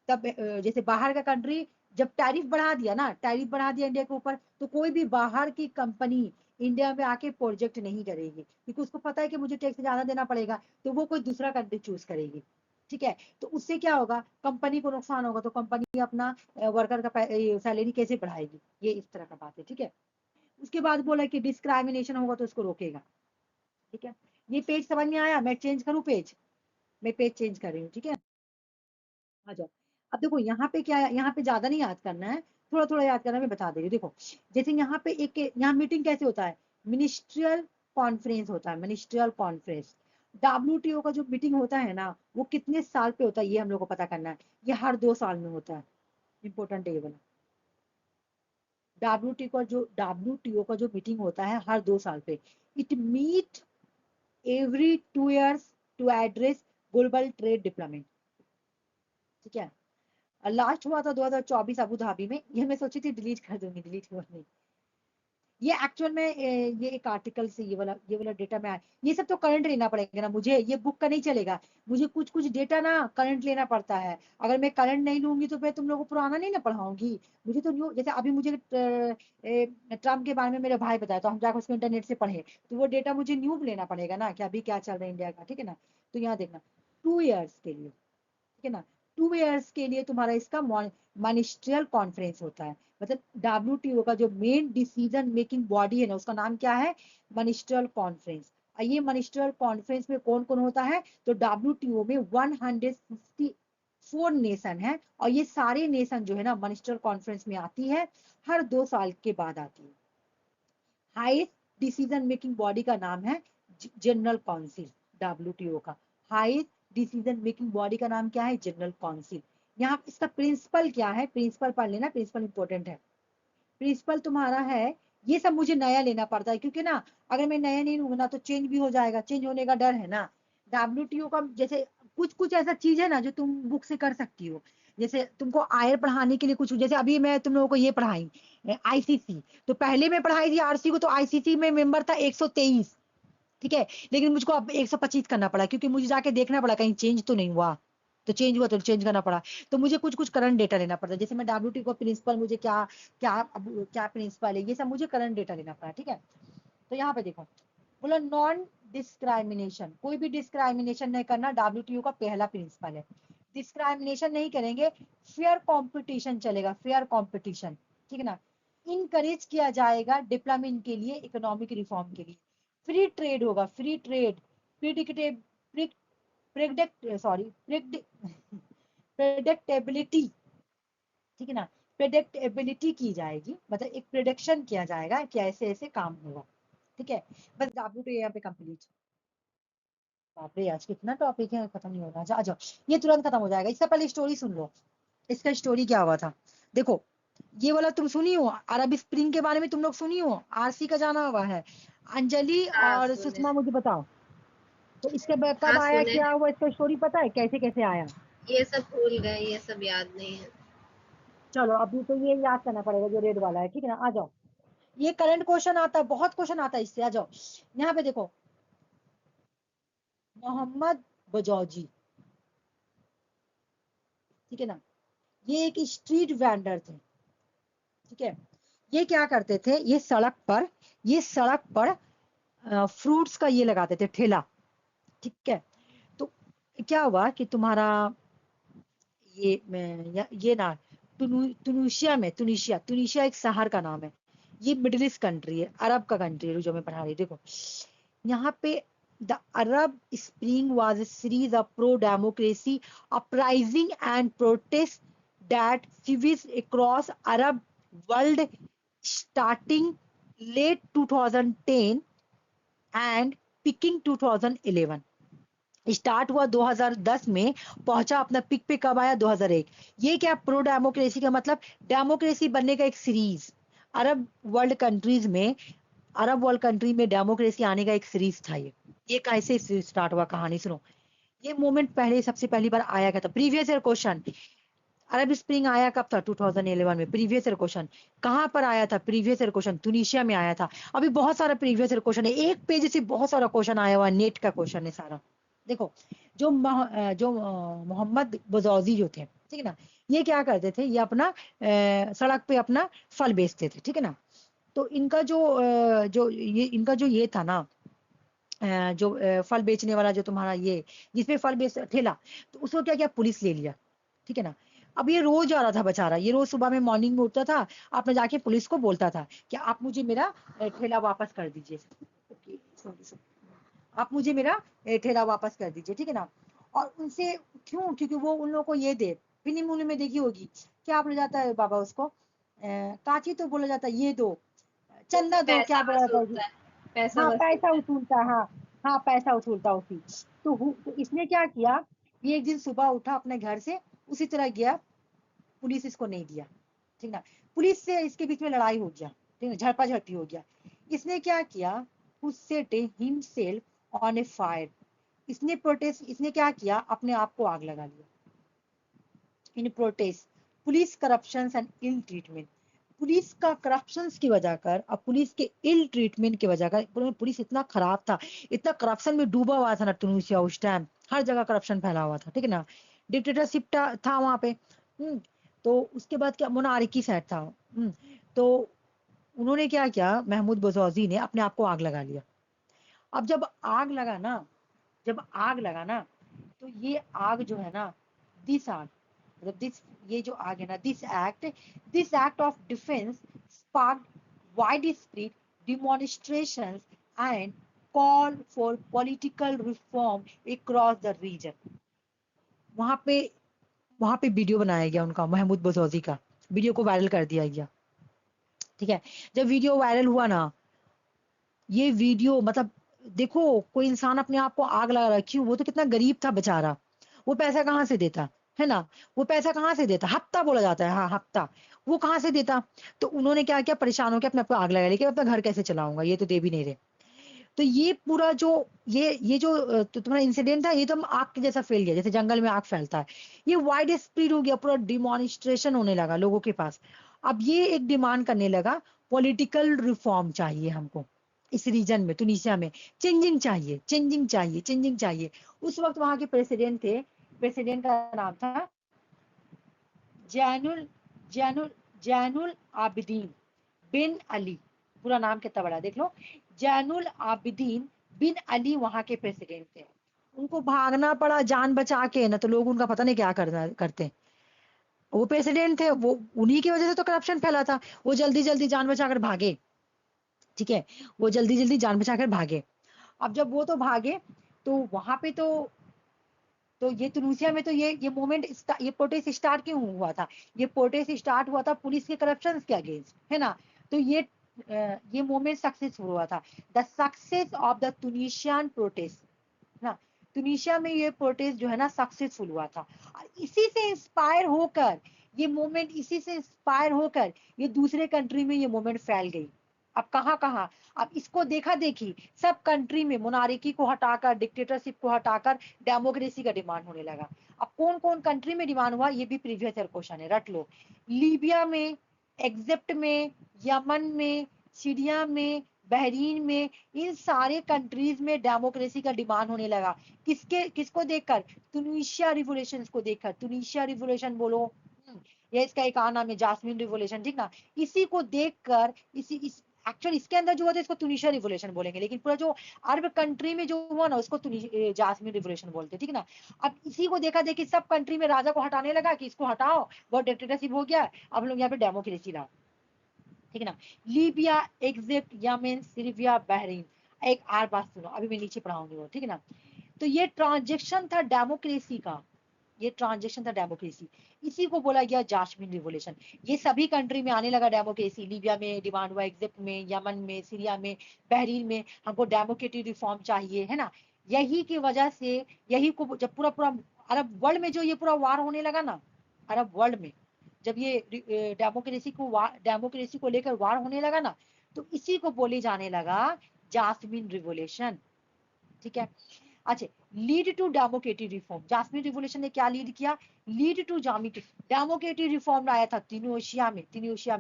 तब जैसे बाहर का कंट्री जब टैरिफ बढ़ा दिया ना, टैरिफ बढ़ा दिया इंडिया के ऊपर, तो कोई भी बाहर की कंपनी इंडिया में आके प्रोजेक्ट नहीं करेगी, क्योंकि उसको पता है कि मुझे टैक्स ज्यादा देना पड़ेगा, तो वो कोई दूसरा कंट्री चूज करेगी, ठीक है। तो उससे क्या होगा, कंपनी को नुकसान होगा, तो कंपनी अपना वर्कर का सैलरी कैसे बढ़ाएगी, ये इस तरह का बात है, ठीक है। उसके बाद बोला कि डिस्क्राइमिनेशन होगा तो उसको रोकेगा, ठीक है। ये पेज समझ में आया, मैं चेंज करूँ पेज, मैं पेज चेंज कर रही हूँ, ठीक है। आ जाओ। अब देखो यहाँ पे क्या है, यहाँ पे ज्यादा नहीं याद करना है, थोड़ा थोड़ा याद करना है, मैं बता दे रही हूँ। देखो जैसे यहाँ पे एक, यहाँ मीटिंग कैसे होता है, मिनिस्ट्रियल कॉन्फ्रेंस होता है, मिनिस्ट्रियल कॉन्फ्रेंस। WTO का जो मीटिंग होता है ना, वो कितने साल पे होता है ये हम लोग को पता करना है। ये हर 2 साल में होता है, इंपॉर्टेंट है ये वाला। WTO का जो मीटिंग होता है हर 2 साल पे, it meet every 2 years to address global trade diplomat, ठीक है। लास्ट हुआ था 2024 अबू धाबी में, ये मैं सोची थी डिलीट कर दूंगी, डिलीट हुआ नहीं। ये एक्चुअल में ये एक आर्टिकल से ये वाला डेटा में ये सब तो करंट लेना पड़ेगा ना मुझे, ये बुक का नहीं चलेगा, मुझे कुछ कुछ डेटा ना करंट लेना पड़ता है। अगर मैं करंट नहीं लूंगी तो फिर तुम लोगों को पुराना नहीं ना पढ़ाऊंगी। मुझे तो न्यू, जैसे अभी मुझे ट्रम्प के बारे में मेरे भाई बताया तो हम जाकर उसको इंटरनेट से पढ़े, तो वो डेटा मुझे न्यू लेना पड़ेगा ना कि अभी क्या चल रहा है इंडिया का, ठीक है ना। तो यहाँ देखना 2 इयर्स के लिए, ठीक है ना, 2 इयर्स के लिए तुम्हारा इसका मॉनिस्ट्रियल कॉन्फ्रेंस होता है। मतलब WTO का जो मेन डिसीजन मेकिंग बॉडी है ना, उसका नाम क्या है, मॉनिस्ट्रियल कॉन्फ्रेंस। और ये मॉनिस्ट्रियल कॉन्फ्रेंस में कौन कौन होता है, तो WTO में 164 नेशन है, और ये सारे नेशन जो है ना मॉनिस्ट्रियल कॉन्फ्रेंस में आती है, हर 2 साल के बाद आती है। हाईएस्ट डिसीजन मेकिंग बॉडी का नाम है जनरल काउंसिल, WTO का हाईएस्ट डिसीजन मेकिंग बॉडी का नाम क्या है, जनरल काउंसिल। यहाँ इसका प्रिंसिपल क्या है, प्रिंसिपल पढ़ लेना, प्रिंसिपल इंपॉर्टेंट है। प्रिंसिपल तुम्हारा है, ये सब मुझे नया लेना पड़ता है क्योंकि ना अगर मैं नया नहीं लूंगा ना तो चेंज भी हो जाएगा, चेंज होने का डर है ना। WTO का जैसे कुछ कुछ ऐसा चीज है ना जो तुम बुक से कर सकती हो, जैसे तुमको आयर पढ़ाने के लिए कुछ, जैसे अभी मैं तुम लोगों को ये पढ़ाई ICC, तो पहले मैं पढ़ाई थी RC को, तो ICC में मेंबर था 123, ठीक है, लेकिन मुझको अब 125 करना पड़ा क्योंकि मुझे जाके देखना पड़ा कहीं चेंज तो नहीं हुआ, तो चेंज हुआ तो चेंज करना पड़ा। तो मुझे कुछ कुछ करंट डेटा लेना पड़ता है, जैसे मैं WTO को प्रिंसिपल मुझे क्या क्या अब क्या प्रिंसिपल है, ये सब मुझे करंट डेटा लेना पड़ा, ठीक है। तो यहाँ पे देखो, बोलो नॉन डिस्क्राइमिनेशन, कोई भी डिस्क्राइमिनेशन नहीं करना WTO का पहला प्रिंसिपल है। डिस्क्राइमिनेशन नहीं करेंगे, फेयर कंपटीशन चलेगा, फेयर कंपटीशन, ठीक है ना। इनकरेज किया जाएगा डेवलपमेंट के लिए, इकोनॉमिक रिफॉर्म के लिए। फ्री ट्रेड होगा, फ्री ट्रेड, प्रिडिक्टेब प्रेडिक्ट सॉरी प्रेडिक्टेबिलिटी, ठीक है ना, प्रेडिक्टेबिलिटी की जाएगी, मतलब एक प्रिडिक्शन किया जाएगा कि ऐसे ऐसे काम होगा, ठीक है। बस WTO यहाँ पे कंप्लीट। बाप रे आज कितना टॉपिक है, खत्म नहीं होना। आ जाओ, ये तुरंत खत्म हो जाएगा, इससे पहले स्टोरी सुन लो। इसका स्टोरी क्या हुआ था, देखो ये वाला तुम सुनी हो, अरब स्प्रिंग के बारे में तुम लोग सुनी हो, RC का जाना हुआ है। अंजलि हाँ और सुने। सुषमा मुझे बताओ, तो इसके बाद कब हाँ आया, सुने। क्या हुआ, इसका स्टोरी पता है कैसे कैसे आया। ये सब भूल गए, ये सब याद नहीं है। चलो अभी तो ये याद करना पड़ेगा जो रेड वाला है, ठीक है ना। आ जाओ, ये करंट क्वेश्चन आता है, बहुत क्वेश्चन आता है इससे। आ जाओ यहाँ पे देखो, मोहम्मद बजौजी, ठीक है ना, ये एक स्ट्रीट वेंडर थे, ठीक है। ये क्या करते थे, ये सड़क पर फ्रूट्स का ये लगाते थे ठेला, ठीक है। तो क्या हुआ कि तुम्हारा ये ना तुनिशिया एक शहर का नाम है, ये मिडिल ईस्ट कंट्री है, अरब का कंट्री है जो मैं पढ़ा रही, देखो यहाँ पे the Arab spring was a series of pro democracy uprising and protests that swept across Arab world starting late 2010 and peaking 2011। Start हुआ 2010 में, पहुंचा अपना पिक पे कब आया, 2001। ये क्या प्रो डेमोक्रेसी का मतलब, डेमोक्रेसी बनने का एक सीरीज, अरब वर्ल्ड कंट्रीज में, अरब वर्ल्ड कंट्री में डेमोक्रेसी आने का एक सीरीज था। ये कैसे स्टार्ट हुआ, कहानी सुनो। ये मोमेंट पहले सबसे पहली बार आया क्या था, प्रीवियस ईयर क्वेश्चन, अरब स्प्रिंग आया कब था, 2011 में, प्रीवियस ईयर क्वेश्चन। कहाँ पर आया था प्रीवियस ईयर क्वेश्चन, तुनिशिया में आया था। अभी बहुत सारा प्रीवियस ईयर क्वेश्चन है, एक पेज से बहुत सारा क्वेश्चन आया हुआ, नेट का क्वेश्चन है सारा। देखो जो मोहम्मद बजौजी जो थे, ठीक है ना, ये क्या करते थे, ये अपना सड़क पे अपना फल बेचते थे, ठीक है ना। तो इनका इनका जो ये था ना, जो फल बेचने वाला जो तुम्हारा ये जिसपे फल बेच ठेला, तो उसको क्या किया, पुलिस ले लिया, ठीक है ना। अब ये रोज आ रहा था बेचारा, ये रोज सुबह में मॉर्निंग में उठता था, अपने जाके पुलिस को बोलता था कि आप मुझे मेरा ठेला वापस कर दीजिए, ओके सॉरी, आप मुझे मेरा ठेला वापस कर दीजिए, ठीक है ना। और उनसे क्यों, क्योंकि वो उन लोगों को ये दे, फिल्म उन्हीं में देखी होगी, क्या बोला जाता है बाबा उसको, काची तो बोला जाता है, ये दो चंदा दो, पैसा क्या बोला जाता है, वसूलता है, पैसा हाँ पैसा वसूलता है। वसूलता है, हाँ हाँ पैसा वसूलता उसी। तो इसने क्या किया, ये एक दिन सुबह उठा अपने घर से, उसी तरह गया, पुलिस इसको नहीं दिया, ठीक ना, पुलिस से इसके बीच में लड़ाई हो गया, ठीक है, झड़पा हो गया। इसने क्या किया, उससे हिमसेल्फ ऑन ए फायर, इसने क्या किया, अपने आप को आग लगा लिया in protest police corruption and ill treatment. Police का करप्शन की वजह कर, अब पुलिस के इल ट्रीटमेंट की वजह कर, पुलिस इतना खराब था, इतना करप्शन में डूबा हुआ था ना ट्यूनीशिया उस टाइम, हर जगह करप्शन फैला हुआ था, ठीक है ना, डिक्टेटरशिप था वहां पे। तो उसके बाद क्या, मोनार्की सेट था। तो उन्होंने क्या किया, महमूद बजौजी ने अपने आप को आग लगा लिया। अब जब आग लगा ना, जब आग लगा ना, तो ये आग जो है ना, दिस आग, मतलब दिस, ये जो आग है ना, this act of defence sparked widespread demonstrations and call for political reform across the region. वहां पे वहां पे वीडियो बनाया गया उनका, महमूद बजौजी का वीडियो को वायरल कर दिया गया, ठीक है। जब वीडियो वायरल हुआ ना, ये वीडियो मतलब देखो, कोई इंसान अपने आप को आग लगा रखी, वो तो कितना गरीब था बेचारा, वो पैसा कहाँ से देता, है ना, वो पैसा कहाँ से देता, हफ्ता बोला जाता है, हाँ हफ्ता, वो कहाँ से देता। तो उन्होंने क्या किया, परेशान होकर अपने आप को आग लगा, लेकिन अपना घर कैसे चलाऊंगा, ये तो दे भी नहीं रहे। तो ये पूरा जो ये जो तो तुम्हारा इंसिडेंट था, ये तो हम आग के जैसा फैल गया, जैसे जंगल में आग फैलता है, ये वाइड स्प्रेड हो गया, पूरा डिमॉन्स्ट्रेशन होने लगा लोगों के पास। अब ये एक डिमांड करने लगा, पॉलिटिकल रिफॉर्म चाहिए हमको इस रीजन में, तुनिसिया में, चेंजिंग चाहिए, चेंजिंग चाहिए, चेंजिंग चाहिए। उस वक्त वहां के प्रेसिडेंट थे, प्रेसिडेंट का नाम था जैनुल जैनुल जैनुल आबिदीन बिन अली। पूरा नाम कितना बड़ा देख लो, जैनुल आबिदीन बिन अली वहां के प्रेसिडेंट थे। उनको भागना पड़ा जान बचा के, ना तो लोग उनका पता नहीं क्या करते। वो प्रेसिडेंट थे, वो उन्हीं की वजह से तो करप्शन फैला था, वो जल्दी जल्दी जान बचाकर भागे, ठीक है, वो जल्दी जल्दी जान बचाकर भागे। अब जब वो तो भागे, तो वहां पे तो ये तुनिसिया में तो ये मूवमेंट, ये प्रोटेस्ट स्टार्ट क्यों हुआ था, ये प्रोटेस्ट स्टार्ट हुआ था पुलिस के करप्शन के अगेंस्ट, है ना। तो ये मूवमेंट सक्सेसफुल हुआ था, the success of the Tunisian protest ना, तुनिशिया में ये प्रोटेस्ट जो है ना सक्सेसफुल हुआ था। और इसी से इंस्पायर होकर, ये मूवमेंट इसी से इंस्पायर होकर ये दूसरे कंट्री में ये मूवमेंट फैल गई। अब कहाँ कहाँ, अब इसको देखा देखी सब कंट्री में मोनार्की को हटाकर, डिक्टेटरशिप को हटाकर डेमोक्रेसी का डिमांड होने लगा। अब कौन कौन कंट्री में डिमांड हुआ, ये भी प्रीवियस ईयर क्वेश्चन है, रट लो। लीबिया में, इजिप्ट में, यमन में, सीरिया में, बहरीन में, इन सारे कंट्रीज में डेमोक्रेसी का डिमांड होने लगा। किसको देखकर, तुनिशिया रिवोल्यूशन को देखकर, तुनिशिया रिवोल्यूशन बोलो, या इसका एक नाम है जास्मिन रिवोल्यूशन, ठीक ना। इसी को देखकर, इस एक्चुअली इसके अंदर जो हुआ था इसको तुनिशिया रिवोल्यूशन बोलेंगे, लेकिन पूरा जो अरब कंट्री में जो हुआ ना उसको जास्मिन रिवोल्यूशन बोलते हैं, ठीक ना। अब इसी को देखा देखी सब कंट्री में राजा को हटाने लगा कि इसको हटाओ, बहुत डिक्टेटरशिप हो गया, अब लोग यहाँ पे डेमोक्रेसी लाओ, ठीक है ना। Libya, Egypt, Yemen, Syria, Bahrain. एक और बात सुनो, अभी मैं नीचे पढ़ाऊंगी वो, ठीक है ना। तो ये ट्रांजेक्शन था डेमोक्रेसी का, ये ट्रांजेक्शन था डेमोक्रेसी, इसी को बोला गया जास्मिन रिवोल्यूशन। ये सभी कंट्री में आने लगा डेमोक्रेसी, लीबिया में डिमांड हुआ, इजिप्ट में, यमन में, सीरिया में, बहरीन में, हमको डेमोक्रेटिक रिफॉर्म चाहिए, है ना। यही की वजह से, यही को जब पूरा पूरा अरब वर्ल्ड में जो ये पूरा वार होने लगा ना, अरब वर्ल्ड में जब ये डेमोक्रेसी को लेकर वार होने लगा ना, तो इसी को बोले जाने लगा जास्मिन रिवोल्यूशन, ठीक है। अच्छा, lead to democratic reform, jasmine revolution ने क्या लीड किया, लीड टू डेमोक्रेटिक रिफॉर्म लाया था तुनिशिया में,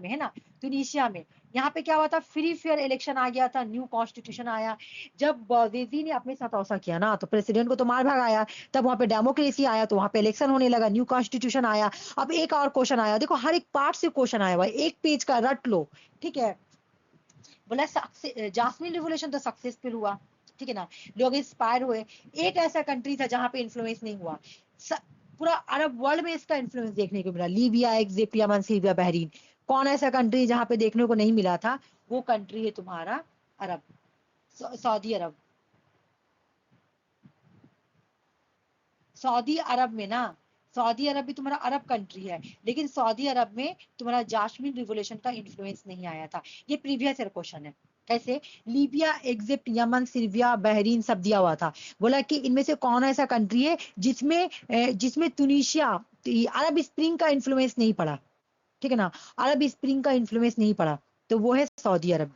है ना, तुनिशिया में। यहाँ पे क्या हुआ था, फ्री फेयर इलेक्शन आ गया था, न्यू कॉन्स्टिट्यूशन आया। जब बौजीजी ने अपने साथ ऐसा किया ना, तो प्रेसिडेंट को तो मार भगाया, तब वहां पे डेमोक्रेसी आया, तो वहां पे इलेक्शन होने लगा, न्यू कॉन्स्टिट्यूशन आया। अब एक और क्वेश्चन आया, देखो हर एक पार्ट से क्वेश्चन आया हुआ है, एक पेज का, रट लो, ठीक है। बोला जास्मिन रिवोल्यूशन तो सक्सेसफुल हुआ, ठीक है ना, लोग इंस्पायर हुए। एक ऐसा कंट्री था जहां पे इन्फ्लुएंस नहीं हुआ, पूरा अरब वर्ल्ड में इसका इन्फ्लुएंस देखने को मिला, Libya, Egypt, Yemen, Syria, Bahrain. कौन ऐसा कंट्री जहां पे देखने को नहीं मिला था, वो कंट्री है तुम्हारा अरब, सऊदी अरब। सऊदी अरब में ना, सऊदी अरब भी तुम्हारा अरब कंट्री है, लेकिन सऊदी अरब में तुम्हारा जास्मिन रिवोल्यूशन का इन्फ्लुएंस नहीं आया था। ये प्रीवियस ईयर क्वेश्चन है। कैसे, Libya, Egypt, Yemen, Syria, Bahrain सब दिया हुआ था। बोला कि इनमें से कौन ऐसा कंट्री है जिसमें तुनिशिया, अरब स्प्रिंग का इन्फ्लुएंस नहीं पड़ा, ठीक है ना, अरब स्प्रिंग का इन्फ्लुएंस नहीं पड़ा, तो वो है सऊदी अरब,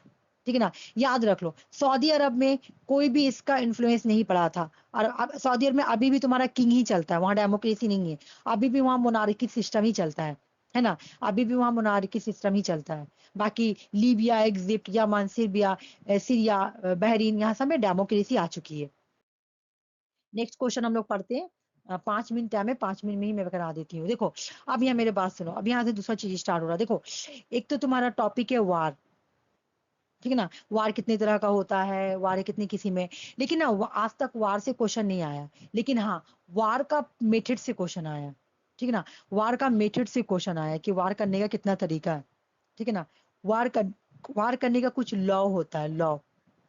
ठीक है ना। याद रख लो, सऊदी अरब में कोई भी इसका इन्फ्लुएंस नहीं पड़ा था। और अब सऊदी अरब में अभी भी तुम्हारा किंग ही चलता है, वहां डेमोक्रेसी नहीं है, अभी भी वहां मोनार्की सिस्टम ही चलता है है ना। अभी भी वहां मोनार्की सिस्टम ही चलता है। बाकी Libya, Egypt, Yemen, Syria, Bahrain, यहाँ सब में डेमोक्रेसी आ चुकी है। नेक्स्ट क्वेश्चन हम लोग पढ़ते हैं। 5 मिनट टाइम है, 5 मिनट में ही मैं करा देती हूँ। देखो अब यहाँ मेरे बात सुनो, अब यहाँ से दूसरा चीज स्टार्ट हो रहा है। देखो एक तो तुम्हारा टॉपिक है वार, ठीक है ना। वार कितने तरह का होता है, वार कितनी किसी में, लेकिन ना आज तक वार से क्वेश्चन नहीं आया। लेकिन हाँ, वार का मेथड से क्वेश्चन आया, ठीक है ना। वार का मेथड से क्वेश्चन आया कि वार करने का कितना तरीका है, ठीक है ना। वार करने का कुछ लॉ होता है, लॉ,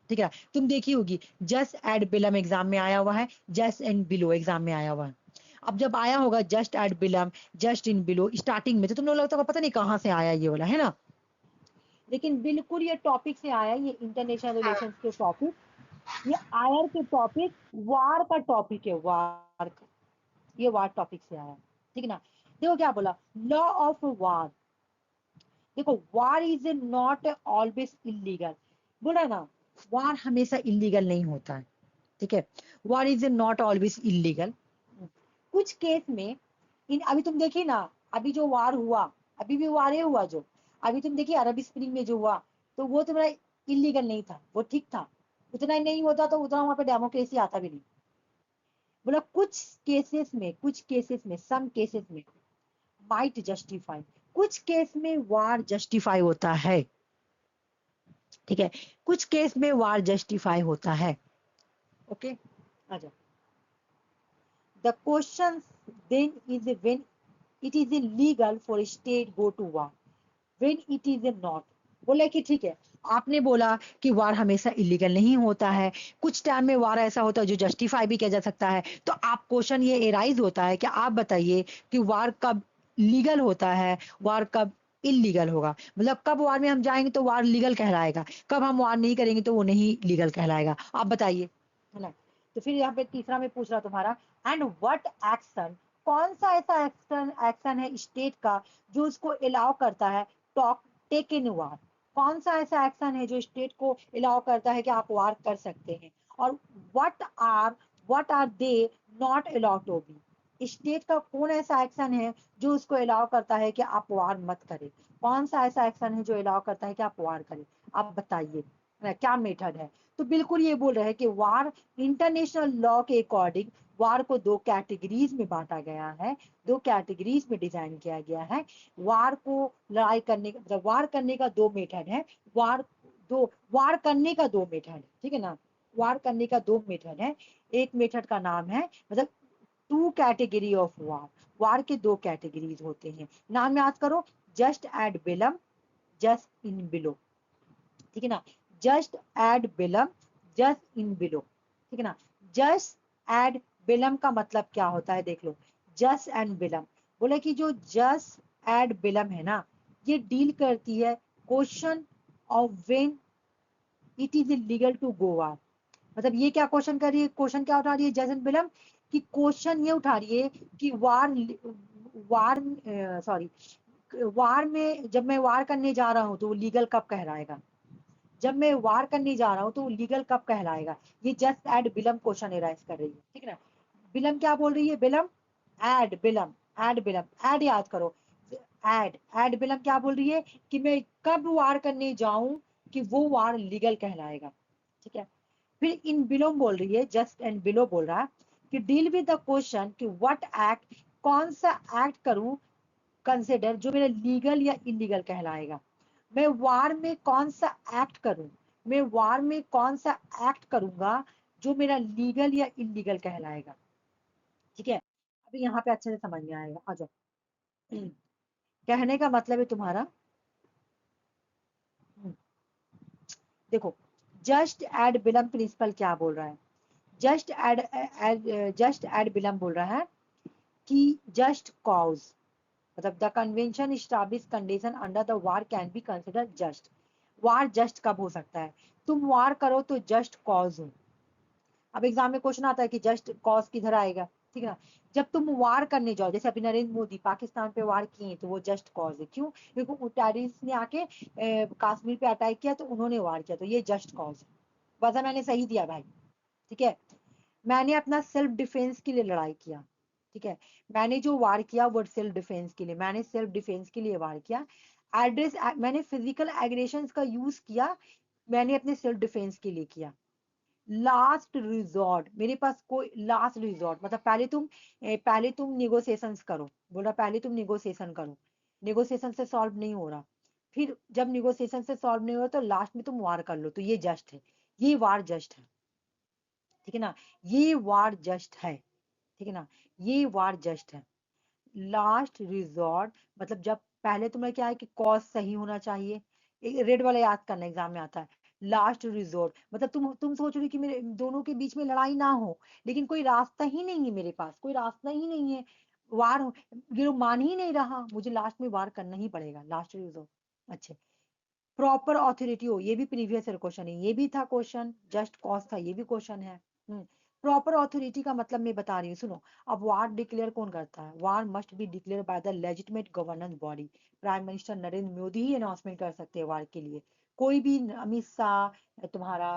ठीक है। तुम देखी होगी जस्ट एड बिलम एग्जाम में आया हुआ है, जस्ट एंड बिलो एग्जाम में आया हुआ है। अब जब आया होगा jus ad bellum, jus in bello starting में, तो तुम लोग लगता होगा पता नहीं कहाँ से आया ये वाला, है ना। लेकिन बिल्कुल ये टॉपिक से आया, ये इंटरनेशनल हाँ रिलेशंस के टॉपिक, ये आयर के टॉपिक, वार का टॉपिक है, वार का, ये वार टॉपिक से आया, ठीक है ना। देखो क्या बोला, लॉ ऑफ वार। देखो war is not always illegal, बोला ना, वार हमेशा इलीगल नहीं होता है, ठीक है। वार इज नॉट ऑलवेज इलीगल। कुछ केस में अभी तुम देखिए ना, अभी जो वार हुआ, अभी भी वार ही हुआ जो, अभी तुम देखिए अरब स्प्रिंग में जो हुआ, तो वो तुम्हारा इलीगल नहीं था, वो ठीक था। उतना ही नहीं होता तो उतना वहां पे डेमोक्रेसी आता भी नहीं। बोला कुछ केसेस में सम केसेस में माइट जस्टिफाई, कुछ केस में वार जस्टिफाई होता है, ठीक है। कुछ केस में वार जस्टिफाई होता है, ओके। आजा, the question then is when it is illegal for a state go to war when it is not। बोले कि ठीक है, आपने बोला कि वार हमेशा इलीगल नहीं होता है, कुछ टाइम में वार ऐसा होता है जो जस्टिफाई भी किया जा सकता है। तो आप क्वेश्चन ये एराइज होता है कि आप बताइए कि वार कब लीगल होता है, वार कब इलीगल होगा। मतलब कब वार में हम जाएंगे तो वार लीगल कहलाएगा, कब हम वार नहीं करेंगे तो वो नहीं लीगल कहलाएगा, आप बताइए, है ना। तो फिर यहाँ पे तीसरा में पूछ रहा तुम्हारा, एंड व्हाट एक्शन, कौन सा ऐसा एक्शन एक्शन है स्टेट का जो उसको अलाउ करता है टॉक टेक इन वार। कौन सा ऐसा एक्शन है जो स्टेट को अलाउ करता है कि आप वार कर सकते हैं, और what are they not allowed to be. State का कौन ऐसा एक्शन है जो उसको अलाउ करता है कि आप वार मत करें, कौन सा ऐसा एक्शन है जो अलाउ करता है कि आप वार करें, आप बताइए, क्या मेथड है। तो बिल्कुल ये बोल रहे हैं कि वार इंटरनेशनल लॉ के अकॉर्डिंग वार को दो कैटेगरीज में बांटा गया है, दो कैटेगरीज में डिजाइन किया गया है। वार को लड़ाई करने का मतलब वार करने का दो मेथड है, वार करने का दो मेथड है, ठीक है ना। वार करने का दो मेथड है, एक मेथड का नाम है मतलब two category of war, war के दो कैटेगरीज होते हैं। नाम याद करो, jus ad bellum, jus in bello, ठीक है ना। Jus ad bellum, jus in bello, ठीक है ना। जस्ट एड बिलम का मतलब क्या होता है देख लो। जस्ट एंड बिलम, बोले कि जो जस्ट एड बिलम है ना, ये डील करती है question of when it is legal to go war. मतलब ये क्या क्वेश्चन कर रही है, क्वेश्चन क्या उठा रही है जस्ट एंड बिलम, कि क्वेश्चन ये उठा रही है कि वार सॉरी वार में जब मैं वार करने जा रहा हूँ तो वो लीगल कब कहलाएगा, जब मैं वार करने जा रहा हूँ तो लीगल कब कहलाएगा। ये जस्ट एड बिलम क्वेश्चन एराइज कर रही है, ठीक है ना। बिलम क्या बोल रही है, बिलम एड बिलम, एड बिलम, एड याद करो, एड बिलम क्या बोल रही है कि मैं कब वार करने जाऊं कि वो वार लीगल कहलाएगा, ठीक है। फिर इन बिलो बोल रही है, जस्ट एंड बिलो बोल रहा है कि डील विद द क्वेश्चन कि व्हाट एक्ट, कौन सा एक्ट करूं कंसिडर जो मेरा लीगल या इलीगल कहलाएगा। मैं वार में कौन सा एक्ट करूं, मैं वार में कौन सा एक्ट करूंगा जो मेरा लीगल या इलीगल कहलाएगा, ठीक है। अभी यहाँ पे अच्छे से समझ में आएगा, आ जाओ। कहने का मतलब है तुम्हारा, देखो जस्ट एड बिलम प्रिंसिपल क्या बोल रहा है, जस्ट एड बिलम बोल रहा है कि जस्ट कॉज, मतलब the convention establish condition under the war can be consider just. War just कब हो सकता है, तुम वार करो तो जस्ट कॉज हो। अब एग्जाम में क्वेश्चन आता है कि जस्ट कॉज किधर आएगा, ठीक है ना। जब तुम वार करने जाओ, जैसे अभी नरेंद्र मोदी पाकिस्तान पे वार किए तो वो जस्ट कॉज है, क्यों, क्योंकि टेररिस्ट ने आके कश्मीर पे अटैक किया तो उन्होंने वार किया, तो ये जस्ट कॉज है। वजह मैंने सही दिया भाई, ठीक है। मैंने अपना सेल्फ डिफेंस के लिए लड़ाई किया, ठीक है। मैंने जो वार किया वो सेल्फ डिफेंस के लिए, मैंने सेल्फ डिफेंस के लिए वार किया। एड्रेस, मैंने फिजिकल एग्रेशन का यूज किया, मैंने अपने सेल्फ डिफेंस के लिए किया। लास्ट रिजॉर्ट, मेरे पास कोई लास्ट रिजॉर्ट मतलब पहले तुम निगोशिएशंस करो, बोला पहले तुम निगोशिएशन करो, निगोशिएशन से सॉल्व नहीं हो रहा, फिर जब निगोशिएशन से सॉल्व नहीं हो रहा तो लास्ट में तुम वार कर लो, तो ये जस्ट है, ये वार जस्ट है, ठीक है ना, ये वार जस्ट है, ठीक है ना, ये वार जस्ट है। लास्ट रिजॉर्ट मतलब जब पहले तुम्हें क्या है कि कॉज सही होना चाहिए, रेड वाला याद करना एग्जाम में आता है। लास्ट रिजॉर्ट मतलब तुम सोच रहे हो कि मेरे दोनों के बीच में लड़ाई ना हो, लेकिन कोई रास्ता ही नहीं है, मेरे पास कोई रास्ता ही नहीं है, ये लोग मान ही नहीं रहा, मुझे लास्ट में वार करना ही पड़ेगा, लास्ट रिजॉर्ट। अच्छा, प्रॉपर ऑथोरिटी हो, ये भी प्रीवियस ईयर क्वेश्चन है, ये भी था क्वेश्चन, जस्ट कॉज था, ये भी क्वेश्चन है। प्रॉपर ऑथोरिटी का मतलब मैं बता रही हूँ, सुनो। अब वार डिक्लेयर कौन करता है? War must be declare by the legitimate governance body. Prime minister Narendra Modi ही अनाउंसमेंट कर सकते हैं वार के लिए, कोई भी अमित शाह, तुम्हारा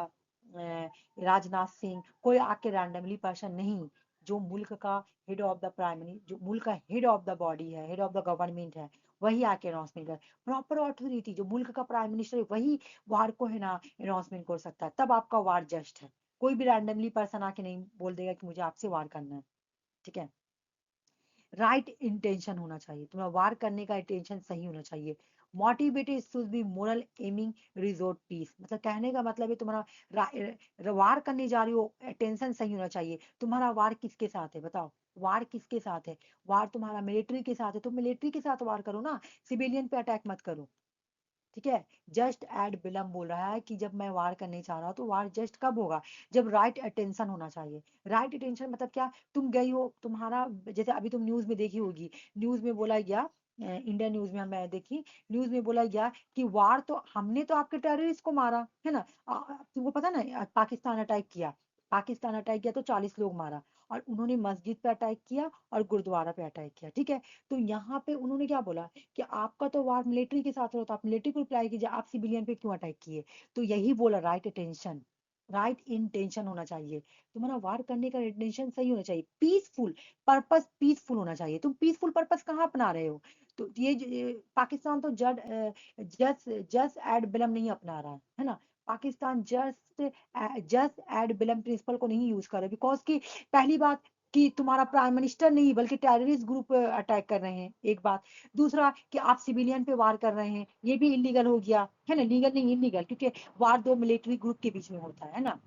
राजनाथ सिंह, कोई आके रैंडमली पर्सन नहीं, जो मुल्क का head of the prime minister, जो मुल्क का हेड ऑफ द बॉडी है, हेड ऑफ द गवर्नमेंट है, वही आके अनाउंसमेंट कर। प्रॉपर ऑथोरिटी जो मुल्क का प्राइम मिनिस्टर है वही वार को है ना अनाउंसमेंट कर सकता है, तब आपका वार जस्ट है। कोई भी रैंडमली पर्सन आके नहीं बोल देगा कि मुझे आपसे वार करना है, ठीक है। राइट इंटेंशन होना चाहिए, तुम्हारा वार करने का इंटेंशन सही होना चाहिए। Motivated should be moral aiming resort peace, मतलब कहने का मतलब है तुम्हारा वार करने जा रही हो, टेंशन सही होना चाहिए। तुम्हारा वार किसके साथ है बताओ, वार किसके साथ है? वार तुम्हारा मिलिट्री के साथ है, तो मिलिट्री के साथ वार करो ना, सिविलियन पे अटैक मत करो, ठीक है। जस्ट एड बिलम बोल रहा है कि जब मैं वार करने चाह रहा हूँ तो वार जस्ट कब होगा? जब राइट अटेंशन होना चाहिए। राइट अटेंशन मतलब क्या? तुम गई हो, तुम्हारा जैसे अभी तुम न्यूज में देखी होगी, न्यूज में बोला गया, इंडिया न्यूज में मैं देखी, न्यूज में बोला गया कि वार तो हमने तो आपके टेररिस्ट को मारा है ना, तुमको पता ना, पाकिस्तान अटैक किया, पाकिस्तान अटैक किया तो 40 लोग मारा, और उन्होंने मस्जिद पे अटैक किया और गुरुद्वारा पे अटैक किया, ठीक है। तो यहाँ पे उन्होंने क्या बोला कि आपका तो वार मिलिट्री के साथ होता, आप मिलिट्री को रिप्लाई कीजिए, आप सिविलियन पे क्यों अटैक किए? तो यही बोला, राइट अटेंशन, राइट इंटेंशन होना चाहिए, तुम्हारा वार करने का इंटेंशन सही होना चाहिए, पीसफुल पर्पस, पीसफुल होना चाहिए। तुम पीसफुल पर्पस कहाँ अपना रहे हो? तो पाकिस्तान तो जस्ट जस्ट एड बिलम नहीं अपना रहा है ना, पाकिस्तान जस्ट एड बिलम प्रिंसिपल को नहीं यूज कर रहा, बिकॉज की पहली बात कि तुम्हारा प्राइम मिनिस्टर नहीं बल्कि टेररिस्ट ग्रुप अटैक कर रहे हैं, एक बात। दूसरा कि आप सिविलियन पे वार कर रहे हैं, ये भी इलीगल हो गया है ना, लीगल नहीं इलीगल, क्योंकि वार दो मिलिट्री ग्रुप के बीच में होता है ना।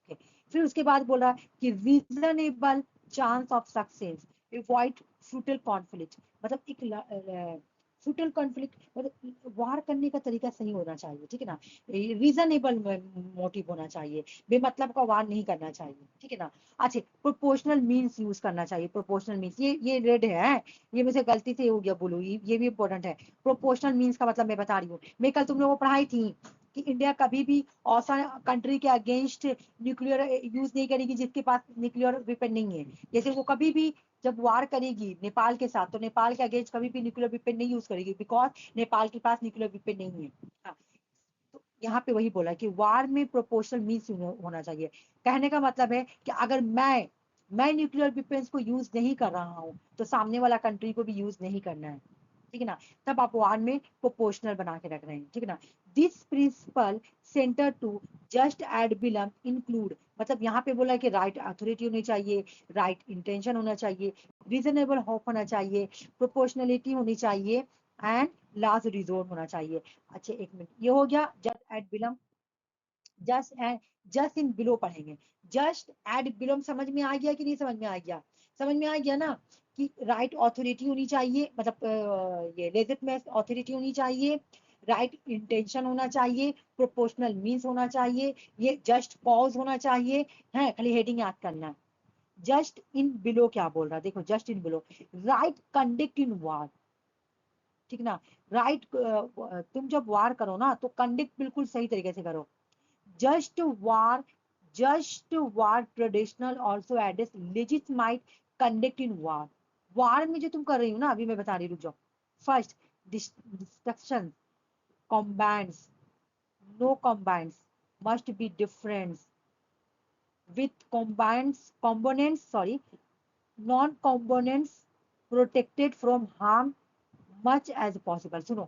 Okay. फिर उसके बाद बोल रहा है कि reasonable chance of success, avoid futile conflict, मतलब एक फ्रूटल कॉन्फ्लिक्ट मतलब वार करने का तरीका सही होना चाहिए, ठीक है ना, रीजनेबल मोटिव होना चाहिए, बेमतलब का वार नहीं करना चाहिए, ठीक है ना। अच्छा, प्रोपोर्शनल मीन्स यूज करना चाहिए, प्रोपोर्शनल मीन्स, ये रेड है, ये मुझे गलती से हो गया बोलू, ये भी इंपॉर्टेंट है। प्रोपोर्शनल मीन्स का मतलब मैं बता रही हूँ, मैं कल तुम लोगों को पढ़ाई थी कि इंडिया कभी भी औसम कंट्री के अगेंस्ट न्यूक्लियर यूज नहीं करेगी जिसके पास न्यूक्लियर वेपन नहीं है। जैसे वो कभी भी जब वार करेगी नेपाल के साथ, तो नेपाल के अगेंस्ट कभी भी न्यूक्लियर वेपन नहीं यूज करेगी, बिकॉज नेपाल के पास न्यूक्लियर वेपन नहीं है। हाँ, तो यहाँ पे वही बोला कि वार में प्रोपोर्शनल मीन्स होना चाहिए। कहने का मतलब है कि अगर मैं न्यूक्लियर वेपन्स को यूज नहीं कर रहा हूँ तो सामने वाला कंट्री को भी यूज नहीं करना है, ठीक है ना, तब आप वार में प्रोपोर्शनल बना के रख रहे हैं, ठीक है ना। This principle centre to jus ad bellum include, मतलब यहाँ पे बोला कि राइट अथॉरिटी होनी चाहिए, राइट इंटेंशन होना चाहिए, रीजनेबल होप होना चाहिए, प्रोपोर्शनलिटी होनी चाहिए, एंड लास्ट रिजोर्ट होना चाहिए। अच्छा एक मिनट, ये हो गया jus ad bellum. Jus and jus in bello पढ़ेंगे। जस्ट एड बिलो समझ में आ गया कि नहीं समझ में आ गया? समझ में आ गया ना कि राइट ऑथोरिटी होनी चाहिए, मतलब ये लेजिटमेट ऑथोरिटी होनी चाहिए, राइट इंटेंशन होना चाहिए, प्रोपोर्शनल मींस होना चाहिए, ये जस्ट कॉज होना चाहिए, है खाली हेडिंग याद करना है। जस्ट इन बिलो क्या बोल रहा है देखो, jus in bello right conduct in war, ठीक ना, राइट, तुम जब वार करो ना तो कंडक्ट बिल्कुल सही तरीके से करो। just war just war traditional also address legitimate conduct in war में जो तुम कर रही हो ना, अभी मैं बता रही, रुक जाओ। First, destruction, combines, no combines, must be different with combines components, sorry, non components protected from harm much as possible. सुनो,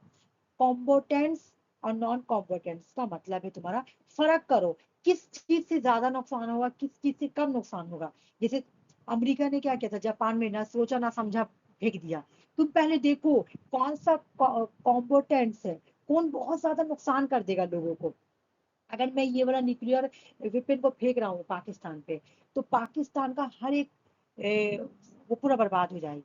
कॉम्पोटेंट्स और नॉन कॉम्पोटेंट्स का मतलब है तुम्हारा फर्क करो, किस चीज से ज्यादा नुकसान होगा, किस चीज से कम नुकसान होगा। जैसे अमेरिका ने क्या किया था, जापान में ना सोचा ना समझा फेंक दिया। तुम पहले देखो कौन सा कॉम्पोटेंट्स है, कौन बहुत ज्यादा नुकसान कर देगा लोगों को। अगर मैं ये वाला न्यूक्लियर वेपन को फेंक रहा हूँ पाकिस्तान पे, तो पाकिस्तान का हर एक वो पूरा बर्बाद हो जाएगी,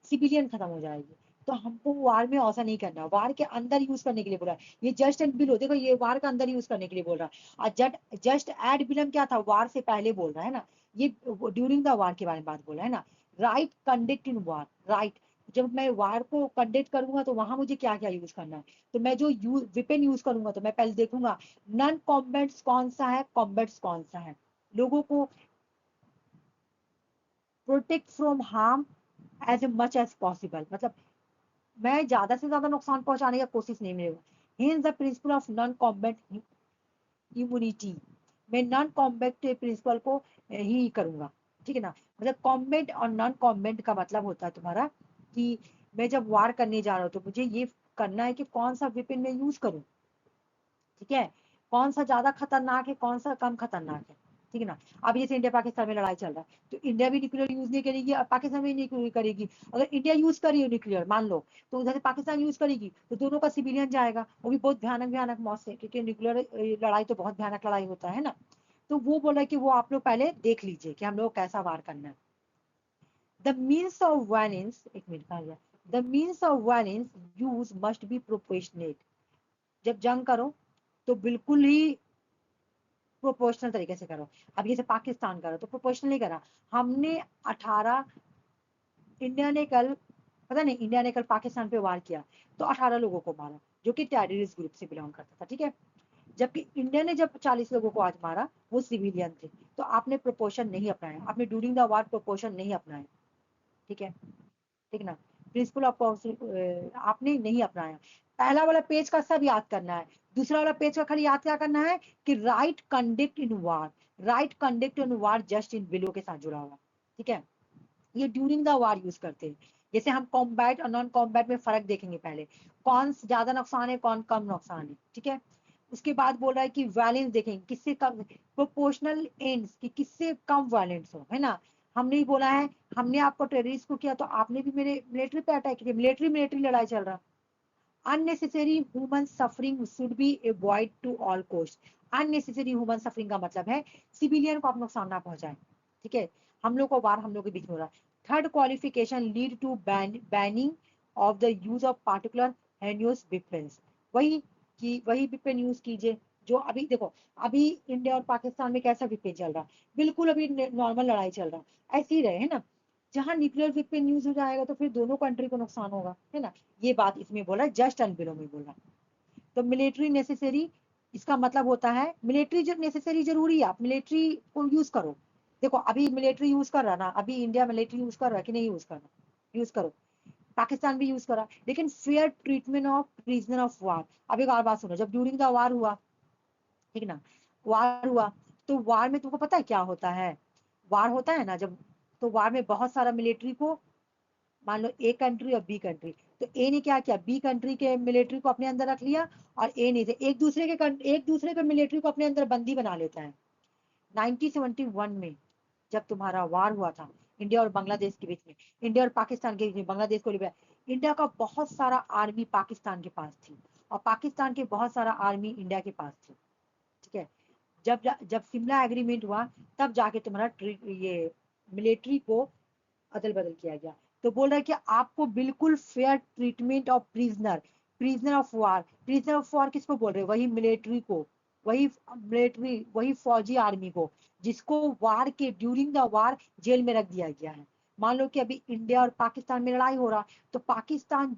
सिविलियन खत्म हो जाएगी। तो हमको वार में ऐसा नहीं करना, वार के अंदर यूज करने के लिए बोला है। ये जस्ट एंड बिलो, देखो ये वार के अंदर यूज करने के लिए बोल रहा है। और जस्ट एड बिलम क्या था, वार से पहले बोल रहा है ना, ये ड्यूरिंग द वार के बारे में बात बोल रहा है ना। Right conduct in war, right, जब मैं वार को कंडक्ट करूंगा तो वहां मुझे क्या क्या यूज करना है। तो मैं जो वेपन यूज करूंगा तो मैं पहले देखूंगा नॉन कॉम्बैट्स कौन सा है, कॉम्बैट्स कौन सा है। लोगों को protect from harm as much as possible, मतलब मैं ज्यादा से ज्यादा नुकसान पहुंचाने की कोशिश नहीं करूंगा। Hence the principle of non combat immunity, मैं नॉन कॉम्बैट प्रिंसिपल को ही करूंगा, ठीक है ना। मतलब कॉम्बैट और नॉन कॉम्बैट का मतलब होता है तुम्हारा कि मैं जब वार करने जा रहा हूँ तो मुझे ये करना है कि कौन सा वेपन मैं यूज करूँ, ठीक है, कौन सा ज्यादा खतरनाक है, कौन सा कम खतरनाक है, ठीक है ना। अब जैसे इंडिया पाकिस्तान में लड़ाई चल रहा है, तो इंडिया भी न्यूक्लियर यूज नहीं करेगी और पाकिस्तान भी नहीं करेगी। अगर इंडिया यूज करी है न्यूक्लियर मान लो, तो उधर से पाकिस्तान यूज करेगी तो दोनों का सिविलियन जाएगा, वो भी बहुत भयानक भयानक मौत से, क्योंकि न्यूक्लियर लड़ाई तो बहुत भयानक लड़ाई होता है ना। तो वो बोला कि वो आप लोग पहले देख लीजिए कि हम लोग कैसा वार करना है। द मीन्स ऑफ वायलेंस, एक मिनट कहा गया, the means of violence use must be proportionate. जब जंग करो तो बिल्कुल ही प्रोपोर्शनल तरीके से करो। अब जैसे पाकिस्तान करो तो प्रोपोर्शनल नहीं करा। हमने 18 इंडिया ने कल, पता नहीं इंडिया ने कल पाकिस्तान पे वार किया तो 18 लोगों को मारा जो कि टेररिस्ट ग्रुप से बिलोंग करता था, ठीक है। जबकि इंडिया ने जब 40 लोगों को आज मारा वो सिविलियन थे। तो आपने प्रोपोर्शन नहीं अपनाया, आपने ड्यूरिंग द वार प्रोपोर्शन नहीं अपनाया, ठीक है, ठीक ना। प्रिंसिपल ऑफ आपने नहीं अपनाया। पहला वाला पेज का सब याद करना है, दूसरा वाला पेज का खाली याद क्या करना है कि right conduct in war, right conduct in war just in below के साथ जुड़ा हुआ, ठीक है। ये ड्यूरिंग द वार यूज करते हैं। जैसे हम कॉम्बैट और नॉन कॉम्बैट में फर्क देखेंगे पहले, कौन ज्यादा नुकसान है कौन कम नुकसान है, ठीक है। उसके बाद बोल रहा है कि वायलेंस देखेंगे किससे कम, प्रोपोर्शनल एंड्स कि किससे कम वायलेंस हो, है ना। हमने ही बोला है, हमने आपको टेररिस्ट को किया तो आपने भी मेरे मिलिट्री पे अटैक किया, मिलिट्री मिलिट्री लड़ाई चल रहा। Unnecessary human suffering should be avoid to all cost. Unnecessary human suffering का मतलब है सिविलियन को आप नुकसान ना पहुंचाए, ठीक है। हम लोग को वार हम लोग के बीच में हो रहा है। Third qualification lead to banning of the use of particular heinous weapons. वही कि वही वेपन यूज कीजिए जो अभी देखो, अभी इंडिया और पाकिस्तान में कैसा वेपन चल रहा है, बिल्कुल अभी नॉर्मल लड़ाई चल रहा है, ऐसे ही रहे, है ना। जहां न्यूक्लियर वेपन यूज हो जाएगा तो फिर दोनों कंट्री को नुकसान होगा, है ना। ये बात इसमें बोला, जस्ट एंड बिलो में बोला। तो मिलिट्री नेसेसरी, इसका मतलब होता है मिलिट्री जो नेसेसरी जरूरी है, आप मिलिट्री को यूज करो। देखो अभी मिलिट्री यूज कर रहा ना, अभी इंडिया मिलिट्री यूज कर रहा है कि नहीं यूज कर रहा, यूज करो। पाकिस्तान भी यूज करा, लेकिन fair treatment of prisoner of war. अब एक और बात सुनो, जब ड्यूरिंग द वार हुआ, ठीक ना, वार हुआ, तो वार में तुमको पता है क्या होता है, वार होता है ना जब, तो वार में बहुत सारा मिलिट्री को, मान लो ए कंट्री और बी कंट्री, तो ए ने क्या किया, बी कंट्री के मिलिट्री को अपने अंदर रख लिया, और ए ने एक दूसरे के मिलिट्री को अपने अंदर बंदी बना लेता है। 1971 में जब तुम्हारा वार हुआ था इंडिया और बांग्लादेश के बीच में, इंडिया और पाकिस्तान के बीच में, बांग्लादेश को लिया, इंडिया का बहुत सारा आर्मी पाकिस्तान के पास थी और पाकिस्तान के बहुत सारा आर्मी इंडिया के पास थी, ठीक है। जब जब शिमला एग्रीमेंट हुआ तब जाके तुम्हारा ये मिलिट्री को अदल बदल किया गया। तो बोल रहा है कि आपको बिल्कुल fair treatment of prisoner, prisoner of war, prisoner of war किसको बोल रहे हैं, वही मिलिट्री को, वही मिलिट्री, वही फौजी आर्मी को जिसको वार के ड्यूरिंग द वार जेल में रख दिया गया है। मान लो कि अभी इंडिया और पाकिस्तान में लड़ाई हो रहा, तो पाकिस्तान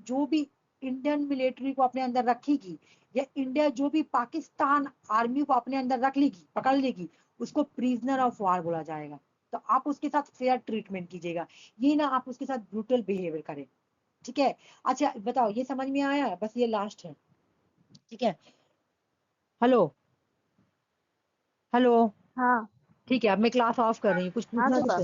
जो भी इंडियन मिलिट्री को अपने अंदर रखेगी, या इंडिया जो भी पाकिस्तान आर्मी को अपने अंदर रख लेगी, पकड़ लेगी, उसको प्रिजनर ऑफ वार बोला जाएगा। तो आप उसके साथ फेयर ट्रीटमेंट कीजिएगा, ये ना आप उसके साथ ब्रूटल बिहेवियर करें, ठीक है। अच्छा बताओ ये समझ में आया, बस ये लास्ट है, ठीक है। हेलो, हेलो, हाँ ठीक है, अब मैं क्लास ऑफ कर रही हूँ, कुछ हाँ पूछना तो तो